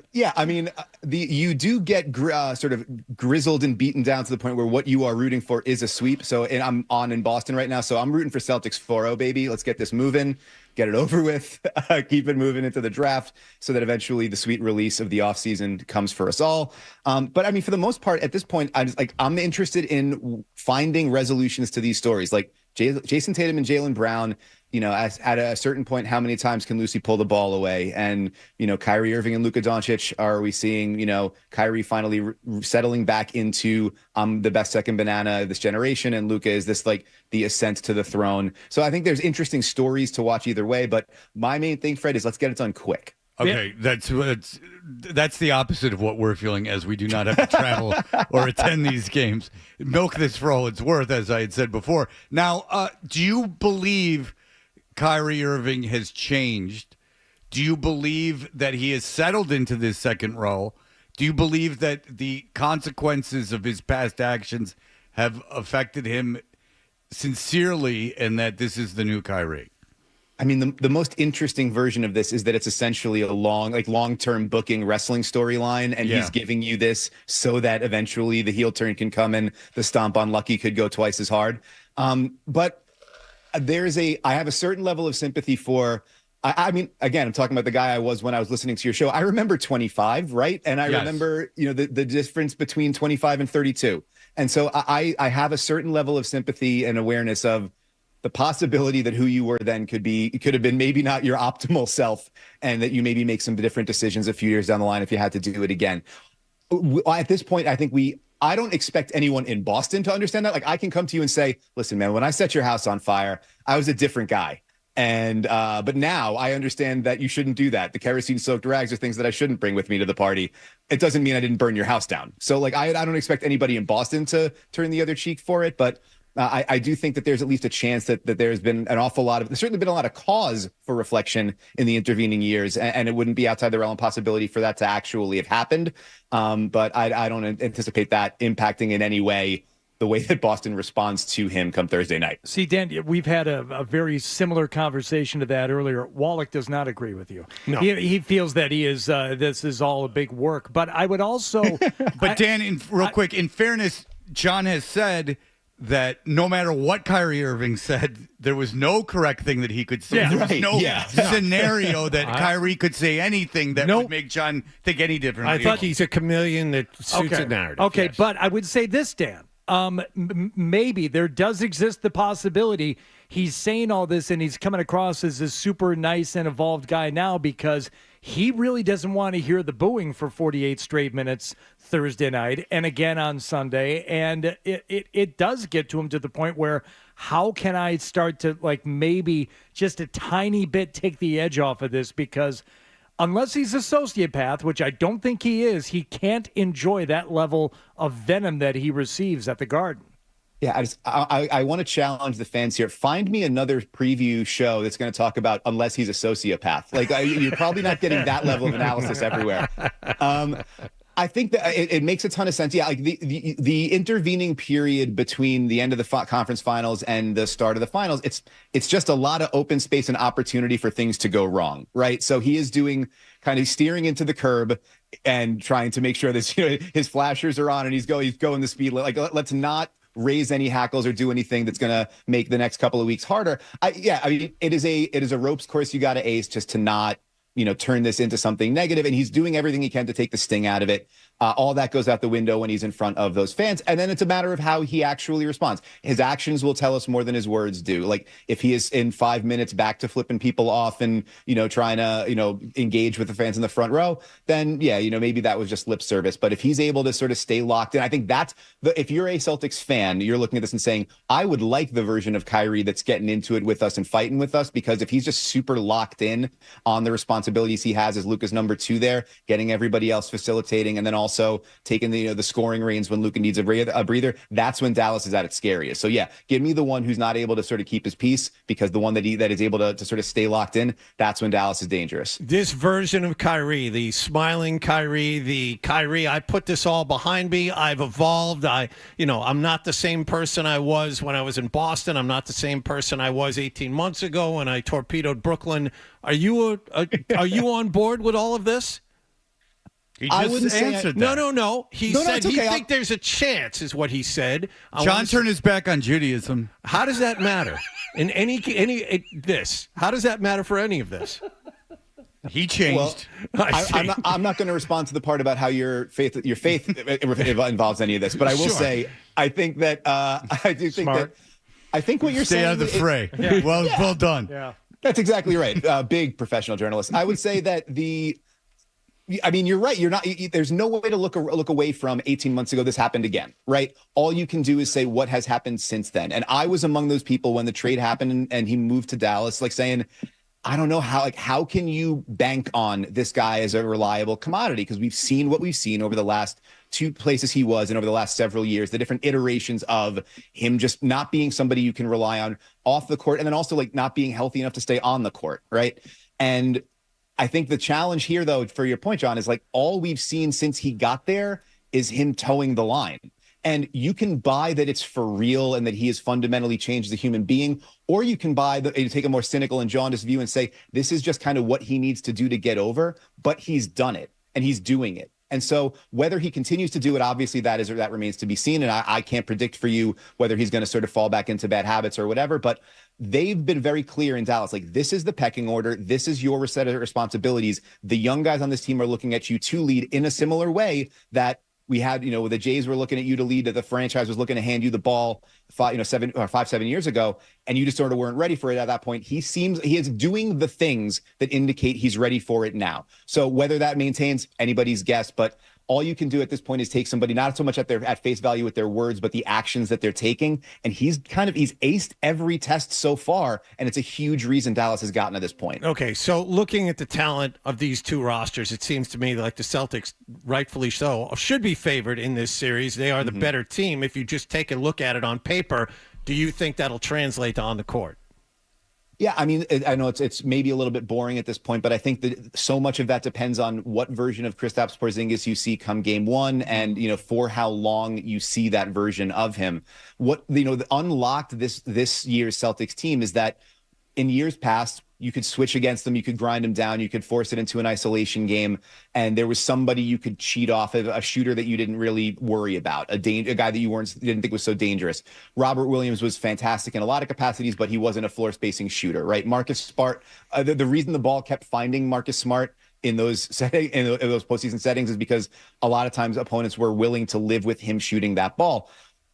You do get sort of grizzled and beaten down to the point where what you are rooting for is a sweep. So, and I'm on in Boston right now, so I'm rooting for Celtics 4-0, baby. Let's get this moving, get it over with, keep it moving into the draft so that eventually the sweet release of the offseason comes for us all. But I mean, for the most part, at this point, I'm interested in finding resolutions to these stories. Like Jason Tatum and Jaylen Brown, at a certain point, how many times can Lucy pull the ball away? And, Kyrie Irving and Luka Doncic, are we seeing, Kyrie finally settling back into the best second banana of this generation? And Luka, is this like the ascent to the throne? So I think there's interesting stories to watch either way. But my main thing, Fred, is let's get it done quick. Okay, that's the opposite of what we're feeling, as we do not have to travel or attend these games. Milk this for all it's worth, as I had said before. Now, do you believe Kyrie Irving has changed? Do you believe that he has settled into this second role? Do you believe that the consequences of his past actions have affected him sincerely, and that this is the new Kyrie? I mean, the most interesting version of this is that it's essentially a long-term booking wrestling storyline, and he's giving you this so that eventually the heel turn can come and the stomp on Lucky could go twice as hard. But I have a certain level of sympathy for. I mean, again, I'm talking about the guy I was when I was listening to your show. I remember 25, right? And I remember, the difference between 25 and 32. And so I have a certain level of sympathy and awareness of the possibility that who you were then could have been maybe not your optimal self, and that you maybe make some different decisions a few years down the line if you had to do it again. At this point, I think I don't expect anyone in Boston to understand that. Like, I can come to you and say, listen, man, when I set your house on fire, I was a different guy. And but now I understand that you shouldn't do that. The kerosene-soaked rags are things that I shouldn't bring with me to the party. It doesn't mean I didn't burn your house down. So, like, I don't expect anybody in Boston to turn the other cheek for it. But I do think that there's at least a chance that there's been an awful lot of, there's certainly been a lot of cause for reflection in the intervening years, and it wouldn't be outside the realm of possibility for that to actually have happened. But I don't anticipate that impacting in any way the way that Boston responds to him come Thursday night. See, Dan, we've had a very similar conversation to that earlier. Wallach does not agree with you. No. He feels that this is all a big work. But I would also... But Dan, real quick, in fairness, John has said that no matter what Kyrie Irving said, there was no correct thing that he could say. Yeah, there was no scenario that I- Kyrie could say anything that would make John think any differently. I think he's a chameleon that suits a narrative. Okay, yes. but I would say this, Dan. Maybe there does exist the possibility he's saying all this and he's coming across as a super nice and evolved guy now because he really doesn't want to hear the booing for 48 straight minutes Thursday night and again on Sunday. And it does get to him to the point where how can I start to maybe just a tiny bit take the edge off of this, because unless he's a sociopath, which I don't think he is, he can't enjoy that level of venom that he receives at the Garden. Yeah, I want to challenge the fans here. Find me another preview show that's going to talk about unless he's a sociopath. You're probably not getting that level of analysis everywhere. I think that it makes a ton of sense. Yeah, the intervening period between the end of the conference finals and the start of the finals, it's just a lot of open space and opportunity for things to go wrong, right? So he is doing kind of steering into the curb and trying to make sure that his flashers are on and he's going the speed. Let's not raise any hackles or do anything that's going to make the next couple of weeks harder. It is a ropes course you got to ace just to not turn this into something negative, and he's doing everything he can to take the sting out of it. All that goes out the window when he's in front of those fans. And then it's a matter of how he actually responds. His actions will tell us more than his words do. Like if he is in 5 minutes back to flipping people off and, trying to, engage with the fans in the front row, then yeah, maybe that was just lip service. But if he's able to sort of stay locked in, I think that's if you're a Celtics fan, you're looking at this and saying, I would like the version of Kyrie that's getting into it with us and fighting with us, because if he's just super locked in on the responsibilities he has as Luka's number 2 there, getting everybody else facilitating, and then also taking the scoring reins when Luka needs a breather, that's when Dallas is at its scariest. So yeah, give me the one who's not able to sort of keep his peace, because the one that is able to sort of stay locked in, that's when Dallas is dangerous. This version of Kyrie, the smiling Kyrie, the Kyrie, I put this all behind me, I've evolved, I'm not the same person I was when I was in Boston, I'm not the same person I was 18 months ago when I torpedoed Brooklyn. Are you on board with all of this? He just answered that. No. He said he think there's a chance, is what he said. John turned his back on Judaism. How does that matter? In how does that matter for any of this? He changed. Well, I'm not going to respond to the part about how your faith involves any of this, but I will say I think that I do think that I think what you're saying. Stay out of the fray. Well done. Yeah, that's exactly right. Big professional journalist. I would say that you're right. You're not. There's no way to look away from 18 months ago. This happened again, right? All you can do is say what has happened since then. And I was among those people when the trade happened and he moved to Dallas, like saying, I don't know how can you bank on this guy as a reliable commodity? Because we've seen what we've seen over the last 2 places he was and over the last several years, the different iterations of him just not being somebody you can rely on off the court, and then also like not being healthy enough to stay on the court, right? And I think the challenge here, though, for your point, John, is like all we've seen since he got there is him towing the line. And you can buy that it's for real and that he has fundamentally changed as a human being, or you can take a more cynical and jaundiced view and say this is just kind of what he needs to do to get over, but he's done it and he's doing it. And so whether he continues to do it, obviously that remains to be seen. And I can't predict for you whether he's going to sort of fall back into bad habits or whatever, but they've been very clear in Dallas, like this is the pecking order. This is your set of responsibilities. The young guys on this team are looking at you to lead in a similar way that we had, the Jays were looking at you to lead, that the franchise was looking to hand you the ball 7 years ago, and you just sort of weren't ready for it at that point. He is doing the things that indicate he's ready for it now. So whether that maintains, anybody's guess, but all you can do at this point is take somebody not so much at face value with their words, but the actions that they're taking. And he's aced every test so far, and it's a huge reason Dallas has gotten to this point. Okay, so looking at the talent of these 2 rosters, it seems to me like the Celtics, rightfully so, should be favored in this series. They are the better team. If you just take a look at it on paper, do you think that'll translate to on the court? Yeah, I mean, I know it's maybe a little bit boring at this point, but I think that so much of that depends on what version of Kristaps Porzingis you see come game 1, and for how long you see that version of him. What unlocked this year's Celtics team is that in years past, you could switch against them, you could grind them down, you could force it into an isolation game, and there was somebody you could cheat off of, a shooter that you didn't really worry about, a guy that you didn't think was so dangerous. Robert Williams was fantastic in a lot of capacities, but he wasn't a floor spacing shooter, right? Marcus Smart, the reason the ball kept finding Marcus Smart in those postseason settings is because a lot of times opponents were willing to live with him shooting that ball.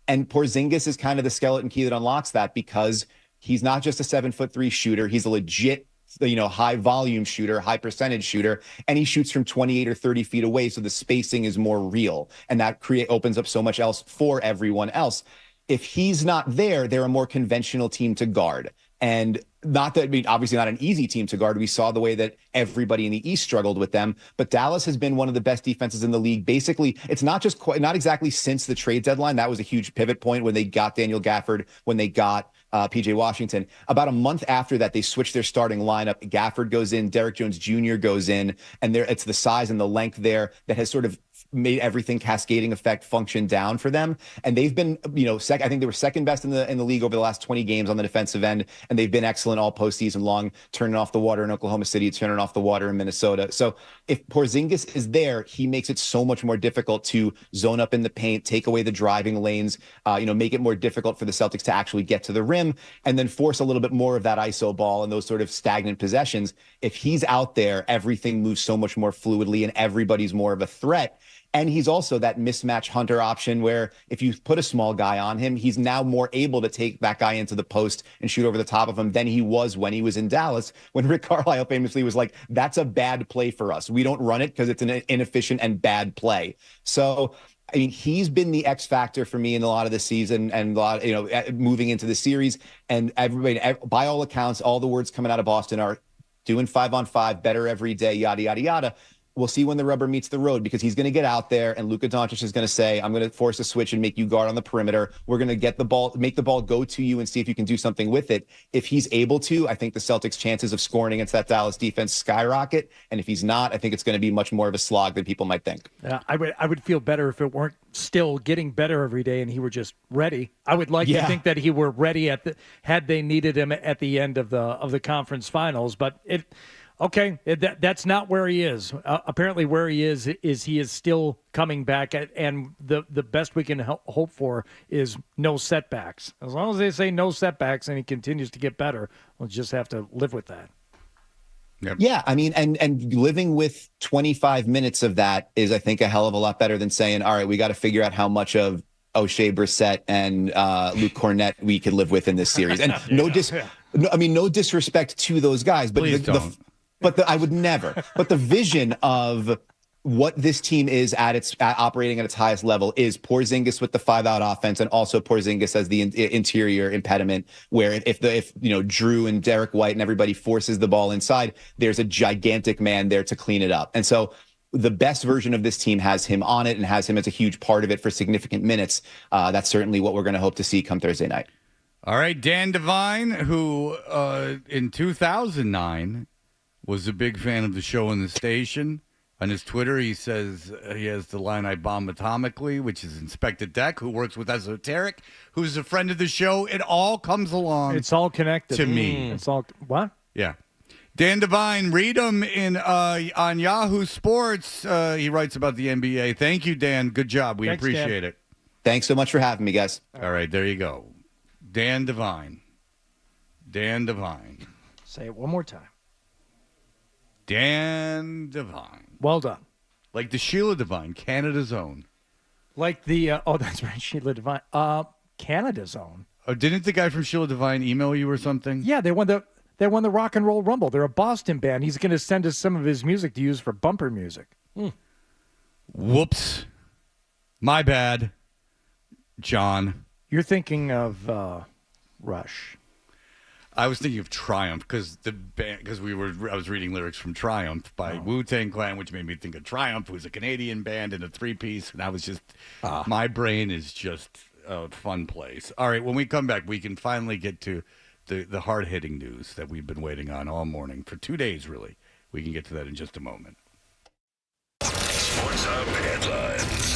And Porzingis is kind of the skeleton key that unlocks that, because he's not just a 7'3" shooter. He's a legit, high volume shooter, high percentage shooter, and he shoots from 28 or 30 feet away. So the spacing is more real, and that opens up so much else for everyone else. If he's not there, they're a more conventional team to guard. And obviously not an easy team to guard. We saw the way that everybody in the East struggled with them, but Dallas has been one of the best defenses in the league. Basically, it's not exactly since the trade deadline. That was a huge pivot point when they got Daniel Gafford, when they got PJ Washington. About a month after that, they switched their starting lineup. Gafford goes in, Derrick Jones Jr. goes in, and it's the size and the length there that has sort of made everything cascading effect function down for them. And they've been, I think they were second best in the league over the last 20 games on the defensive end, and they've been excellent all postseason long, turning off the water in Oklahoma City, turning off the water in Minnesota. So if Porzingis is there, he makes it so much more difficult to zone up in the paint, take away the driving lanes, make it more difficult for the Celtics to actually get to the rim, and then force a little bit more of that ISO ball and those sort of stagnant possessions. If he's out there, everything moves so much more fluidly and everybody's more of a threat. And he's also that mismatch hunter option where if you put a small guy on him, he's now more able to take that guy into the post and shoot over the top of him than he was when he was in Dallas, when Rick Carlisle famously was like, that's a bad play for us. We don't run it because it's an inefficient and bad play. So, I mean, he's been the X factor for me in a lot of the season and a lot, moving into the series. And everybody, by all accounts, all the words coming out of Boston are doing 5-on-5 better every day, yada, yada, yada. We'll see when the rubber meets the road, because he's going to get out there and Luka Doncic is going to say, I'm going to force a switch and make you guard on the perimeter. We're going to get the ball, make the ball go to you and see if you can do something with it. If he's able to, I think the Celtics' chances of scoring against that Dallas defense skyrocket. And if he's not, I think it's going to be much more of a slog than people might think. I would feel better if it weren't still getting better every day and he were just ready. I would like to think that he were ready had they needed him at the end of the conference finals, but that's not where he is. Apparently where he is he is still coming back, and the best we can hope for is no setbacks. As long as they say no setbacks and he continues to get better, we'll just have to live with that. Yep. Yeah, I mean, and living with 25 minutes of that is, I think, a hell of a lot better than saying, all right, we got to figure out how much of O'Shea Brissett and Luke Cornett we could live with in this series. And no disrespect to those guys, but I would never. But the vision of what this team is operating at its highest level is Porzingis with the 5-out offense, and also Porzingis as the interior impediment, where if Drew and Derek White and everybody forces the ball inside, there's a gigantic man there to clean it up. And so the best version of this team has him on it and has him as a huge part of it for significant minutes. That's certainly what we're going to hope to see come Thursday night. All right, Dan Devine, who in 2009 was a big fan of the show and the station. On his Twitter, he says he has the line, I bomb atomically, which is Inspector Deck, who works with Esoteric, who's a friend of the show. It all comes along. It's all connected. To me. It's all, what? Yeah. Dan Devine, read him on Yahoo Sports. He writes about the NBA. Thank you, Dan. Good job. We appreciate it. Thanks so much for having me, guys. All right, there you go. Dan Devine. Dan Devine. Say it one more time. Dan Devine. Well done. Like the Sheila Devine, Canada's own. Like the, that's right, Sheila Devine. Canada's own. Oh, didn't the guy from Sheila Devine email you or something? Yeah, they won the Rock and Roll Rumble. They're a Boston band. He's going to send us some of his music to use for bumper music. Whoops. My bad, John. You're thinking of Rush. I was thinking of Triumph because I was reading lyrics from Triumph by Wu-Tang Clan, which made me think of Triumph, who's a Canadian band and a three-piece, and I was just my brain is just a fun place. All right, when we come back, we can finally get to the hard-hitting news that we've been waiting on all morning for 2 days, really. We can get to that in just a moment. Sports Hub headlines.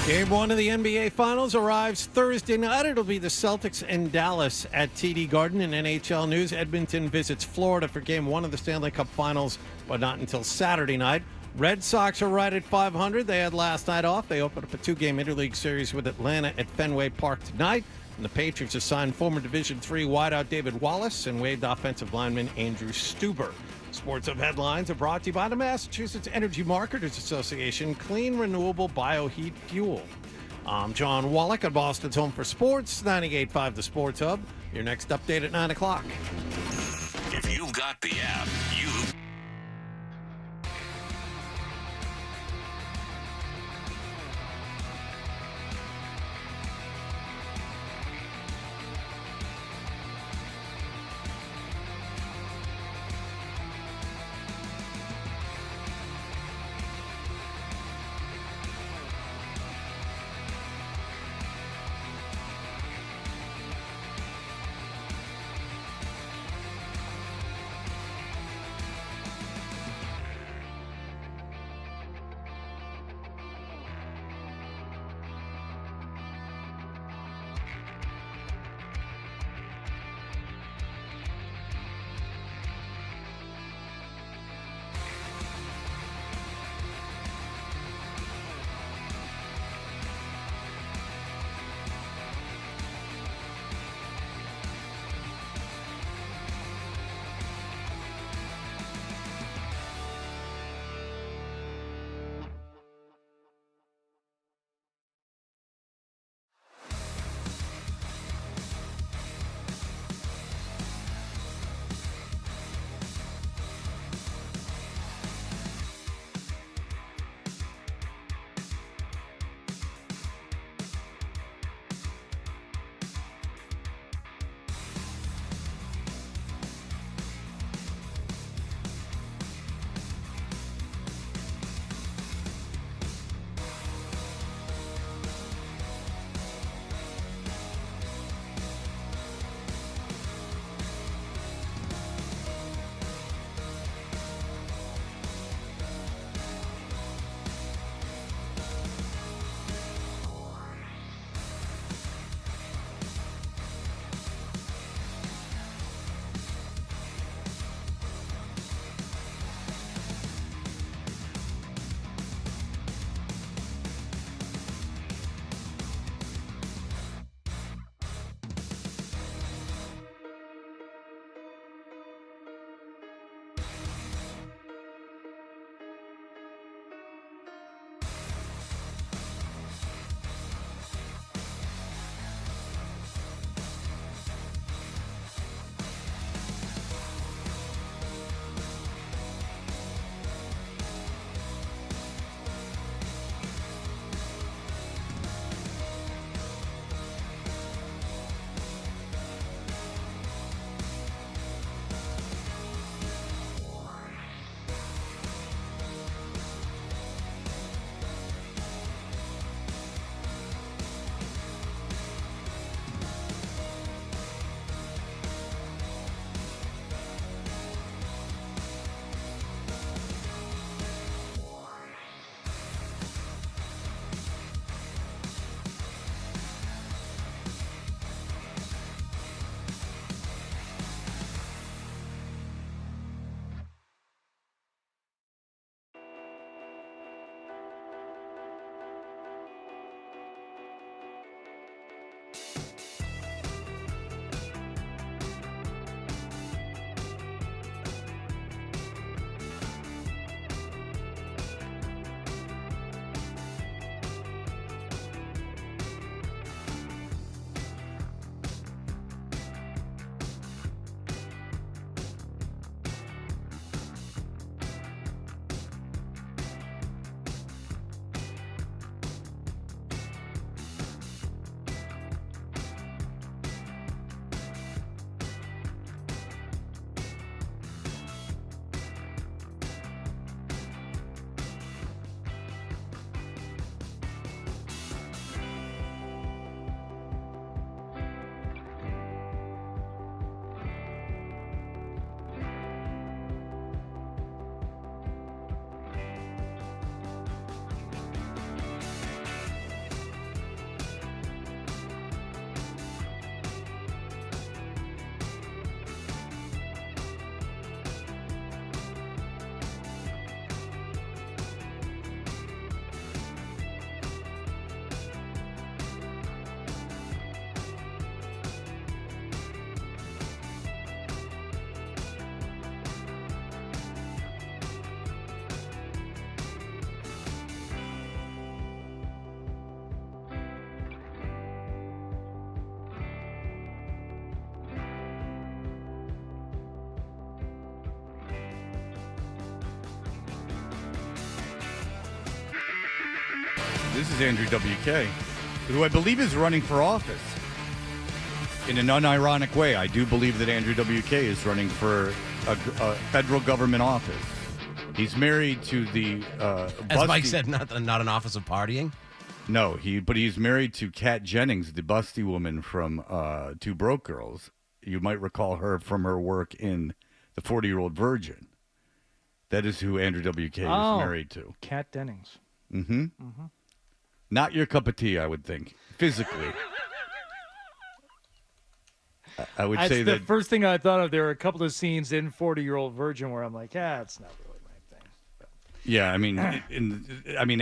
Game 1 of the NBA Finals arrives Thursday night. It'll be the Celtics and Dallas at TD Garden. In NHL news, Edmonton visits Florida for Game 1 of the Stanley Cup Finals, but not until Saturday night. Red Sox are right at 500. They had last night off. They opened up a 2-game interleague series with Atlanta at Fenway Park tonight. And the Patriots assigned former Division III wideout David Wallace and waived offensive lineman Andrew Stuber. Sports Hub headlines are brought to you by the Massachusetts Energy Marketers Association, clean, renewable bioheat fuel. I'm John Wallach at Boston's Home for Sports, 98.5 The Sports Hub. Your next update at 9 o'clock. If you've got the app, This is Andrew WK, who I believe is running for office. In an unironic way, I do believe that Andrew WK is running for a federal government office. He's married to the as Mike said, not an office of partying. No, but he's married to Kat Jennings, the busty woman from Two Broke Girls. You might recall her from her work in The 40-Year-Old Virgin. That is who Andrew WK is married to. Kat Dennings. Mm-hmm. Mm-hmm. Not your cup of tea, I would think, physically. I would say the that first thing I thought of. There were a couple of scenes in 40-Year-Old Virgin where I'm like, it's not really my thing. But. Yeah, I mean,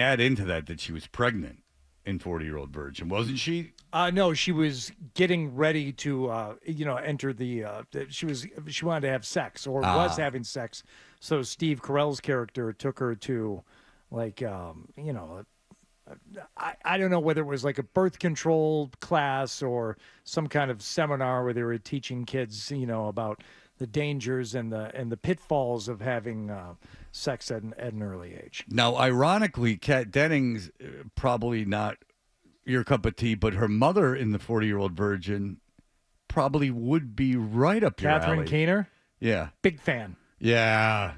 add into that she was pregnant in 40-Year-Old Virgin, wasn't she? No, she was getting ready to, enter the. She wanted to have sex or was having sex, so Steve Carell's character took her to, I don't know whether it was like a birth control class or some kind of seminar where they were teaching kids, about the dangers and the pitfalls of having sex at an early age. Now, ironically, Kat Dennings, probably not your cup of tea, but her mother in the 40-Year-Old Virgin probably would be right up your alley. Catherine Keener? Yeah. Big fan. Yeah.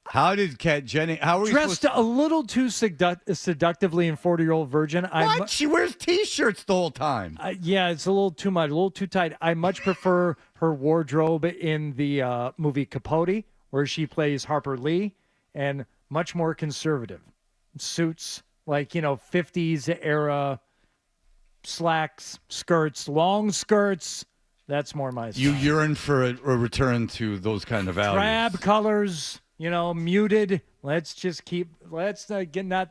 How did Kat Jennings? How are dressed a little too seductively in 40-Year-Old Virgin? What? She wears T-shirts the whole time. Yeah, it's a little too much, a little too tight. I much prefer her wardrobe in the movie Capote, where she plays Harper Lee, and much more conservative suits, 50s era slacks, skirts, long skirts. That's more my style. You yearn for a return to those kind of values. Drab colors. Muted. Let's not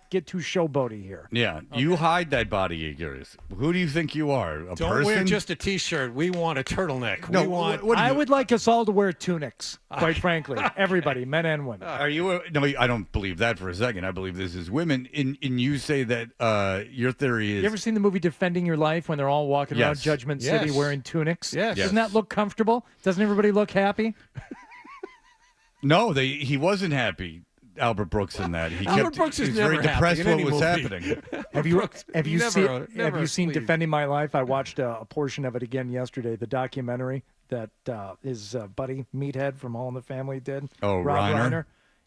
get too showboaty here. Yeah, okay. You hide that body of yours. Who do you think you are? A Don't person? wear just a T-shirt. We want a turtleneck. No, I would like us all to wear tunics, quite frankly. Everybody, men and women. Are you? No, I don't believe that for a second. I believe this is women. And you say that your theory is... You ever seen the movie Defending Your Life when they're all walking around Judgment City wearing tunics? Yes. Doesn't that look comfortable? Doesn't everybody look happy? No, he wasn't happy. Albert Brooks in that. Albert Brooks is never very depressed happy in what was movie. happening. Have you seen Defending My Life? I watched a portion of it again yesterday. The documentary that his buddy Meathead from All in the Family did. Oh, Rob Reiner.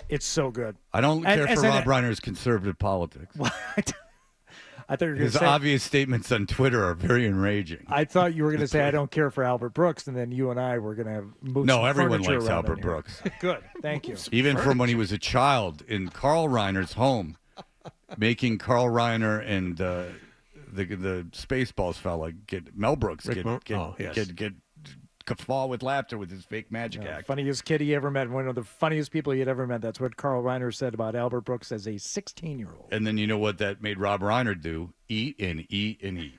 It's so good. I don't care for Rob Reiner's conservative politics. What? I thought you were his obvious statements on Twitter are very enraging. I thought you were going to say I don't care for Albert Brooks, and then you and I were going to have no. Everyone likes Albert Brooks. Good, thank you. Even from when he was a child in Carl Reiner's home, making Carl Reiner and the Spaceballs fella Mel Brooks get guffaw with laughter with his fake magic act. Funniest kid he ever met, one of the funniest people he had ever met. That's what Carl Reiner said about Albert Brooks as a 16-year-old. And then you know what that made Rob Reiner do? Eat and eat and eat.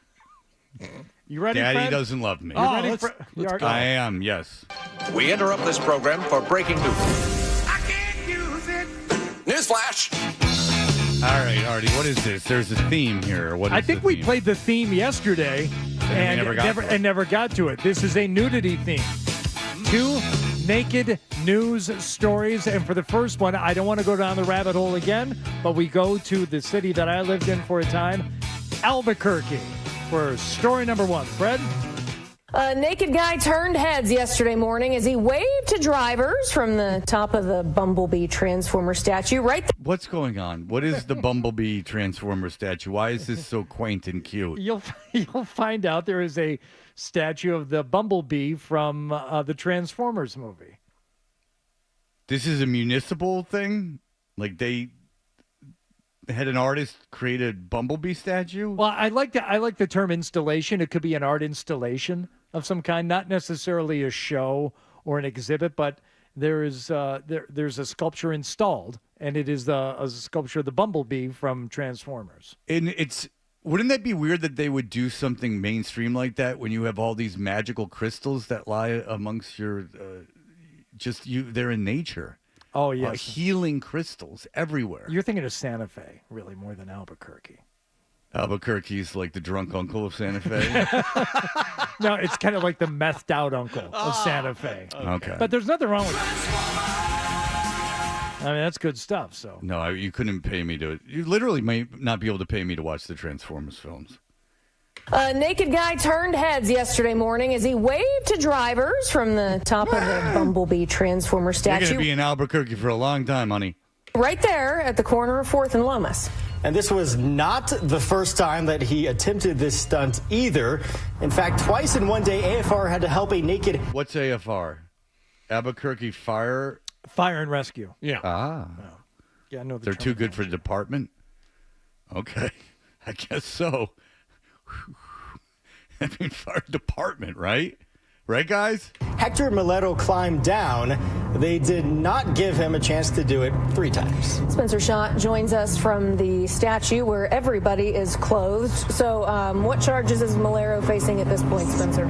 You ready, Daddy Fred? doesn't love me. You ready, let's Fred? go. I am, yes. We interrupt this program for breaking news. I can't use it. Newsflash. All right, Artie, what is this? There's a theme here. What is I think the we theme? played the theme yesterday and never got to it. This is a nudity theme. 2 naked news stories. And for the first one, I don't want to go down the rabbit hole again, but we go to the city that I lived in for a time, Albuquerque, for story number 1. Fred? A naked guy turned heads yesterday morning as he waved to drivers from the top of the Bumblebee Transformer statue right there. What's going on? What is the Bumblebee Transformer statue? Why is this so quaint and cute? You'll find out there is a statue of the Bumblebee from the Transformers movie. This is a municipal thing? Like they had an artist create a Bumblebee statue? Well, I like the term installation. It could be an art installation of some kind, not necessarily a show or an exhibit, but there's a sculpture installed, and it is a sculpture of the Bumblebee from Transformers. And wouldn't that be weird that they would do something mainstream like that when you have all these magical crystals that lie amongst your they're in nature. Oh, yes. Healing crystals everywhere. You're thinking of Santa Fe, really, more than Albuquerque. Albuquerque's like the drunk uncle of Santa Fe. No, it's kind of like the methed out uncle of Santa Fe. Okay. But there's nothing wrong with it. I mean, that's good stuff. So No, you couldn't pay me to. You literally may not be able to pay me to watch the Transformers films. A naked guy turned heads yesterday morning as he waved to drivers from the top of the Bumblebee Transformer statue. You're going to be in Albuquerque for a long time, honey. Right there at the corner of 4th and Lomas. And this was not the first time that he attempted this stunt either. In fact, twice in one day, AFR had to help a naked... What's AFR? Albuquerque Fire and Rescue. Yeah. Yeah, no. They're too good for the department? Okay. I guess so. I mean, fire department, right? Right, guys? Hector Mileto climbed down. They did not give him a chance to do it 3 times. Spencer Schott joins us from the statue where everybody is clothed. So what charges is Milero facing at this point, Spencer?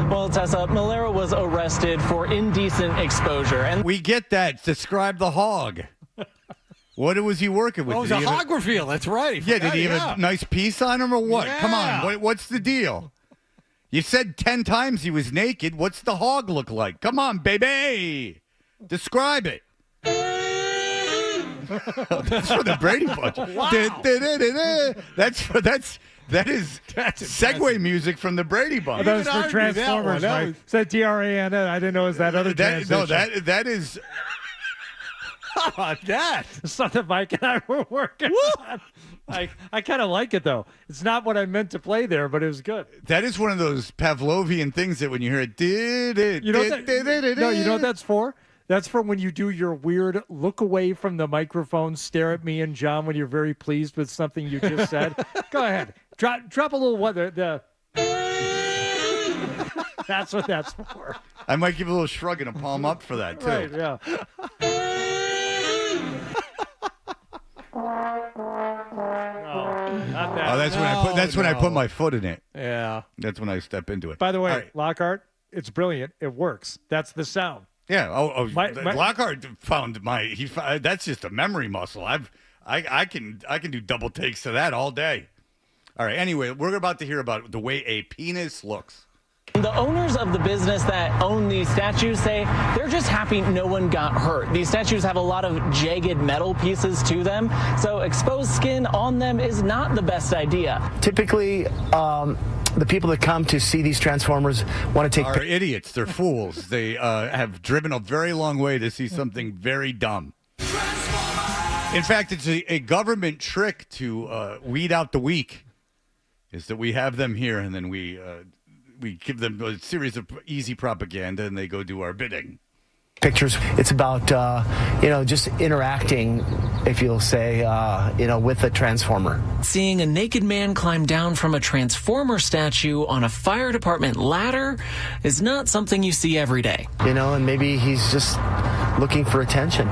Well, Tessa, Milero was arrested for indecent exposure. And we get that. Describe the hog. What was he working with? Oh, it was a hog reveal. That's right. Yeah, did he have a nice piece on him or what? Yeah. Come on. What's the deal? You said 10 times he was naked. What's the hog look like? Come on, baby. Describe it. That's for the Brady Bunch. Wow. That is segue music from the Brady Bunch. That was for Transformers, right? Said TRANN. I didn't know it was that other transition. No, that is... How about that? Something Mike and I were working on. I kind of like it, though. It's not what I meant to play there, but it was good. That is one of those Pavlovian things that when you hear it, you know what that's for? That's for when you do your weird look away from the microphone, stare at me and John when you're very pleased with something you just said. Go ahead. Drop a little weather. That's what that's for. I might give a little shrug and a palm up for that, too. Right, yeah. Not that. Oh, that's when I put my foot in it. Yeah. That's when I step into it. By the way, All right. Lockhart, it's brilliant. It works. That's the sound. Yeah. Lockhart found that's just a memory muscle. I can do double takes to that all day. All right. Anyway, we're about to hear about the way a penis looks. the owners of the business that own these statues say they're just happy no one got hurt. These statues have a lot of jagged metal pieces to them, so exposed skin on them is not the best idea. Typically, the people that come to see these Transformers want to take... Are idiots. They're fools. They have driven a very long way to see something very dumb. In fact, it's a government trick to weed out the weak, is that we have them here and then we give them a series of easy propaganda and they go do our bidding. Pictures. It's about, just interacting, if you'll say, with a Transformer. Seeing a naked man climb down from a Transformer statue on a fire department ladder is not something you see every day. And maybe he's just looking for attention.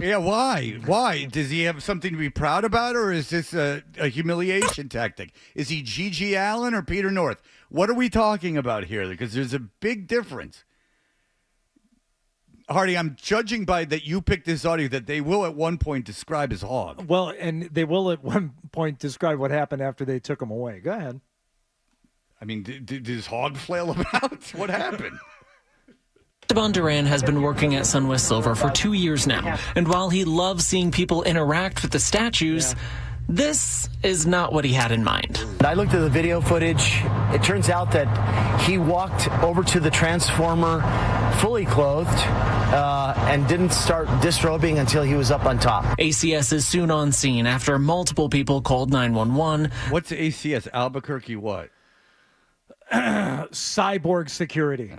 Yeah, why? Why? Does he have something to be proud about, or is this a humiliation tactic? Is he G.G. Allen or Peter North? What are we talking about here? Because there's a big difference. Hardy, I'm judging by that you picked this audio that they will at one point describe as hog. Well, and they will at one point describe what happened after they took him away. Go ahead. I mean, did his hog flail about? What happened? Esteban Duran has been working at SunWest Silver for 2 years now, and while he loves seeing people interact with the statues, this is not what he had in mind. I looked at the video footage. It turns out that he walked over to the transformer fully clothed and didn't start disrobing until he was up on top. ACS is soon on scene after multiple people called 911. What's ACS? Albuquerque what? Cyborg security,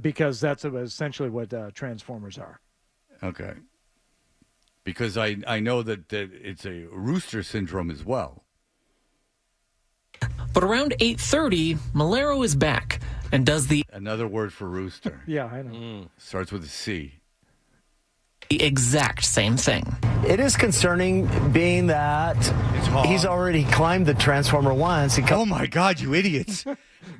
because that's essentially what transformers are. Okay. Because I know that it's a rooster syndrome as well. But around 8:30, Malero is back and does the Another word for rooster. Yeah, I know. Starts with a C. The exact same thing. It is concerning, being that he's already climbed the transformer once. Oh my God, you idiots!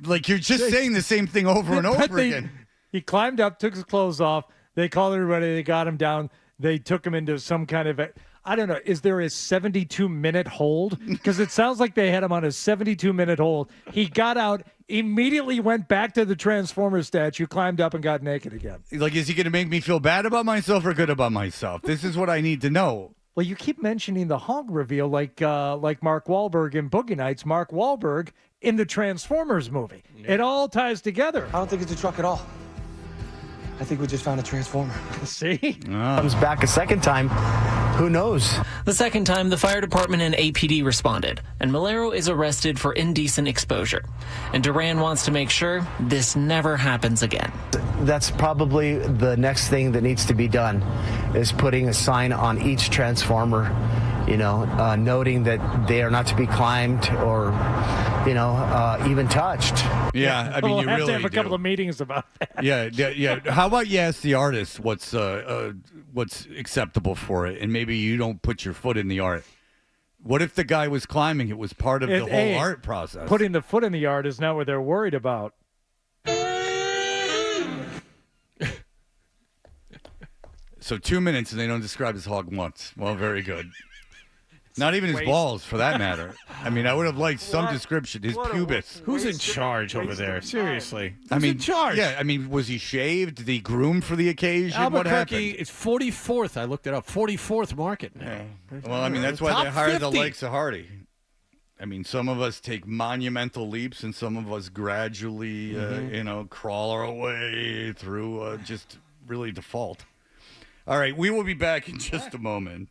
Like you're just saying the same thing over and over again. He climbed up, took his clothes off. They called everybody. They got him down. They took him into some kind of I don't know. Is there a 72-minute hold? Because it sounds like they had him on a 72-minute hold. He got out, immediately went back to the Transformer statue, climbed up, and got naked again. Like, is he going to make me feel bad about myself or good about myself? This is what I need to know. Well, you keep mentioning the hog reveal like Mark Wahlberg in Boogie Nights. Mark Wahlberg in the Transformers movie. Yeah. It all ties together. I don't think it's a truck at all. I think we just found a transformer. See? Comes back a second time. Who knows? The second time, the fire department and APD responded, and Malero is arrested for indecent exposure. And Duran wants to make sure this never happens again. That's probably the next thing that needs to be done, is putting a sign on each transformer, noting that they are not to be climbed or, even touched. Yeah, I mean, we'll you have really to have a couple of meetings about that. Yeah. How about you ask the artist what's acceptable for it, and maybe you don't put your foot in the art. What if the guy was climbing? It was part of the whole art process. Putting the foot in the art is not what they're worried about. So 2 minutes and they don't describe his hog once. Well, very good. Not even his balls, for that matter. I mean, I would have liked some description. His pubis. Who's in charge over there? Seriously. Who's in charge? Yeah, I mean, was he shaved? Did he groom for the occasion? What Albuquerque happened? is 44th. I looked it up. 44th market now. Well, I mean, that's why Top they hired 50. the likes of Hardy. I mean, some of us take monumental leaps, and some of us gradually, crawl our way through just really default. All right, we will be back in just a moment.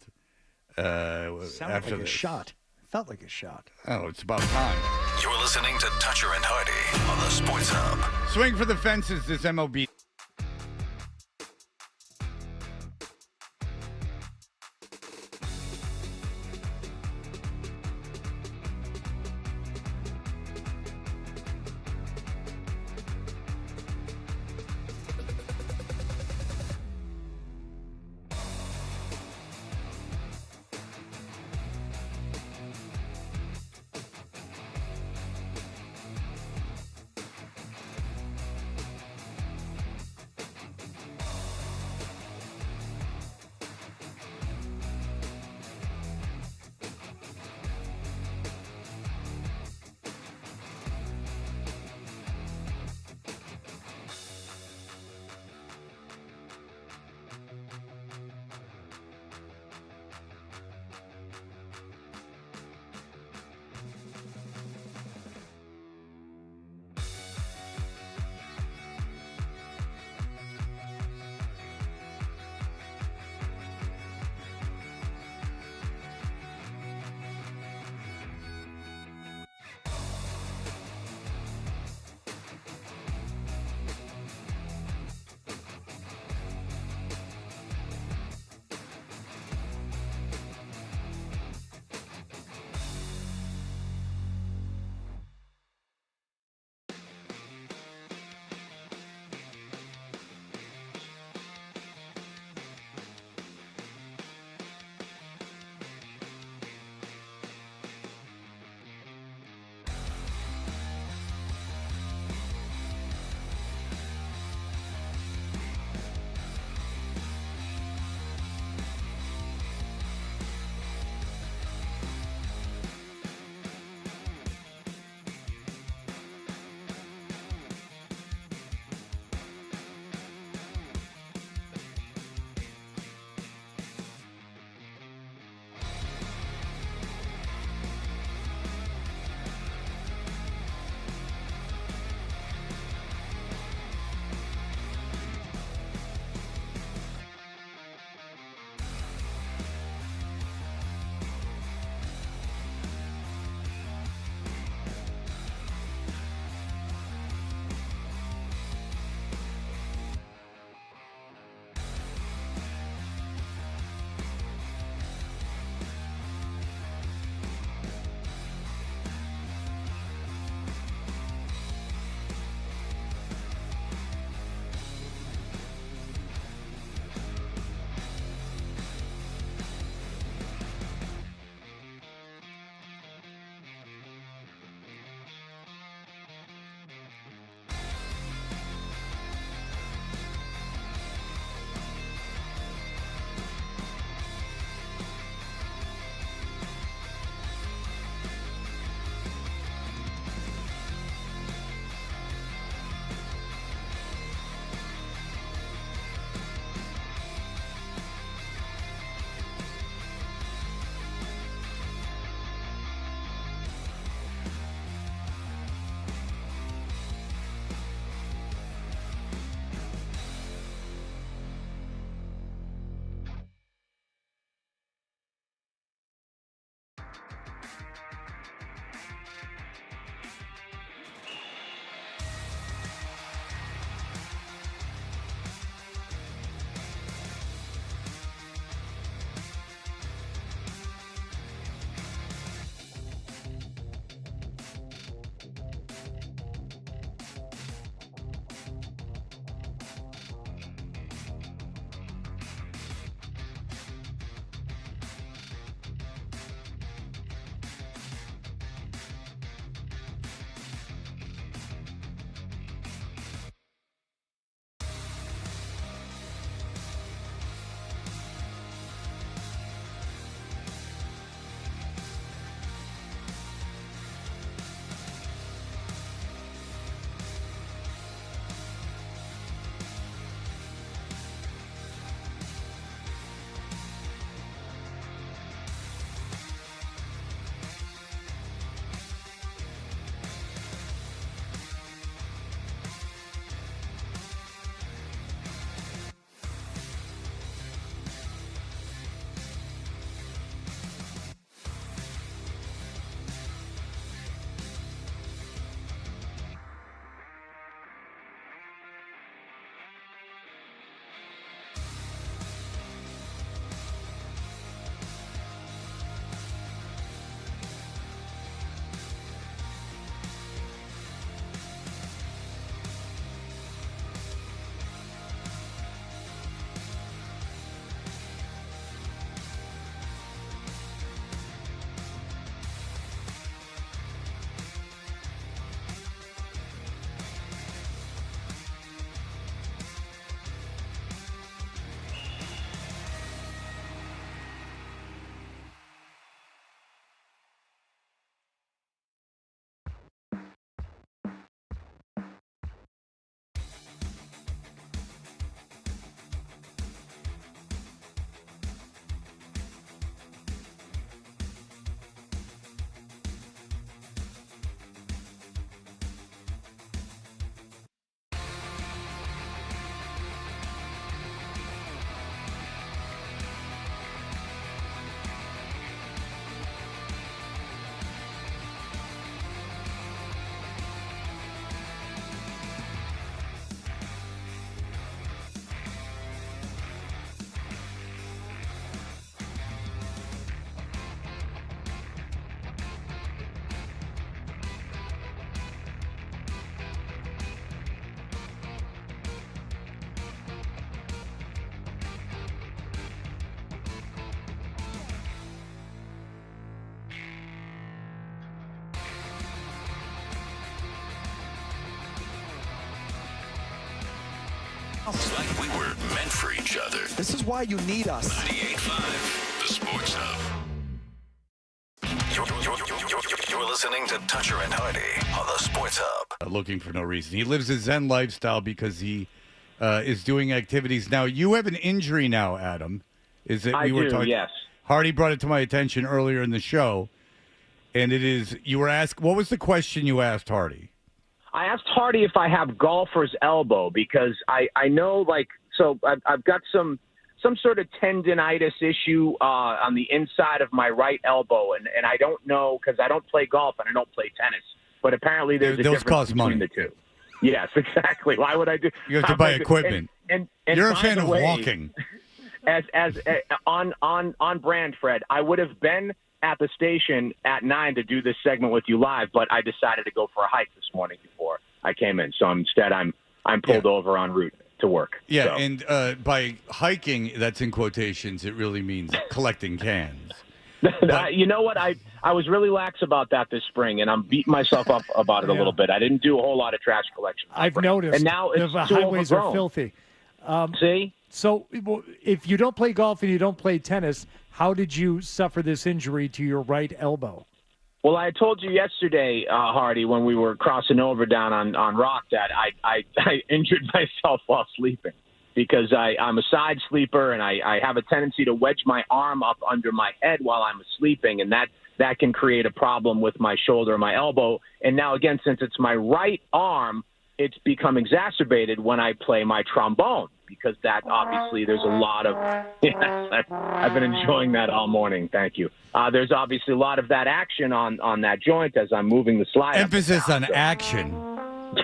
Sounded after like a shot. Felt like a shot. Oh, it's about time. You're listening to Toucher and Hardy on the Sports Hub. Swing for the fences, this MLB. It's like we were meant for each other. This is why you need us. 98.5, the Sports Hub. You're listening to Toucher and Hardy on the Sports Hub. Looking for no reason. He lives a Zen lifestyle because he is doing activities. Now, you have an injury now, Adam. Is it? I do, yes. Hardy brought it to my attention earlier in the show, and it is, you were asked, what was the question you asked Hardy? I asked Hardy if I have golfer's elbow because I know, I've got some sort of tendinitis issue on the inside of my right elbow, and I don't know because I don't play golf and I don't play tennis, but apparently there's a difference between the two. Yes, exactly. Why would I do? You have to buy equipment. And you're a by fan the of way, walking. As on brand, Fred, I would have been at the station at 9 to do this segment with you live, but I decided to go for a hike this morning before I came in. So instead, I'm pulled over en route to work. Yeah, so. And by hiking, that's in quotations, it really means collecting cans. You know what? I was really lax about that this spring, and I'm beating myself up about it a little bit. I didn't do a whole lot of trash collection. I've noticed. And now it's the too highways overgrown. are filthy. See? So if you don't play golf and you don't play tennis, how did you suffer this injury to your right elbow? Well, I told you yesterday, Hardy, when we were crossing over down on Rock, that I injured myself while sleeping because I'm a side sleeper and I have a tendency to wedge my arm up under my head while I'm sleeping, and that can create a problem with my shoulder and my elbow. And now, again, since it's my right arm, it's become exacerbated when I play my trombone because that obviously there's a lot of I've been enjoying that all morning. Thank you. There's obviously a lot of that action on that joint as I'm moving the slide. Emphasis on action.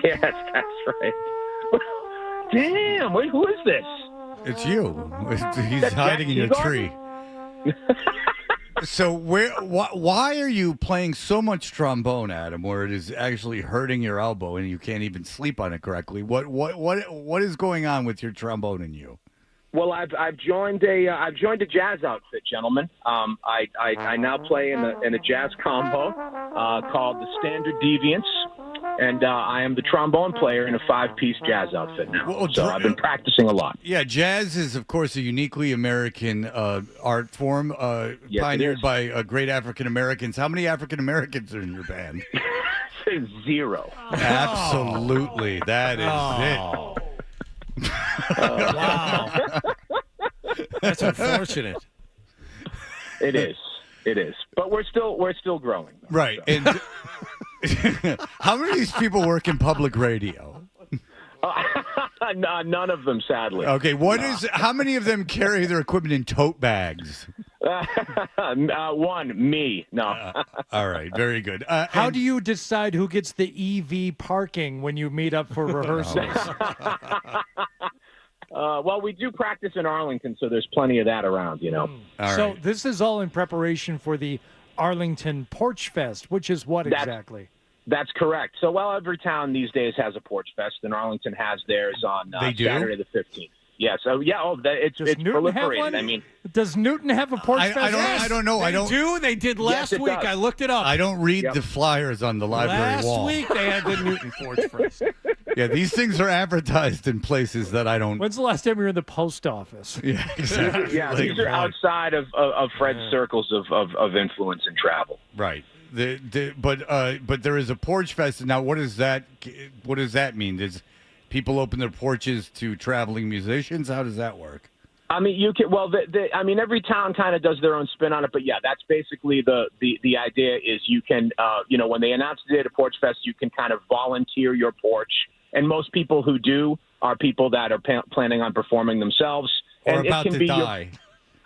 Yes, that's right. Damn, wait, who is this? It's you. He's That's hiding in your Jack tree. So why are you playing so much trombone, Adam, where it is actually hurting your elbow and you can't even sleep on it correctly? What is going on with your trombone and you? Well, I've joined a jazz outfit, gentlemen. I now play in a jazz combo called the Standard Deviants, and I am the trombone player in a 5-piece jazz outfit now. Well, so I've been practicing a lot. Yeah, jazz is, of course, a uniquely American art form Yes, pioneered it is. by great African Americans. How many African Americans are in your band? 0. Absolutely, that is it. Wow. That's unfortunate. It is. But we're still growing. Right. And how many of these people work in public radio? No, none of them, sadly. Okay, how many of them carry their equipment in tote bags? One, me. No. All right, very good. How do you decide who gets the EV parking when you meet up for rehearsals? Well, we do practice in Arlington, so there's plenty of that around, you know. So this is all in preparation for the Arlington Porch Fest, which is what exactly? That's correct. So, well, every town these days has a Porch Fest, and Arlington has theirs on They do? Saturday the 15th. Yeah, so, it's Newton have proliferated. one? I mean, Does Newton have a Porch Fest? I don't know. They do. They did last it week. does. I looked it up. I don't read the flyers on the library Last wall. week they had the Newton Porch Fest. Yeah, these things are advertised in places that I don't. When's the last time you were in the post office? Yeah, exactly. Yeah, these are outside of Fred's circles of influence and travel. Right. But there is a Porch Fest now. What does that mean? Does people open their porches to traveling musicians? How does that work? I mean, you can. Well, I mean, every town kind of does their own spin on it, but yeah, that's basically the idea. Is you can, when they announce the date of Porch Fest, you can kind of volunteer your porch, and most people who do are people that are planning on performing themselves, Or and about it can to be die.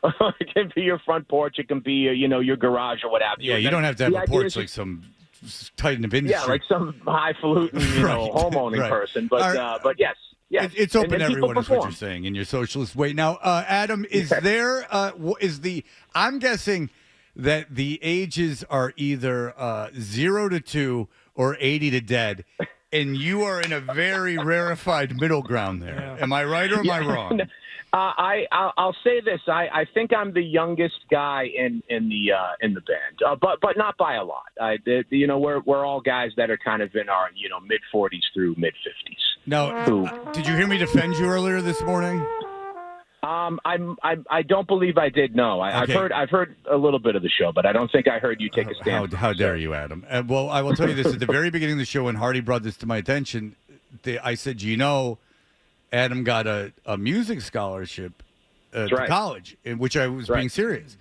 It can be your front porch. It can be your garage or what have you. Yeah, you don't have to have a porch like some titan of industry. Yeah, like some highfalutin homeowning person. But yes. Yeah, it's open to everyone, is what perform. you're saying, in your socialist way. Now, Adam, I'm guessing that the ages are either 0 to 2 or 80 to dead, and you are in a very rarefied middle ground there. Yeah. Am I right or am I wrong? I'll say this. I think I'm the youngest guy in the band, but not by a lot. We're all guys that are kind of in our mid 40s through mid 50s. Now, did you hear me defend you earlier this morning? I don't believe I did. No, Okay. I've heard a little bit of the show, but I don't think I heard you take a stand. How dare you, Adam? Well, I will tell you this: at the very beginning of the show, when Hardy brought this to my attention, I said, Adam got a music scholarship to college, in which I was being serious.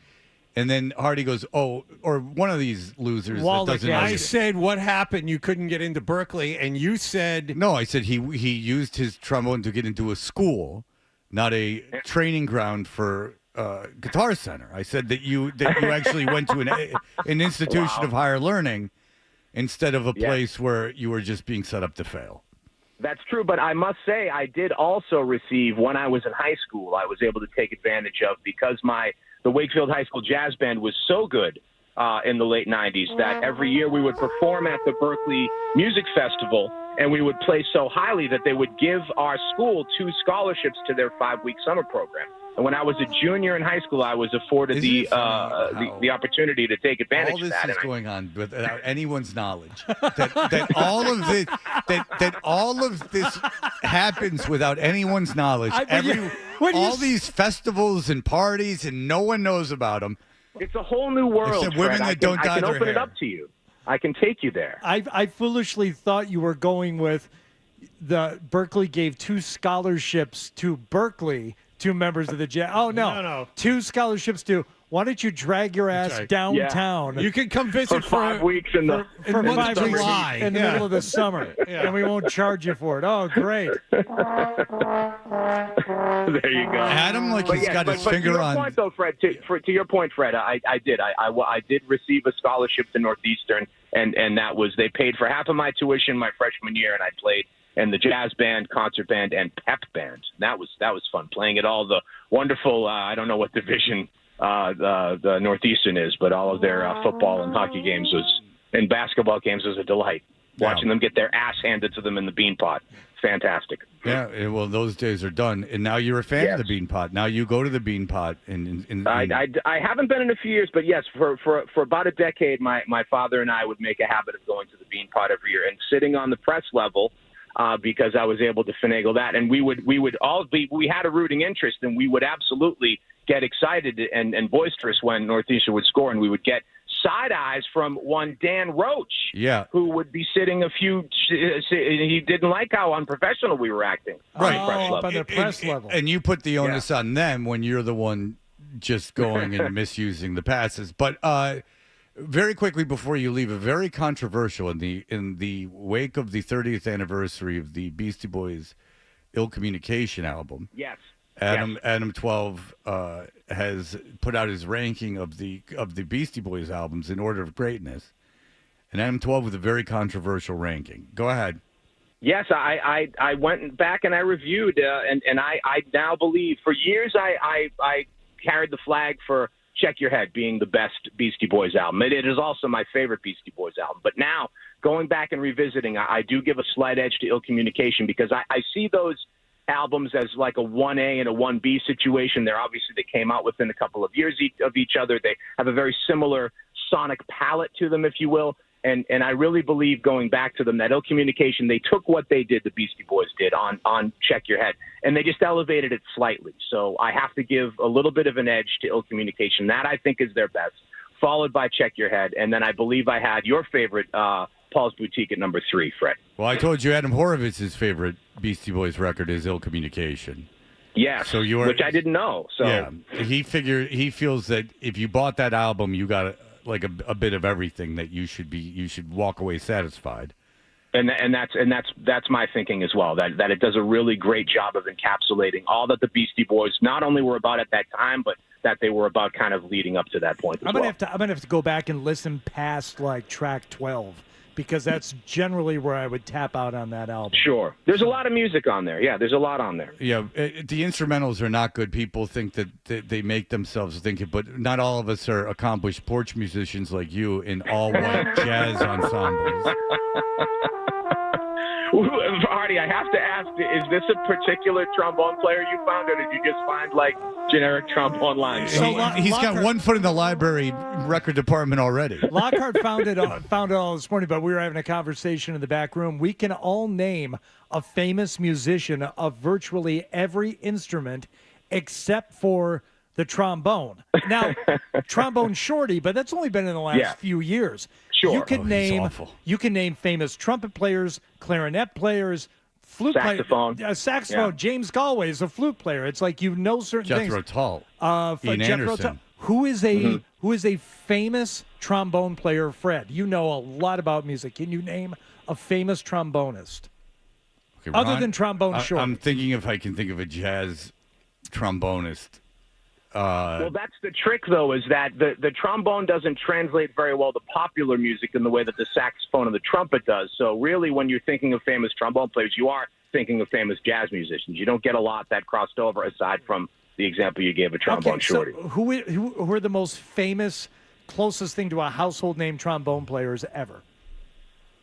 And then Hardy goes, or one of these losers that doesn't know. I said, what happened? You couldn't get into Berkeley, and you said... No, I said he used his trombone to get into a school, not a training ground for Guitar Center. I said that you actually went to an institution of higher learning instead of a place where you were just being set up to fail. That's true, but I must say I did also receive, when I was in high school, I was able to take advantage of, because the Wakefield High School Jazz Band was so good in the late 90s that every year we would perform at the Berkeley Music Festival, and we would play so highly that they would give our school 2 scholarships to their 5-week summer program. And when I was a junior in high school, I was afforded the opportunity to take advantage of that. All this is going on without anyone's knowledge. That all of this happens without anyone's knowledge. All these festivals and parties, and no one knows about them. It's a whole new world. Except women that don't dye their hair. I can open it up to you. I can take you there. I foolishly thought you were going with Berkeley gave 2 scholarships to Berkeley to members of the Jazz. Oh, no. 2 scholarships to, why don't you drag your ass downtown? You can come visit for 5 weeks in the month of July. In the middle of the summer. And we won't charge you for it. Oh, great. There you go. Adam, he's got his finger on. Point, though, Fred, to your point, Fred, I did. I did receive a scholarship to Northeastern, and that was, they paid for half of my tuition my freshman year, and I played in the jazz band, concert band, and pep band. That was fun, playing at all the wonderful, I don't know what division the Northeastern is, but all of their football and hockey games and basketball games was a delight. Watching them get their ass handed to them in the bean pot. Fantastic. Yeah, well, those days are done. And now you're a fan of the bean pot. Now you go to the bean pot. I haven't been in a few years, but yes, for about a decade, my father and I would make a habit of going to the bean pot every year and sitting on the press level, because I was able to finagle that. And we had a rooting interest, and we would absolutely get excited and boisterous when Northeastern would score, and we would get side eyes from one Dan Roach, who would be sitting he didn't like how unprofessional we were acting on the press level. And you put the onus on them when you're the one just going and misusing the passes. But very quickly before you leave, a very controversial in the wake of the 30th anniversary of the Beastie Boys' Ill Communication album. Yes. Adam 12 has put out his ranking of the Beastie Boys albums in order of greatness, and Adam 12 with a very controversial ranking. Go ahead. Yes, I went back and I reviewed, and I now believe, for years I carried the flag for Check Your Head being the best Beastie Boys album. It is also my favorite Beastie Boys album. But now, going back and revisiting, I do give a slight edge to Ill Communication, because I see those albums as like a 1A and a 1B situation. They came out within a couple of years of each other. They have a very similar sonic palette to them, if you will. And I really believe, going back to them, that Ill Communication, they took what they did, the Beastie Boys did on Check Your Head, and they just elevated it slightly. So I have to give a little bit of an edge to Ill Communication. That, I think, is their best, followed by Check Your Head. And then I believe I had your favorite, Paul's Boutique, at number 3, Fred. Well, I told you Adam Horowitz's favorite Beastie Boys record is Ill Communication. Yes, so which I didn't know. So yeah, he feels that if you bought that album, you got a bit of everything, that you should walk away satisfied. And that's my thinking as well. That it does a really great job of encapsulating all that the Beastie Boys not only were about at that time, but that they were about kind of leading up to that point. I'm gonna have to go back and listen past track 12, because that's generally where I would tap out on that album. Sure. There's a lot of music on there. Yeah, there's a lot on there. Yeah, the instrumentals are not good. People think that they make themselves think it, but not all of us are accomplished porch musicians like you in all-white jazz ensembles. Hardy, I have to ask, is this a particular trombone player you found, or did you just find, like, generic trombone lines? He's got 1 foot in the library record department already. Lockhart found it all this morning, but we were having a conversation in the back room. We can all name a famous musician of virtually every instrument except for the trombone. Now, trombone shorty, but that's only been in the last few years. Sure. You can name famous trumpet players, clarinet players, flute saxophone. Saxophone. James Galway is a flute player. It's like certain things. Jethro Tull. Ian Anderson. Who is a famous trombone player, Fred? You know a lot about music. Can you name a famous trombonist? Okay, other than trombone short? I'm thinking if I can think of a jazz trombonist. Well, that's the trick, though, is that the trombone doesn't translate very well to popular music in the way that the saxophone and the trumpet does. So really, when you're thinking of famous trombone players, you are thinking of famous jazz musicians. You don't get a lot that crossed over aside from the example you gave of trombone shorty. So who are the most famous, closest thing to a household name trombone players ever?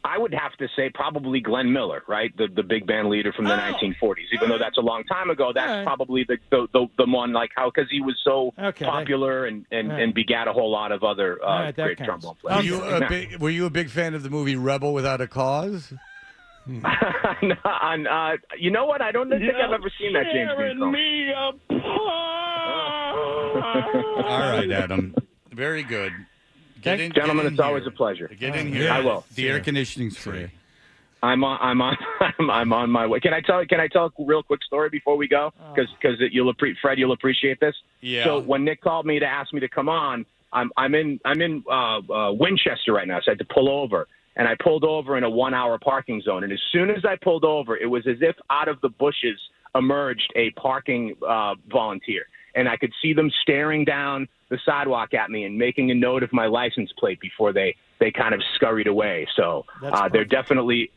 I would have to say probably Glenn Miller, right? The big band leader from the 1940s. Even though that's a long time ago, that's probably the one, like, how, because he was so popular and begat a whole lot of other great trombone players. Were you a big fan of the movie Rebel Without a Cause? You know what? I don't think I've ever seen that James Dean film. All right, Adam. Very good. Gentlemen, it's always a pleasure. Get in here. I will. The air conditioning's free. I'm on my way. Can I tell a real quick story before we go? Because Fred, you'll appreciate this. Yeah. So when Nick called me to ask me to come on, I'm in Winchester right now, so I had to pull over. And I pulled over in a 1-hour parking zone. And as soon as I pulled over, it was as if out of the bushes emerged a parking volunteer. And I could see them staring down the sidewalk at me and making a note of my license plate before they kind of scurried away. So they're definitely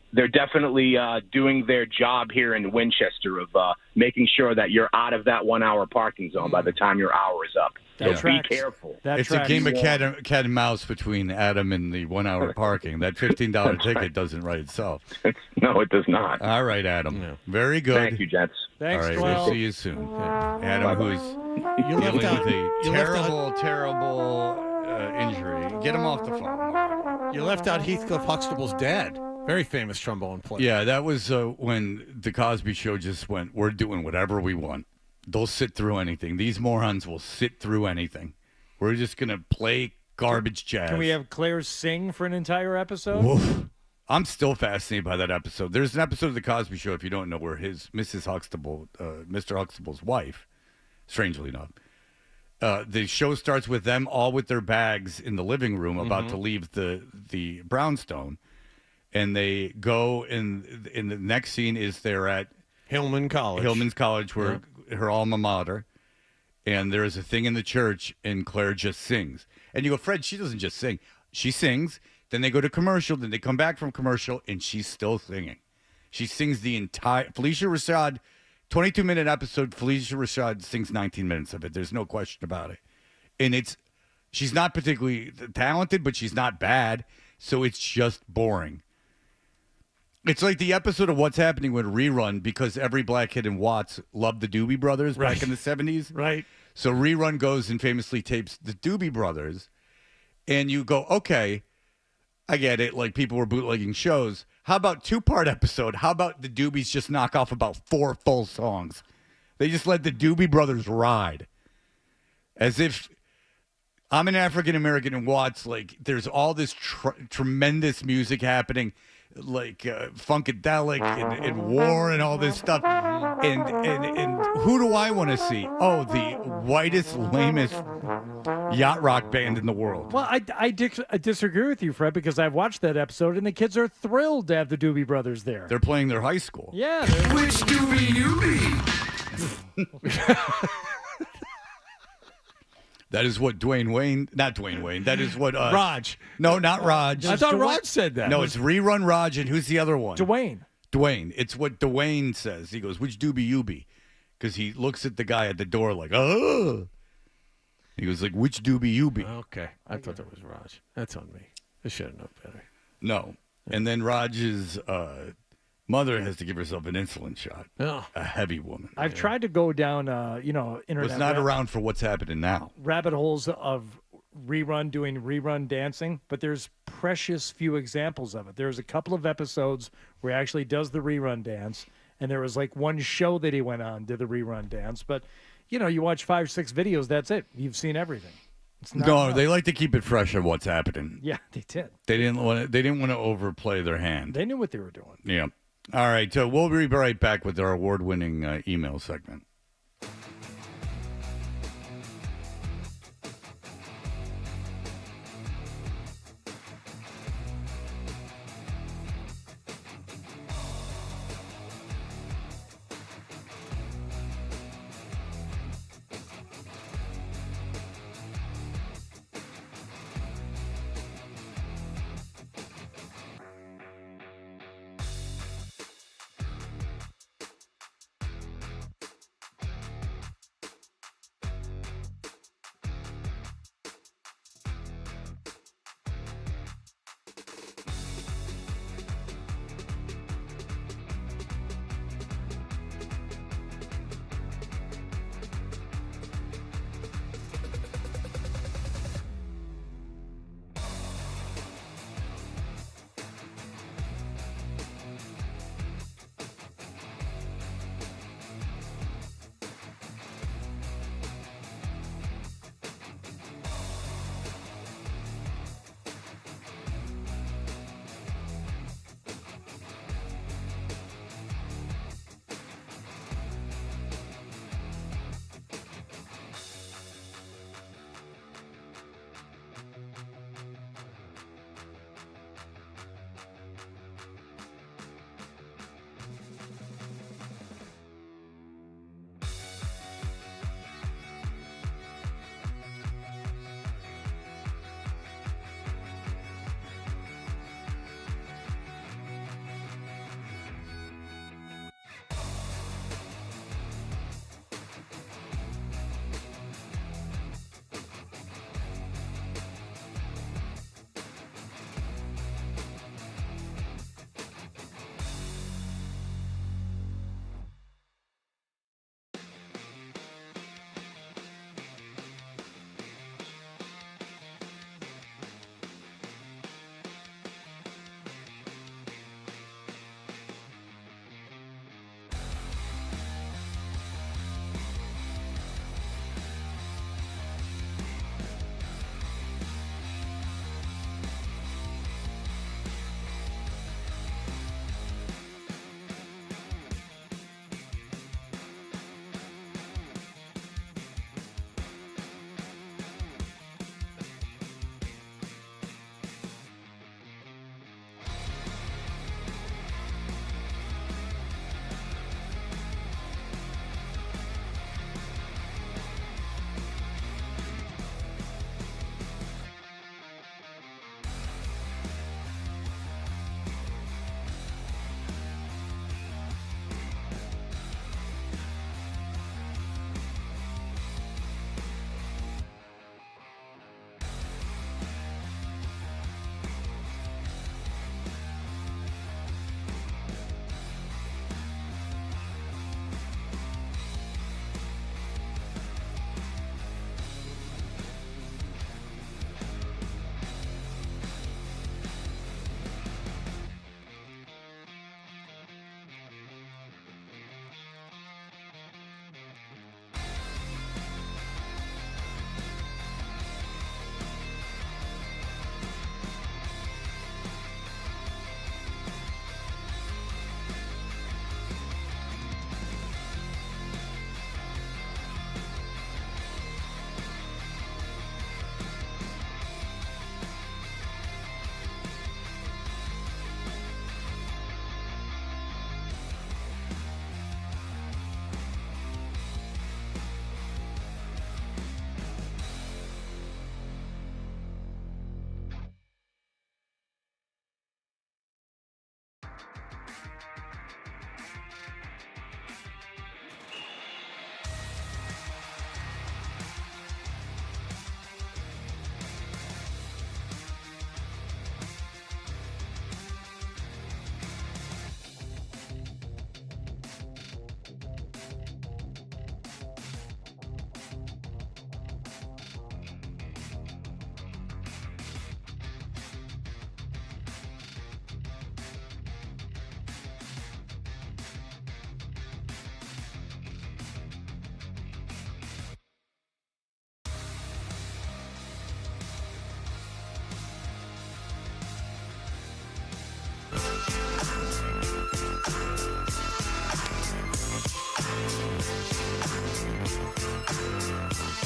doing their job here in Winchester of making sure that you're out of that 1-hour parking zone by the time your hour is up. So be careful. It's a game of cat and mouse between Adam and the 1-hour parking. That $15 ticket doesn't write itself. No, it does not. All right, Adam. Yeah. Very good. Thank you, gents. Thanks, all right, Joel. we'll see you soon. Adam, who's dealing with a terrible injury. Get him off the phone. You left out Heathcliff Huxtable's dad. Very famous trombone player. Yeah, that was when the Cosby Show just went, we're doing whatever we want. They'll sit through anything. These morons will sit through anything. We're just going to play garbage jazz. Can we have Claire sing for an entire episode? Woof. I'm still fascinated by that episode. There's an episode of The Cosby Show, if you don't know, where Mrs. Huxtable, Mr. Huxtable's wife, strangely enough, the show starts with them all with their bags in the living room about to leave the brownstone. And they go, and the next scene is they're at Hillman College, where her alma mater, and there is a thing in the church, and Claire just sings. And you go, Fred, she doesn't just sing. She sings, then they go to commercial, then they come back from commercial, and she's still singing. She sings the entire, Felicia Rashad, 22-minute episode, Felicia Rashad sings 19 minutes of it. There's no question about it. And she's not particularly talented, but she's not bad, so it's just boring. It's like the episode of What's Happening with Rerun, because every black kid in Watts loved the Doobie Brothers back in the 70s. Right. So Rerun goes and famously tapes the Doobie Brothers, and you go, okay, I get it. Like, people were bootlegging shows. How about 2-part episode? How about the Doobies just knock off about 4 full songs? They just let the Doobie Brothers ride. As if I'm an African-American in Watts, like, there's all this tremendous music happening, like Funkadelic and War and all this stuff. And who do I want to see? Oh, the whitest, lamest yacht rock band in the world. Well, I disagree with you, Fred, because I've watched that episode, and the kids are thrilled to have the Doobie Brothers there. They're playing their high school. Yeah. Which Doobie you be? That is what not Dwayne Wayne. That is what Raj. No, not Raj. I thought Raj said that. No, it's Rerun Raj, and who's the other one? Dwayne. It's what Dwayne says. He goes, which doobie you be? Because he looks at the guy at the door like, oh. He goes like, which doobie you be? Okay. I thought that was Raj. That's on me. I should have known better. No. And then Raj's Mother has to give herself an insulin shot. Yeah. A heavy woman. I've tried to go down, internet. It's not around for what's happening now. Rabbit holes of doing rerun dancing, but there's precious few examples of it. There's a couple of episodes where he actually does the rerun dance, and there was like one show that he went on, did the rerun dance. But, you watch 5-6 videos, that's it. You've seen everything. No, they like to keep it fresh of what's happening. Yeah, they did. They didn't want to overplay their hand. They knew what they were doing. Yeah. All right, so we'll be right back with our award-winning email segment.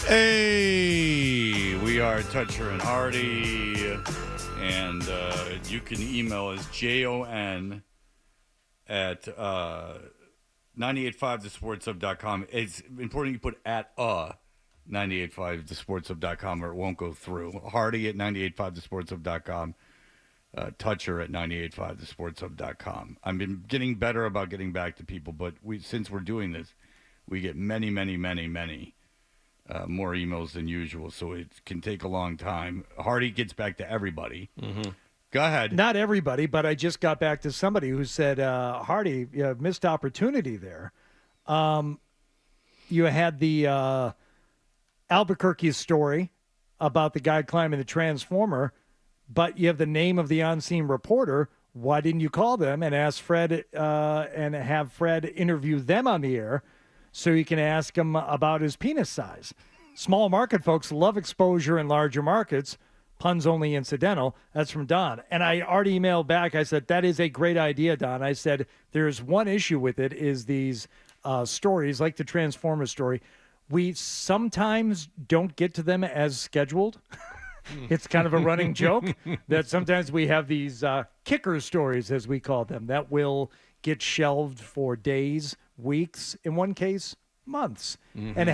Hey, we are Toucher and Hardy, and you can email us JON at 985thesportshub.com. It's important you put at 985thesportshub.com or it won't go through. Hardy at 985thesportshub.com. Toucher at 985thesportshub.com. I've been getting better about getting back to people, but since we're doing this, we get many more emails than usual, so it can take a long time. Hardy gets back to everybody. Mm-hmm. Go ahead. Not everybody, but I just got back to somebody who said, Hardy, you have missed opportunity there. You had the Albuquerque story about the guy climbing the transformer, but you have the name of the on-scene reporter. Why didn't you call them and ask Fred and have Fred interview them on the air so you can ask him about his penis size? Small market folks love exposure in larger markets. Puns only incidental. That's from Don. And I already emailed back. I said, that is a great idea, Don. I said, there's one issue with it is these stories, like the Transformers story. We sometimes don't get to them as scheduled. It's kind of a running joke that sometimes we have these kicker stories, as we call them, that will get shelved for days, weeks, in one case, months. Mm-hmm. And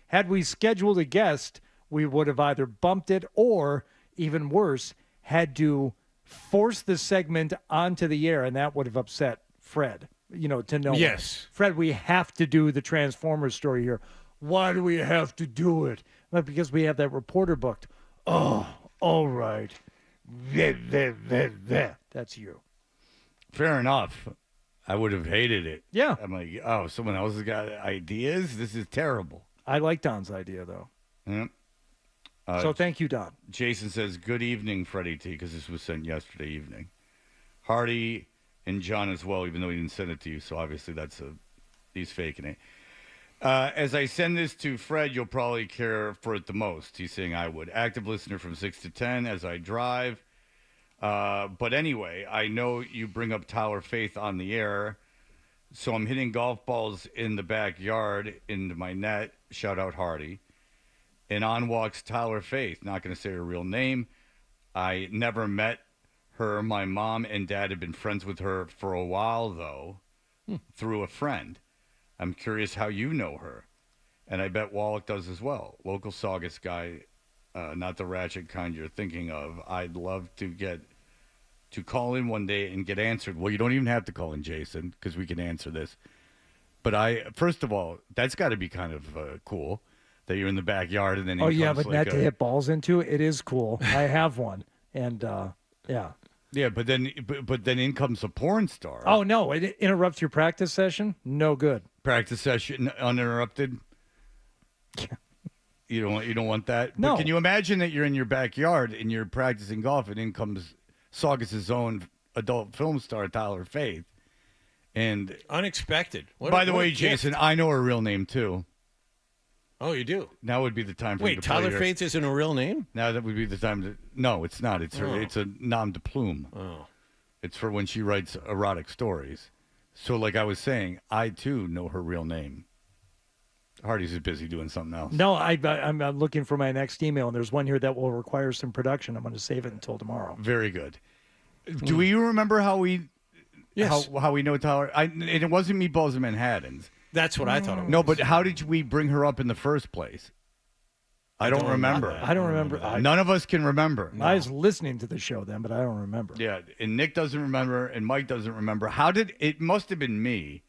had we scheduled a guest, we would have either bumped it or, even worse, had to force the segment onto the air, and that would have upset Fred, to know. Yes. Fred, we have to do the Transformers story here. Why do we have to do it? Well, because we have that reporter booked. Oh, all right. That's you. Fair enough. I would have hated it. Yeah. I'm like, oh, someone else has got ideas? This is terrible. I like Don's idea, though. Yeah. So thank you, Don. Jason says, good evening, Freddie T, because this was sent yesterday evening. Hardy and John as well, even though he didn't send it to you, so obviously he's faking it. As I send this to Fred, you'll probably care for it the most. He's saying I would. Active listener from 6 to 10 as I drive. But anyway, I know you bring up Tyler Faith on the air, so I'm hitting golf balls in the backyard into my net. Shout out Hardy. And on walks Tyler Faith. Not going to say her real name. I never met her. My mom and dad had been friends with her for a while, though, through a friend. I'm curious how you know her. And I bet Wallach does as well. Local Saugus guy, not the ratchet kind you're thinking of. I'd love to get to call in one day and get answered. Well, you don't even have to call in, Jason, because we can answer this. But first of all, that's got to be kind of cool that you're in the backyard and then but net to hit balls into, it is cool. I have one. And, yeah. Yeah, but then in comes a porn star. Oh, no, it interrupts your practice session? No good. Practice session uninterrupted? You don't want that? No. But can you imagine that you're in your backyard and you're practicing golf and in comes Saugus' own adult film star, Tyler Faith. And unexpected. By the way, Jason, I know her real name too. Oh, you do? Now would be the time for Wait, Tyler Faith isn't a real name? Now that would be the time to... No, it's not. It's her. It's a nom de plume. Oh. It's for when she writes erotic stories. So like I was saying, I too know her real name. Hardy's is busy doing something else. No, I'm looking for my next email, and there's one here that will require some production. I'm going to save it until tomorrow. Very good. Do you remember how we... Yes. How we know Tyler? And it wasn't Meatballs in Manhattan's. That's what I thought it was. No, but how did we bring her up in the first place? I don't remember. I don't remember. None of us can remember. I was listening to the show then, but I don't remember. Yeah, and Nick doesn't remember, and Mike doesn't remember. It must have been me.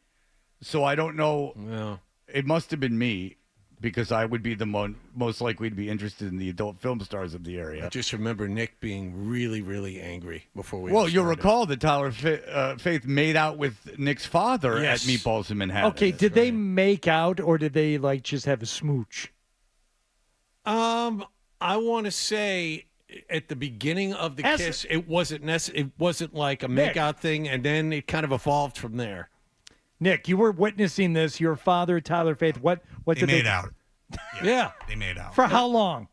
So I don't know. Yeah. It must have been me because I would be the most likely to be interested in the adult film stars of the area. I just remember Nick being really, really angry before we. Well, you'll recall that Tyler Faith made out with Nick's father at Meatballs in Manhattan. Okay, did they make out or did they just have a smooch? I want to say at the beginning of the kiss, it wasn't it wasn't like a makeout thing, and then it kind of evolved from there. Nick, you were witnessing this. Your father, Tyler Faith. What they did made they out? Yeah, they made out for how long?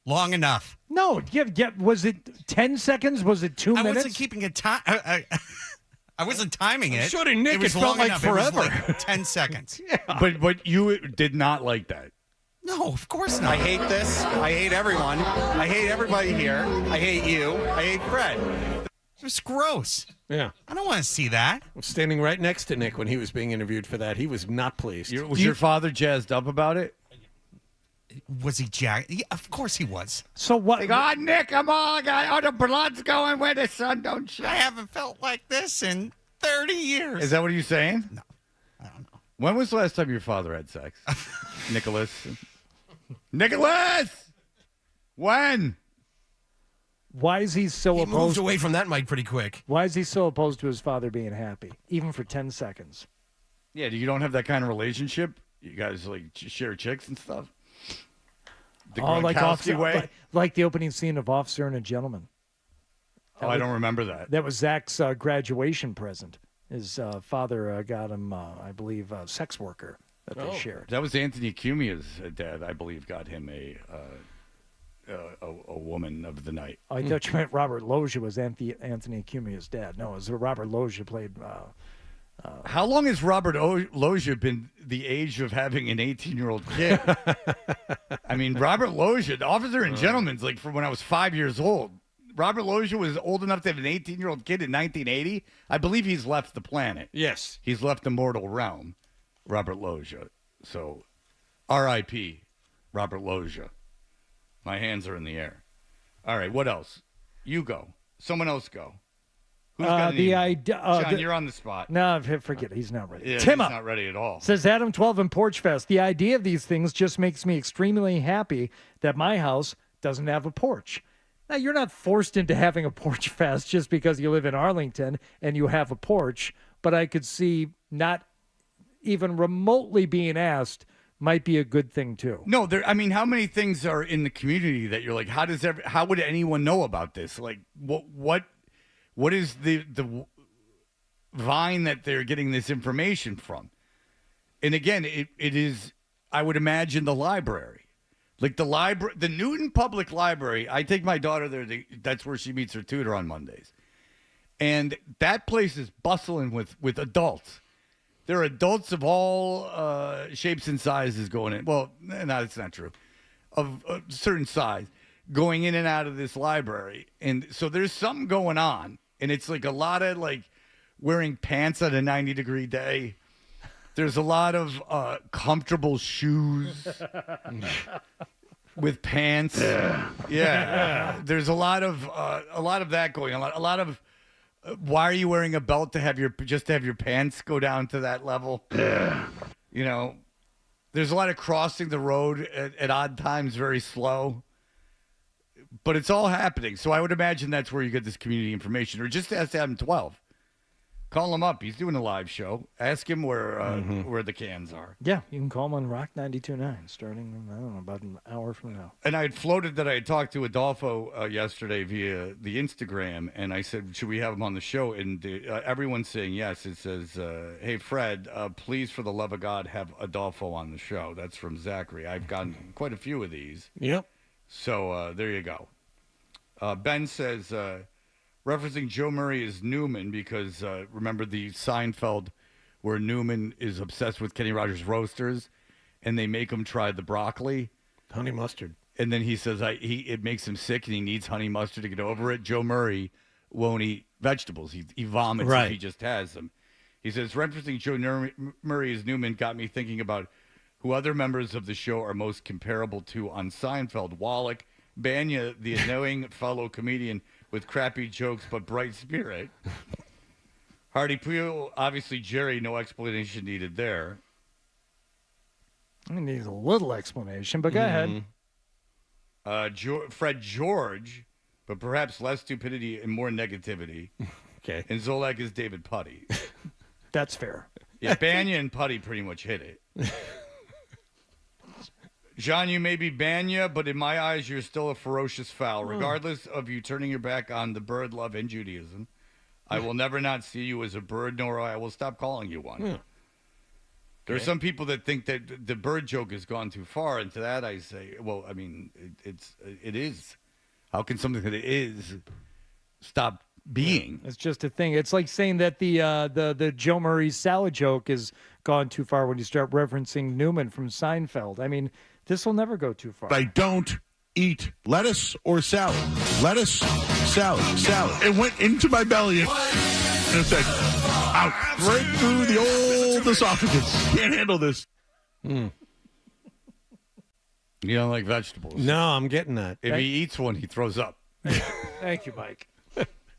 Long enough. No, was it 10 seconds? Was it 2 minutes? I wasn't keeping a time. I wasn't timing it. So did Nick. It was felt long like enough. forever. It was like 10 seconds. But you did not like that. No, of course not. I hate this. I hate everyone. I hate everybody here. I hate you. I hate Fred. It's gross. Yeah. I don't want to see that. I was standing right next to Nick when he was being interviewed for that. He was not pleased. Was your father jazzed up about it? Was he jacked? Yeah, of course he was. So what? Like, oh, Nick, come on. The blood's going where the sun don't shine. I haven't felt like this in 30 years. Is that what you're saying? No. I don't know. When was the last time your father had sex? Nicholas? Nicholas! When? Why is he so He opposed? moved away from that mic pretty quick. Why is he so opposed to his father being happy, even for 10 seconds? Yeah, you don't have that kind of relationship? You guys, like, share chicks and stuff? The Gronkowski way? Like the opening scene of Officer and a Gentleman. I don't remember that. That was Zach's graduation present. His father got him, I believe, a sex worker that they shared. That was Anthony Cumia's dad, I believe, got him a woman of the night. I thought you meant Robert Loggia was Anthony Cumia's dad. No, it was Robert Loggia played. How long has Robert Loggia been the age of having an 18-year-old kid? I mean, Robert Loggia, the Officer and Gentleman's like from when I was 5 years old. Robert Loggia was old enough to have an 18-year-old kid in 1980. I believe he's left the planet. Yes. He's left the mortal realm, Robert Loggia. So, R.I.P., Robert Loggia. My hands are in the air. All right, what else? You go. Someone else go. Who's got an email? John, you're on the spot. No, forget it. He's not ready. Yeah, Tim he's up. not ready at all. Says Adam 12 in Porch Fest. The idea of these things just makes me extremely happy that my house doesn't have a porch. Now, you're not forced into having a porch fest just because you live in Arlington and you have a porch, but I could see not even remotely being asked might be a good thing too. No, I mean, how many things are in the community that you're like, how would anyone know about this? Like, what is the vine that they're getting this information from? And again, it is, I would imagine, the library. Like the Newton Public Library, I take my daughter there. That's where she meets her tutor on Mondays. And that place is bustling with adults. There are adults of all shapes and sizes going in. Well, no, that's not true. Of a certain size going in and out of this library. And so there's something going on. And it's like a lot of like wearing pants on a 90-degree day. There's a lot of comfortable shoes with pants. Yeah. There's a lot of that going on. A lot of why are you wearing a belt to have your pants go down to that level? You know, there's a lot of crossing the road at odd times, very slow. But it's all happening. So I would imagine that's where you get this community information. Or just ask Adam 12. Call him up. He's doing a live show. Ask him where the cans are. Yeah, you can call him on Rock 92.9 starting, I don't know, about an hour from now. And I had floated that I had talked to Adolfo yesterday via the Instagram, and I said, should we have him on the show? And everyone's saying yes. It says, hey, Fred, please, for the love of God, have Adolfo on the show. That's from Zachary. I've gotten quite a few of these. Yep. So there you go. Ben says... referencing Joe Murray as Newman because remember the Seinfeld where Newman is obsessed with Kenny Rogers roasters and they make him try the broccoli. Honey mustard. And then he says it makes him sick and he needs honey mustard to get over it. Joe Murray won't eat vegetables. He vomits if he just has them. He says, referencing Joe Murray as Newman got me thinking about who other members of the show are most comparable to on Seinfeld. Wallach, Banya, the annoying fellow comedian with crappy jokes but bright spirit. Hardy Peel, obviously Jerry, no explanation needed there. I need a little explanation, but go ahead. Fred George, but perhaps less stupidity and more negativity. Okay. And Zolak is David Putty. That's fair. Yeah, Banya and Putty pretty much hit it. John, you may be Banya, but in my eyes, you're still a ferocious foul. Regardless of you turning your back on the bird love and Judaism, I will never not see you as a bird, nor I will stop calling you one. There are some people that think that the bird joke has gone too far, and to that I say, well, I mean, it is. How can something that is stop being? It's just a thing. It's like saying that the Joe Murray salad joke has gone too far when you start referencing Newman from Seinfeld. I mean, This will never go too far. I don't eat lettuce or salad. Lettuce, salad, salad. It went into my belly and it said, out, right through the old esophagus. Can't handle this. You don't like vegetables? No, I'm getting that. If he eats one, he throws up. Thank you, Mike.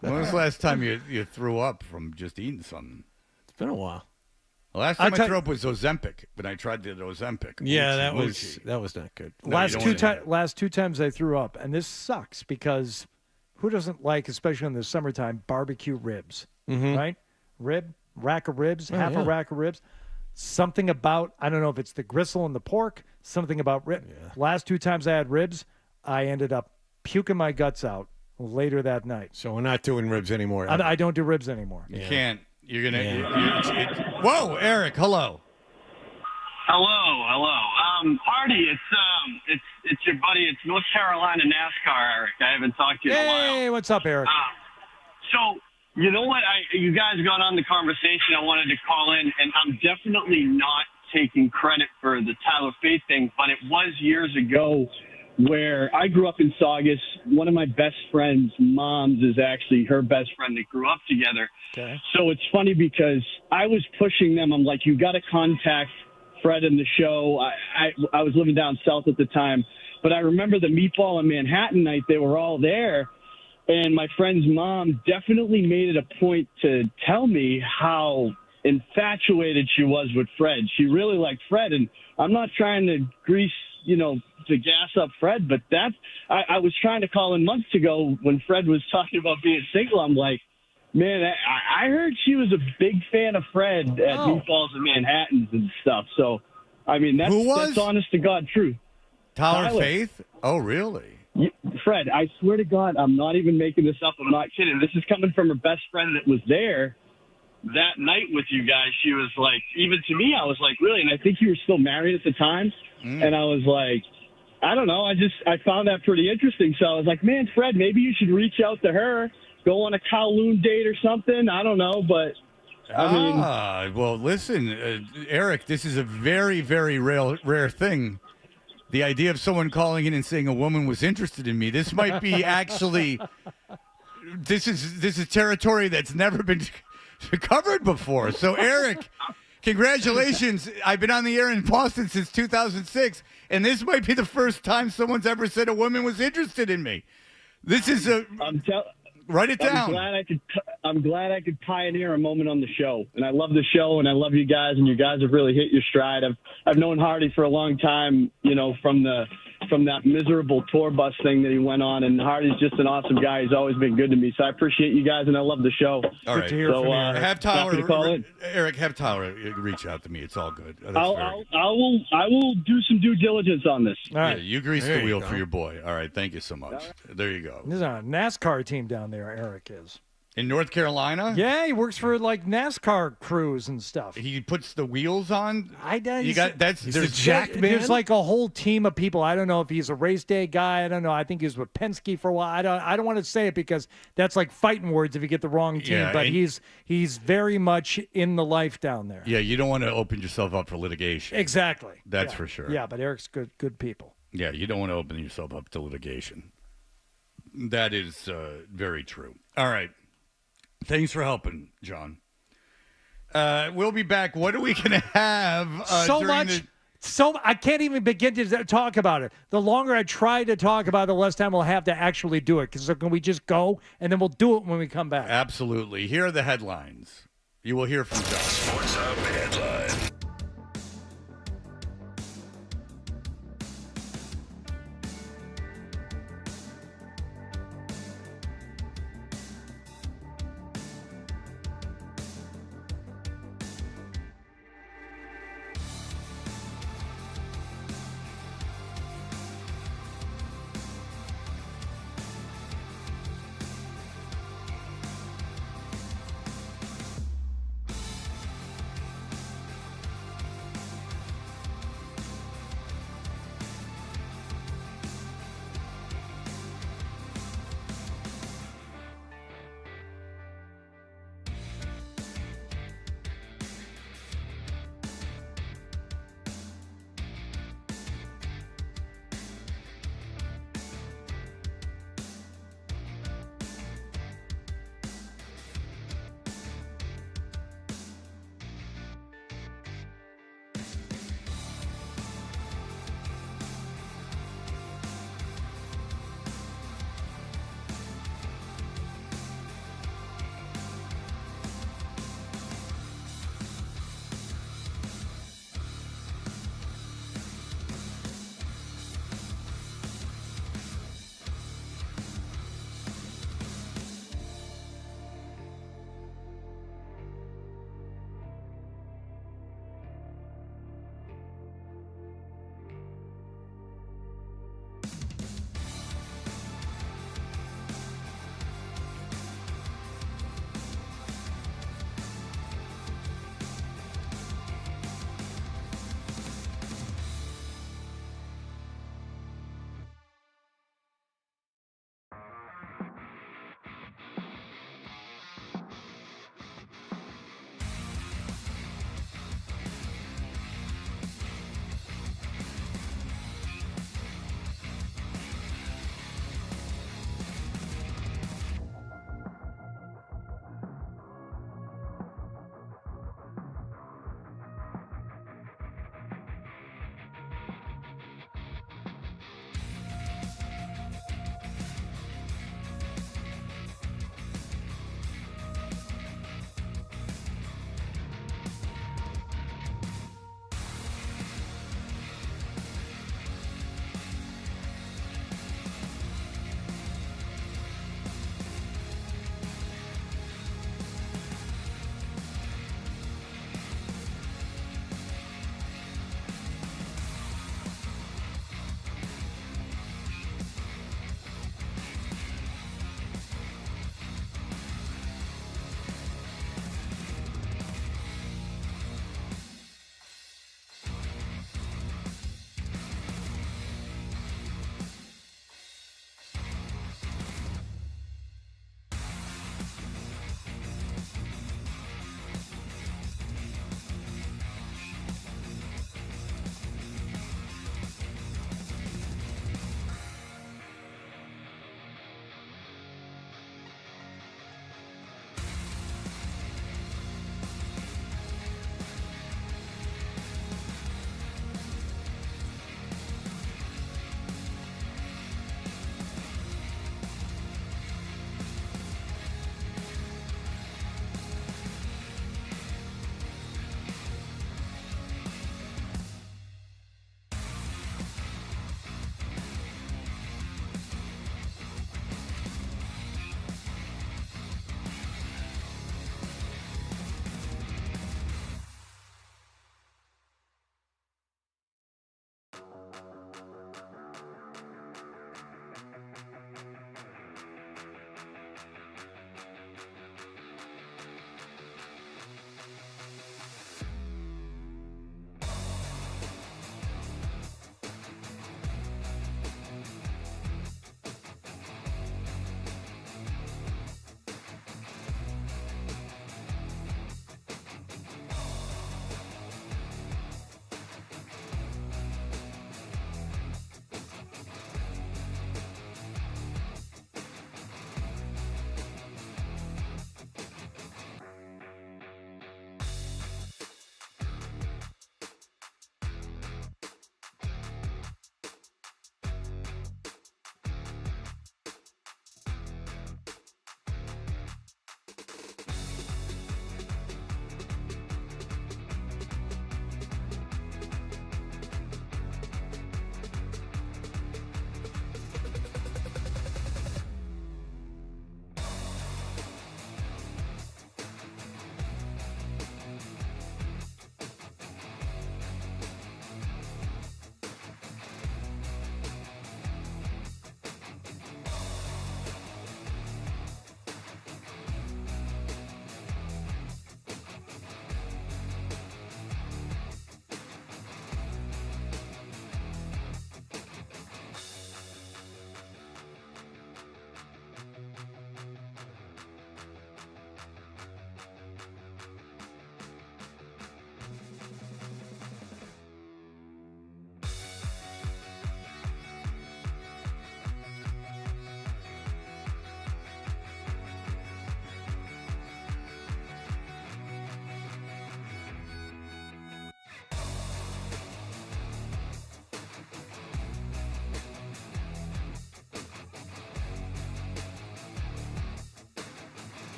When was the last time you threw up from just eating something? It's been a while. The last time I threw up was Ozempic, when I tried the Ozempic. Yeah, that was not good. No, last two times I threw up, and this sucks because who doesn't like, especially in the summertime, barbecue ribs, right? Rack of ribs, half a rack of ribs. Something about, I don't know if it's the gristle and the pork, something about rib. Yeah. Last two times I had ribs, I ended up puking my guts out later that night. So we're not doing ribs anymore. I don't do ribs anymore. You can't. You're going to. Whoa, Eric, hello. Hello. Hardy, it's your buddy. It's North Carolina NASCAR, Eric. I haven't talked to you in a while. Hey, what's up, Eric? So, you know what? You guys got on the conversation. I wanted to call in, and I'm definitely not taking credit for the Tyler Faith thing, but it was years ago where I grew up in Saugus. One of my best friend's moms is actually her best friend that grew up together. Okay. So it's funny because I was pushing them. I'm like, you got to contact Fred in the show. I was living down south at the time, but I remember the Meatball in Manhattan night. They were all there, and my friend's mom definitely made it a point to tell me how infatuated she was with Fred. She really liked Fred, and I'm not trying to grease, to gas up Fred, but I was trying to call in months ago when Fred was talking about being single. I'm like, man, I heard she was a big fan of Fred at Meatballs and Manhattans and stuff. So, I mean, that's honest to God true. Tyler Faith? Oh, really? Fred, I swear to God, I'm not even making this up. I'm not kidding. This is coming from her best friend that was there that night with you guys. She was like, even to me, I was like, really? And I think you were still married at the time. And I was like, I don't know. I found that pretty interesting. So I was like, man, Fred, maybe you should reach out to her, go on a Kowloon date or something. I don't know, but I mean. Well, listen, Eric, this is a very, very rare thing. The idea of someone calling in and saying a woman was interested in me. This might be actually, this is territory that's never been covered before. So, Eric, congratulations. I've been on the air in Boston since 2006, and this might be the first time someone's ever said a woman was interested in me. This is write it down. I'm glad I could pioneer a moment on the show, and I love the show, and I love you guys, and you guys have really hit your stride. I've known Hardy for a long time, from that miserable tour bus thing that he went on, and Hardy's just an awesome guy. He's always been good to me, so I appreciate you guys, and I love the show. All right. To hear from you. Have Tyler call in. Eric, have Tyler reach out to me. It's all good. I will do some due diligence on this. All right. Yeah, you grease the wheel for your boy. All right, thank you so much. There you go. There's a NASCAR team down there, Eric is. In North Carolina? Yeah, he works for like NASCAR crews and stuff. He puts the wheels on. There's like a whole team of people. I don't know if he's a race day guy. I don't know. I think he was with Penske for a while. I don't want to say it because that's like fighting words if you get the wrong team. Yeah, but he's very much in the life down there. Yeah, you don't want to open yourself up for litigation. Exactly. That's for sure. Yeah, but Eric's good people. Yeah, you don't want to open yourself up to litigation. That is very true. All right. Thanks for helping, John. We'll be back. What are we going to have? I can't even begin to talk about it. The longer I try to talk about it, the less time we'll have to actually do it. So can we just go, and then we'll do it when we come back? Absolutely. Here are the headlines. You will hear from John. Sports Hub headline.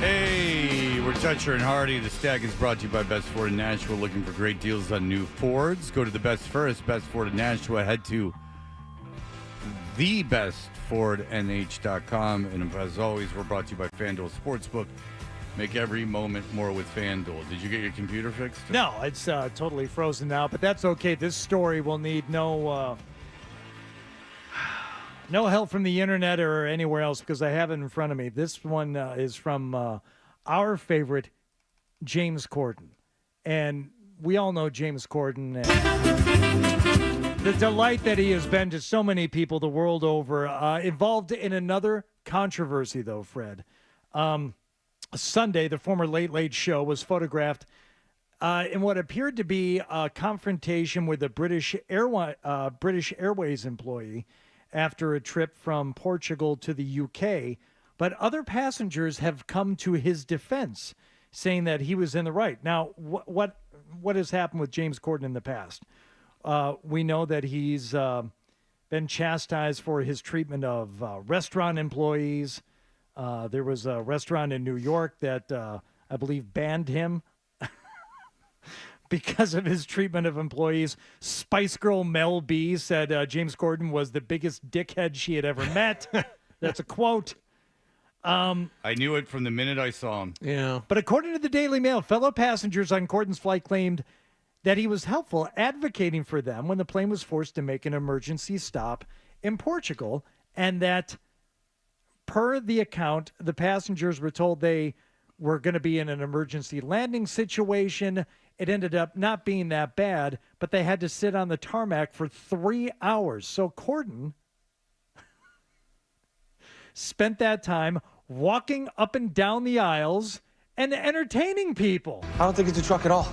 Hey, we're Toucher and Hardy. The Stag is brought to you by Best Ford in Nashua. Looking for great deals on new Fords? Go to the Best First, Best Ford in Nashua. Head to thebestfordnh.com. And as always, we're brought to you by FanDuel Sportsbook. Make every moment more with FanDuel. Did you get your computer fixed? No, it's totally frozen now, but that's okay. This story will need no help from the internet or anywhere else because I have it in front of me. This one is from our favorite, James Corden. And we all know James Corden and the delight that he has been to so many people the world over. Involved in another controversy, though, Fred. Sunday, the former Late Late Show was photographed in what appeared to be a confrontation with a British Airways employee after a trip from Portugal to the UK. But other passengers have come to his defense, saying that he was in the right. Now, what has happened with James Corden in the past? We know that he's been chastised for his treatment of restaurant employees. There was a restaurant in New York that I believe banned him because of his treatment of employees. Spice Girl Mel B said James Corden was the biggest dickhead she had ever met. That's a quote. I knew it from the minute I saw him. Yeah. But according to the Daily Mail, fellow passengers on Corden's flight claimed that he was helpful advocating for them when the plane was forced to make an emergency stop in Portugal, and that per the account, the passengers were told they were going to be in an emergency landing situation. It ended up not being that bad, but they had to sit on the tarmac for 3 hours. So Corden spent that time walking up and down the aisles and entertaining people. I don't think it's a truck at all.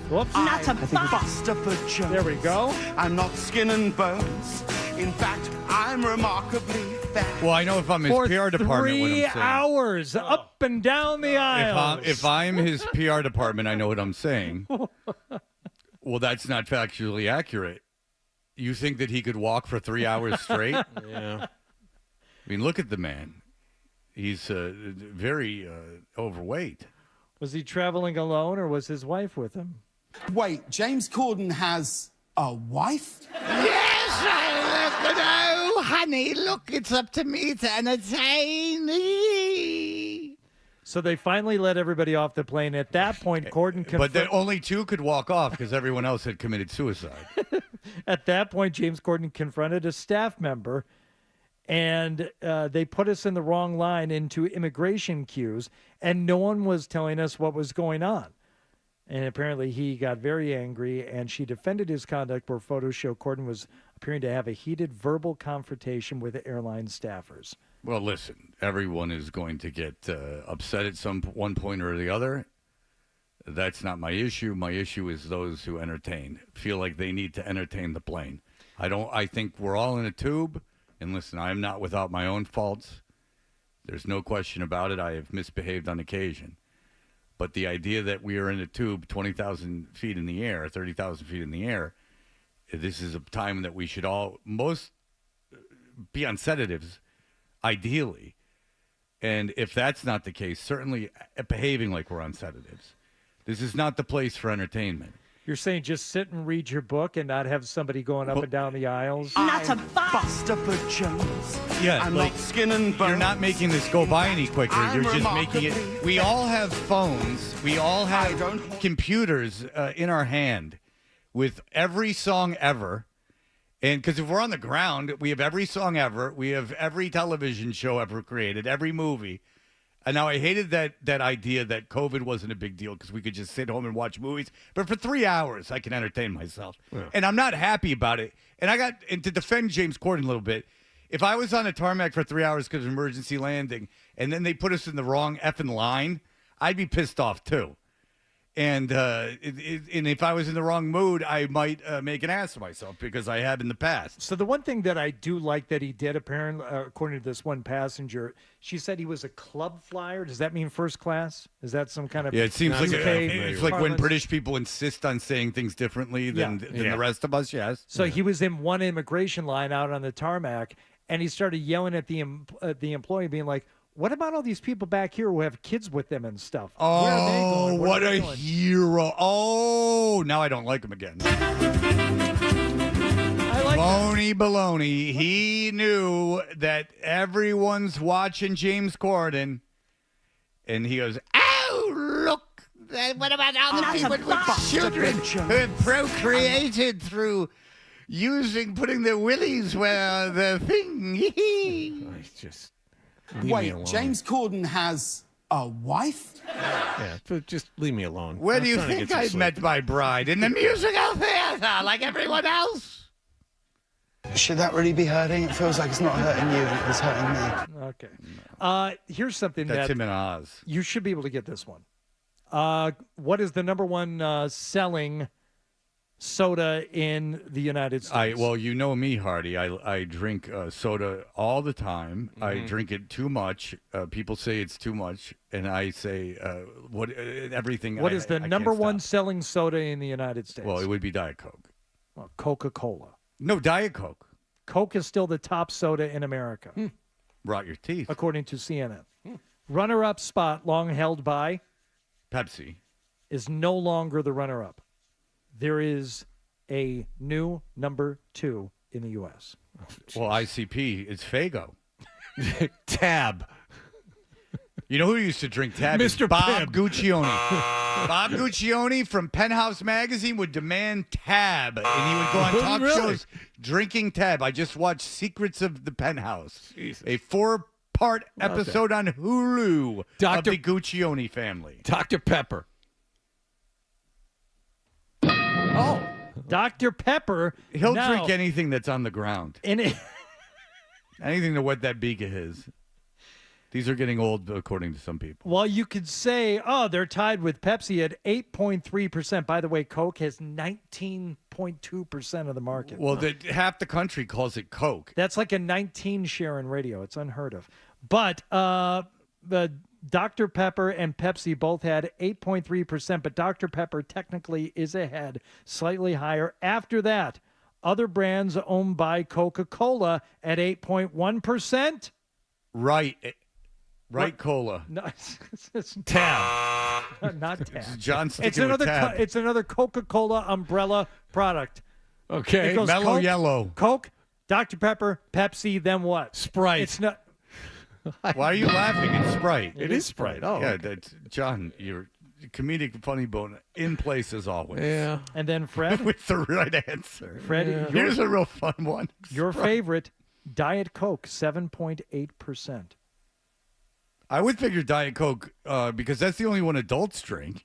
Whoops. Not a bust up a joke. There we go. I'm not skin and bones. In fact, I'm remarkably fat. Well, I know if I'm his For PR department, what I'm 3 saying. hours up and down the aisles. If I'm his PR department, I know what I'm saying. Well, that's not factually accurate. You think that he could walk for 3 hours straight? Yeah. I mean, look at the man. He's very overweight. Was he traveling alone or was his wife with him? Wait, James Corden has a wife? Yes, oh, honey, look, it's up to me to entertain you. So they finally let everybody off the plane. At that point, Corden But then only two could walk off because everyone else had committed suicide. At that point, James Corden confronted a staff member, and they put us in the wrong line into immigration queues, and no one was telling us what was going on. And apparently he got very angry, and she defended his conduct where photos show Corden was appearing to have a heated verbal confrontation with the airline staffers. Well, listen, everyone is going to get upset at one point or the other. That's not my issue. My issue is those who feel like they need to entertain the plane. I think we're all in a tube. And listen, I'm not without my own faults. There's no question about it. I have misbehaved on occasion. But the idea that we are in a tube 20,000 feet in the air, 30,000 feet in the air, this is a time that we should all be on sedatives, ideally. And if that's not the case, certainly behaving like we're on sedatives. This is not the place for entertainment. You're saying just sit and read your book and not have somebody going up and down the aisles? Not a bust up a Jones. Yeah, I'm like, not skin and bones. You're not making this go by any quicker. You're just making it. We all have phones. We all have computers in our hand with every song ever. And because if we're on the ground, we have every song ever. We have every television show ever created, every movie. And now I hated that idea that COVID wasn't a big deal because we could just sit home and watch movies. But for 3 hours, I can entertain myself. Yeah. And I'm not happy about it. And to defend James Corden a little bit, if I was on a tarmac for 3 hours because of emergency landing and then they put us in the wrong effing line, I'd be pissed off too. And if I was in the wrong mood, I might make an ass of myself because I have in the past. So the one thing that I do like that he did, apparently, according to this one passenger, she said he was a club flyer. Does that mean first class? Is that some kind of... Yeah, it seems like it's like when British people insist on saying things differently than the rest of us, yes. So he was in one immigration line out on the tarmac, and he started yelling at the employee, being like, What about all these people back here who have kids with them and stuff? Where are they Oh, going? Where what are they a going? hero. Oh, now I don't like him again. I like Baloney. He knew that everyone's watching James Corden, and he goes, Oh, look. What about all the people with children who have procreated through putting their willies where the thing. It's just leave me alone. James Corden has a wife? Yeah, but just leave me alone. where I'm do you trying to think get some I sleep. met my bride? In the Musical theater, like everyone else. Should that really be hurting? It feels like it's not hurting you, it's hurting me. Okay. Here's something That's that him in Oz. you should be able to get this one. What is the number one selling soda in the United States? Well, you know me, Hardy. I drink soda all the time. I drink it too much. People say it's too much, and I say everything. What is the I number can't one stop. selling soda in the United States? Well, it would be Diet Coke. Well, Coca-Cola. No, Diet Coke. Coke is still the top soda in America, Rot your teeth. according to CNN. Runner-up spot, long held by, Pepsi. is no longer the runner-up. There is a new number 2 in the U.S. Well, ICP is Faygo. Tab. You know who used to drink Tab? Mr. Bob Pibb. Guccione. Bob Guccione from Penthouse Magazine would demand Tab, and he would go on talk Really? shows drinking Tab. I just watched Secrets of the Penthouse, Jesus. a 4-part episode on Hulu of the Guccione family. Dr. Pepper. Oh. Dr. Pepper. He'll now, drink anything that's on the ground. Anything to wet that beak of his. These are getting old, according to some people. Well, you could say, they're tied with Pepsi at 8.3%. By the way, Coke has 19.2% of the market. Well, half the country calls it Coke. That's like a 19 share in radio. It's unheard of. But the Dr. Pepper and Pepsi both had 8.3%, but Dr. Pepper technically is ahead, slightly higher. After that, other brands owned by Coca-Cola at 8.1%. Right. Right, What? cola. No, it's Tab. not Tab. John sticking It's another. with Tab. It's another Coca-Cola umbrella product. Okay. It goes Mellow Coke, Yellow. Coke, Dr. Pepper, Pepsi, then what? Sprite. It's not. Why are you laughing? It's Sprite. It is Sprite. Oh, yeah. okay. That's John. Your comedic funny bone in place as always. Yeah. And then Fred. With the right answer. Fred, Yeah. Here's a real fun one. your favorite, Diet Coke, 7.8%. I would figure Diet Coke because that's the only one adults drink.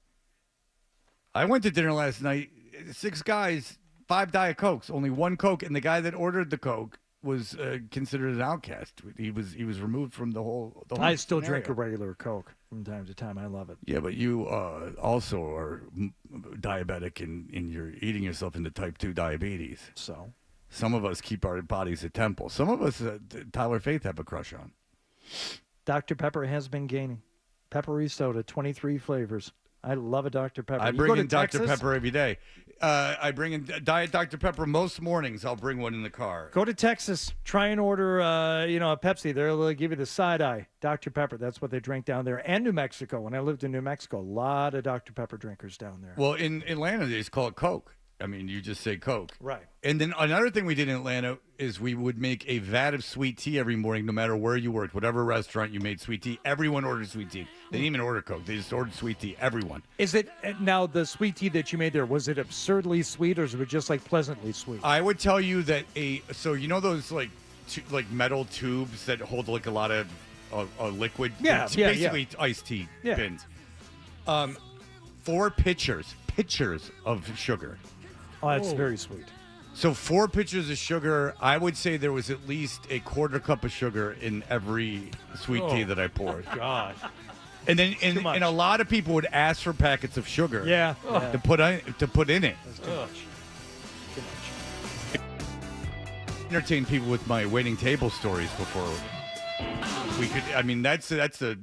I went to dinner last night. 6 guys, 5 Diet Cokes, only 1 Coke, and the guy that ordered the Coke was considered an outcast. He was removed from the whole. I still scenario. drink a regular Coke from time to time. I love it. Yeah, but you also are diabetic and you're eating yourself into type 2 diabetes. So Some of us keep our bodies at temple. Some of us, Tyler Faith, have a crush on. Dr. Pepper has been gaining. Peppery soda, 23 flavors. I love a Dr. Pepper. I You bring go to in Dr. Texas, Pepper every day. I bring in Diet Dr. Pepper most mornings. I'll bring one in the car. Go to Texas. Try and order, a Pepsi. They'll give you the side eye. Dr. Pepper. That's what they drink down there. And New Mexico. When I lived in New Mexico, a lot of Dr. Pepper drinkers down there. Well, in Atlanta, they just call it Coke. I mean, you just say Coke. Right. And then another thing we did in Atlanta is we would make a vat of sweet tea every morning, no matter where you worked, whatever restaurant you made sweet tea. Everyone ordered sweet tea. They didn't even order Coke. They just ordered sweet tea. Everyone. Is it now the sweet tea that you made there? Was it absurdly sweet, or was it just like pleasantly sweet? I would tell you that so you know those like metal tubes that hold like a lot of liquid. Yeah, It's yeah, basically iced tea Yeah. bins. 4 pitchers of sugar. Oh, that's very sweet. So 4 pitchers of sugar. I would say there was at least a quarter cup of sugar in every sweet tea that I poured. God. And then and a lot of people would ask for packets of sugar. Yeah. To put in it. That's too much. Too much. Entertain people with my waiting table stories before we could. I mean, that's a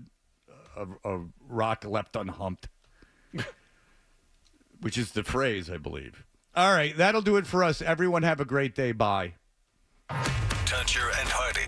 rock left unhumped, which is the phrase, I believe. All right, that'll do it for us. Everyone have a great day. Bye. Toucher and Hardy.